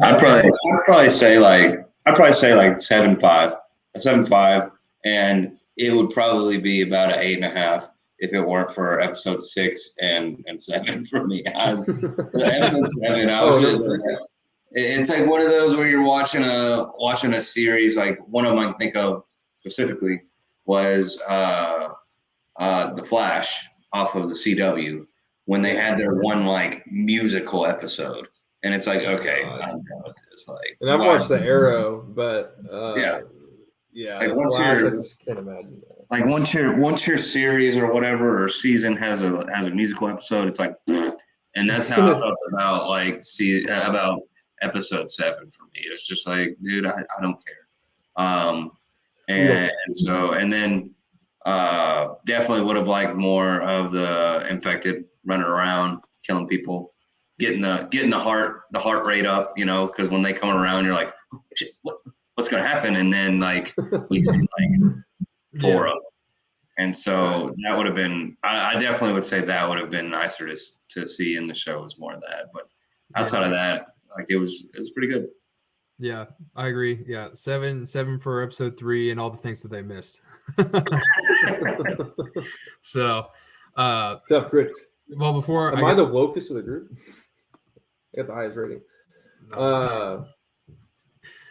I'd probably say like 7.5, a 7.5, and it would probably be about an 8.5 if it weren't for episode 6 and 7 for me. Episode 7, I was just like, it's like one of those where you're watching a series. Like one of them I can think of specifically was The Flash off of the CW when they had their one like musical episode, and it's like, okay, I'm done with this. Like, and I've watched the Arrow, but yeah, like I just can't imagine that. Like once your series or whatever or season has a musical episode, it's like, and that's how I felt about episode 7 for me. It's just like, dude, I don't care. And then definitely would have liked more of the infected running around killing people, getting the heart rate up, because when they come around, you're like, oh, shit, what's gonna happen? And then like we see like 4 of them. And so that would have been, I definitely would say that would have been nicer to see in the show, is more of that. But outside of that, like it was pretty good. Yeah, I agree. Yeah, 7 for episode 3 and all the things that they missed. So, Tough critics. well, before Am I the wokest of the group? I got the highest rating. What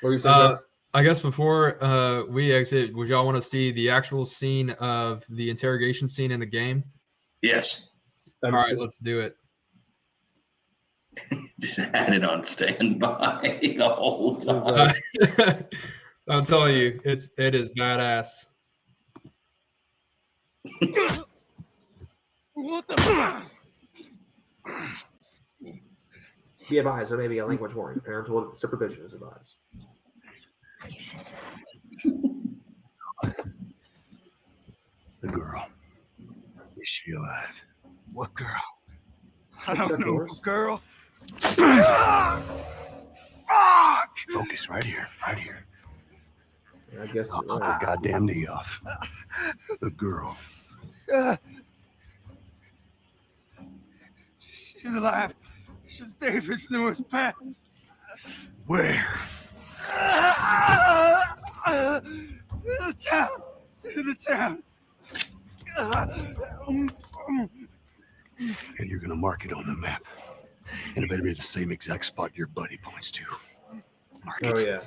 were you saying, Josh? I guess before we exit, would y'all want to see the actual scene of the interrogation scene in the game? Yes. All right, let's do it. Just had it on standby the whole time. I'm telling you, it is badass. What the? Be advised, there may be a language warning. Parental supervision is advised. The girl. Is she alive? What girl? I What's don't that, know. Doris? Girl. Fuck! Focus right here. Right here. I guess you're Knock right. the goddamn knee off. The girl. She's alive. She's David's newest pet. Where? In the town. In the town. And you're gonna mark it on the map. And it better be the same exact spot your buddy points to. Mark it. Oh yeah.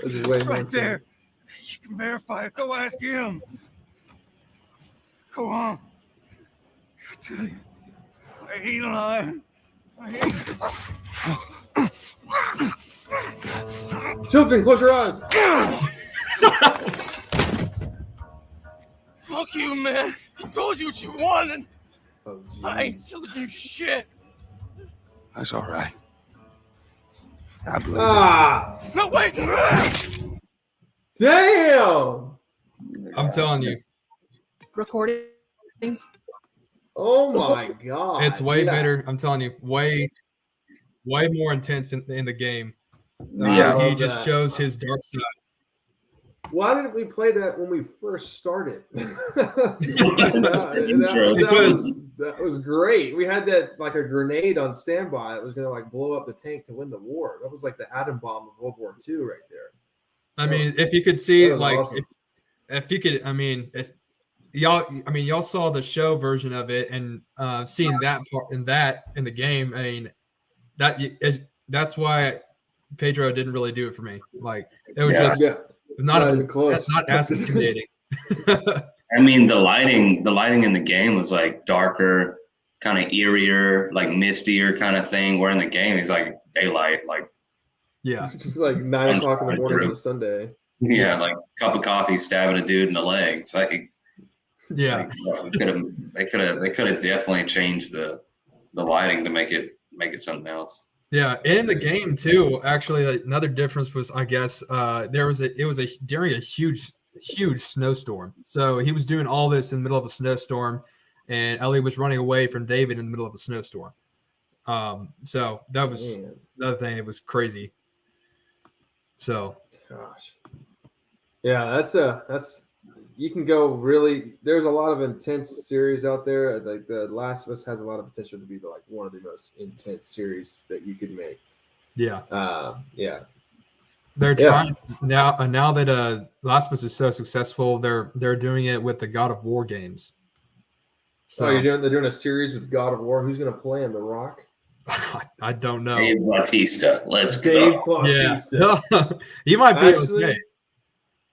This is way more Right there. intense. You can verify it. Go ask him. Go on. I tell you, I ain't lying. I ain't. Children, close your eyes. Fuck you, man. I told you what you wanted. Oh, I ain't jeez. telling you shit. That's all right. I believe Ah, it. No, wait. damn. I'm telling you, Recordings. Oh my god. it's way Yeah. better. I'm telling you, way more intense in the game. I He love just that. shows his dark side. Why didn't we play that when we first started? that was great. We had that like a grenade on standby that was going to like blow up the tank to win the war. That was like the atom bomb of World War II right there. I mean, if you could see, that was like, awesome. if you could, I mean, if y'all saw the show version of it and seeing that part in the game. I mean, that's why Pedro didn't really do it for me. Like, it was just not even close. Not as intimidating. I mean, the lighting in the game was like darker, kind of eerier, like mistier kind of thing. Where in the game, it's like daylight, like yeah, It's just like 9 o'clock in the morning on a Sunday. yeah, like cup of coffee stabbing a dude in the leg. It's like yeah. they could have definitely changed the lighting to make it something else. Yeah, in the game too. Actually, another difference was, I guess, it was during a huge snowstorm. So he was doing all this in the middle of a snowstorm, and Ellie was running away from David in the middle of a snowstorm. So that was another thing. It was crazy. So, Gosh, yeah, that's you can go really. There's a lot of intense series out there. Like The Last of Us has a lot of potential to be like one of the most intense series that you could make. yeah. Yeah. They're trying now. Now that Last of Us is so successful, they're doing it with the God of War games. So they're doing a series with God of War. Who's going to play him? The Rock? I don't know. Dave Bautista, let's Dave go. Bautista. Yeah, he might be Actually, okay.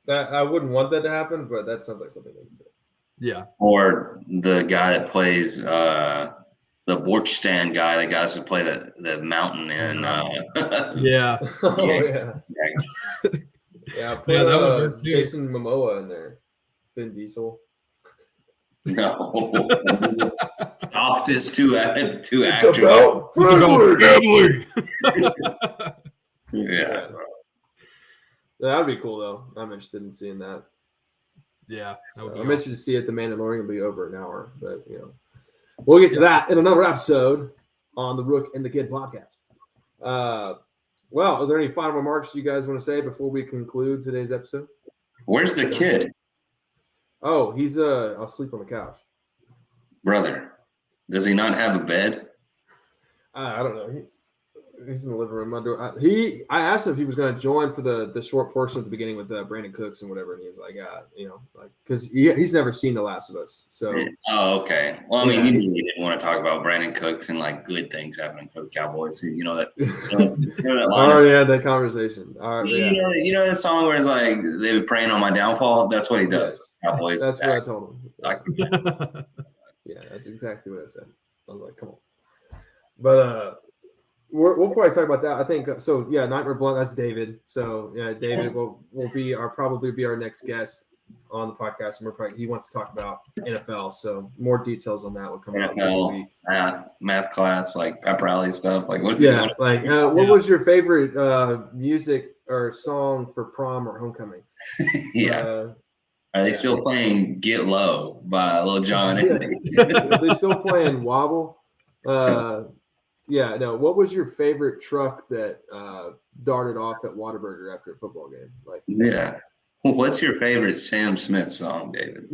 I wouldn't want that to happen, but that sounds like something they can do. Yeah. Or the guy that plays the Borch stand guy that got us to play the mountain in Yeah. Oh yeah. Yeah. Put Yeah, that would work too. Jason Momoa in there. Vin Diesel. No, softest two actors. Family. Yeah. That'd be cool though. I'm interested in seeing that. Yeah. So I'm interested to see it. The Mandalorian will be over an hour, but we'll get to that in another episode on the Rook and the Kid podcast. Well, are there any final remarks you guys want to say before we conclude today's episode? Where's the kid, Oh, he's asleep on the couch. brother? Does he not have a bed? I don't know. He's in the living room. I asked him if he was going to join for the short portion at the beginning with Brandin Cooks and whatever, and he was like, because he's never seen The Last of Us. So, oh, okay. Well, I mean, you didn't want to talk about Brandin Cooks and like good things happening for the Cowboys. You know that. That line yeah, that conversation. All right, you know that song where it's like they were praying on my downfall. That's what he does. Yes. Cowboys. That's what I told him. Like, yeah, that's exactly what I said. I was like, come on. But we'll probably talk about that. I think so. Yeah, Nightmare Blunt. That's David. So yeah, David will probably be our next guest on the podcast, and he wants to talk about NFL. So more details on that will come out through the week. Math class, like pep rally stuff. Like what's what was your favorite music or song for prom or homecoming? Yeah. Are they still playing "Get Low" by Lil Jon? Are they still playing "Wobble"? Yeah, no. What was your favorite truck that darted off at Whataburger after a football game? Like, yeah. What's your favorite Sam Smith song, David?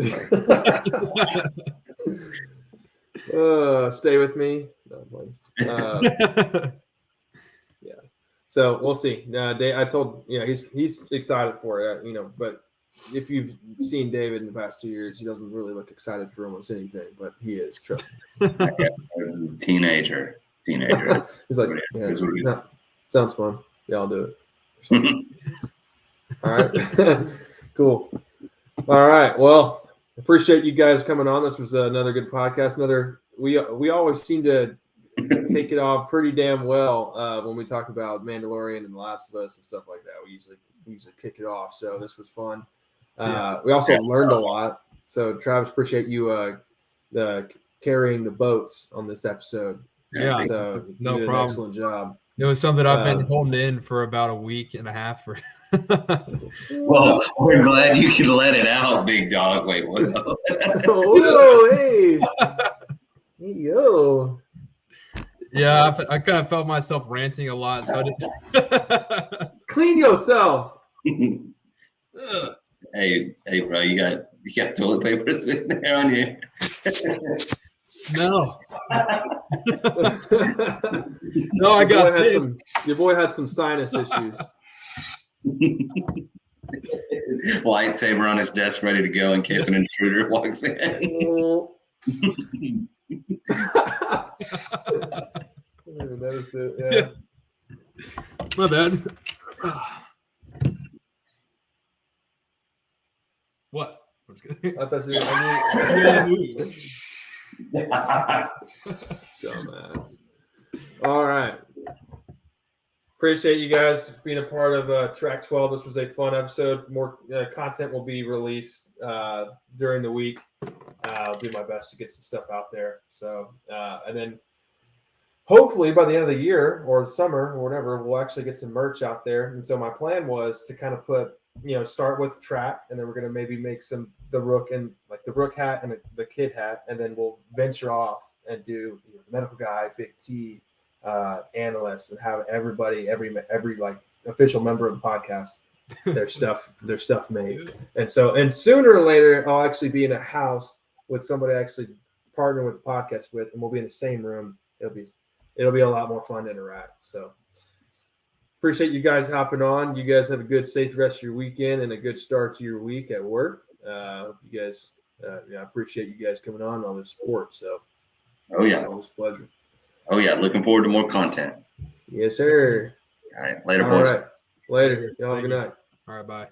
Stay with me. Yeah. So we'll see. I told he's excited for it. But if you've seen David in the past 2 years, he doesn't really look excited for almost anything, but he is. Trust me. Teenager. He's like, sounds fun. Yeah, I'll do it. All right. Cool. All right. Well, appreciate you guys coming on. This was another good podcast. We always seem to take it off pretty damn well when we talk about Mandalorian and The Last of Us and stuff like that. We usually kick it off. So this was fun. We also learned a lot. So Travis, appreciate you carrying the boats on this episode. Yeah, so no you did problem. An excellent job. It was something I've been holding in for about a week and a half. Well, we're glad you could let it out, big dog. Wait, what? Whoa, hey, yo. Yeah, I kind of felt myself ranting a lot, so I didn't. Clean yourself. Hey, bro, you got toilet paper sitting there on you. No. No, I got this. Your boy had some sinus issues. Lightsaber on his desk, ready to go in case an intruder walks in. Notice it. Yeah. My bad. What? I'm just kidding. I thought you were. Dumbass. All right. Appreciate you guys being a part of Trak 12. This was a fun episode. More content will be released during the week. I'll do my best to get some stuff out there. So, and then hopefully by the end of the year or summer or whatever, we'll actually get some merch out there. And so my plan was to kind of put, start with Trak, and then we're going to maybe make the Rook and like the Rook hat and the kid hat, and then we'll venture off and do the medical guy, Big T, analysts, and have everybody, every like official member of the podcast, their stuff made. And sooner or later, I'll actually be in a house with somebody I actually partner with the podcast with, and we'll be in the same room. It'll be a lot more fun to interact. So appreciate you guys hopping on. You guys have a good, safe rest of your weekend and a good start to your week at work. You guys, I appreciate you guys coming on all this support. So, oh yeah, always a pleasure. Oh yeah, looking forward to more content. Yes, sir. All right, later, boys. All right, later. Y'all have a good night. All right, bye.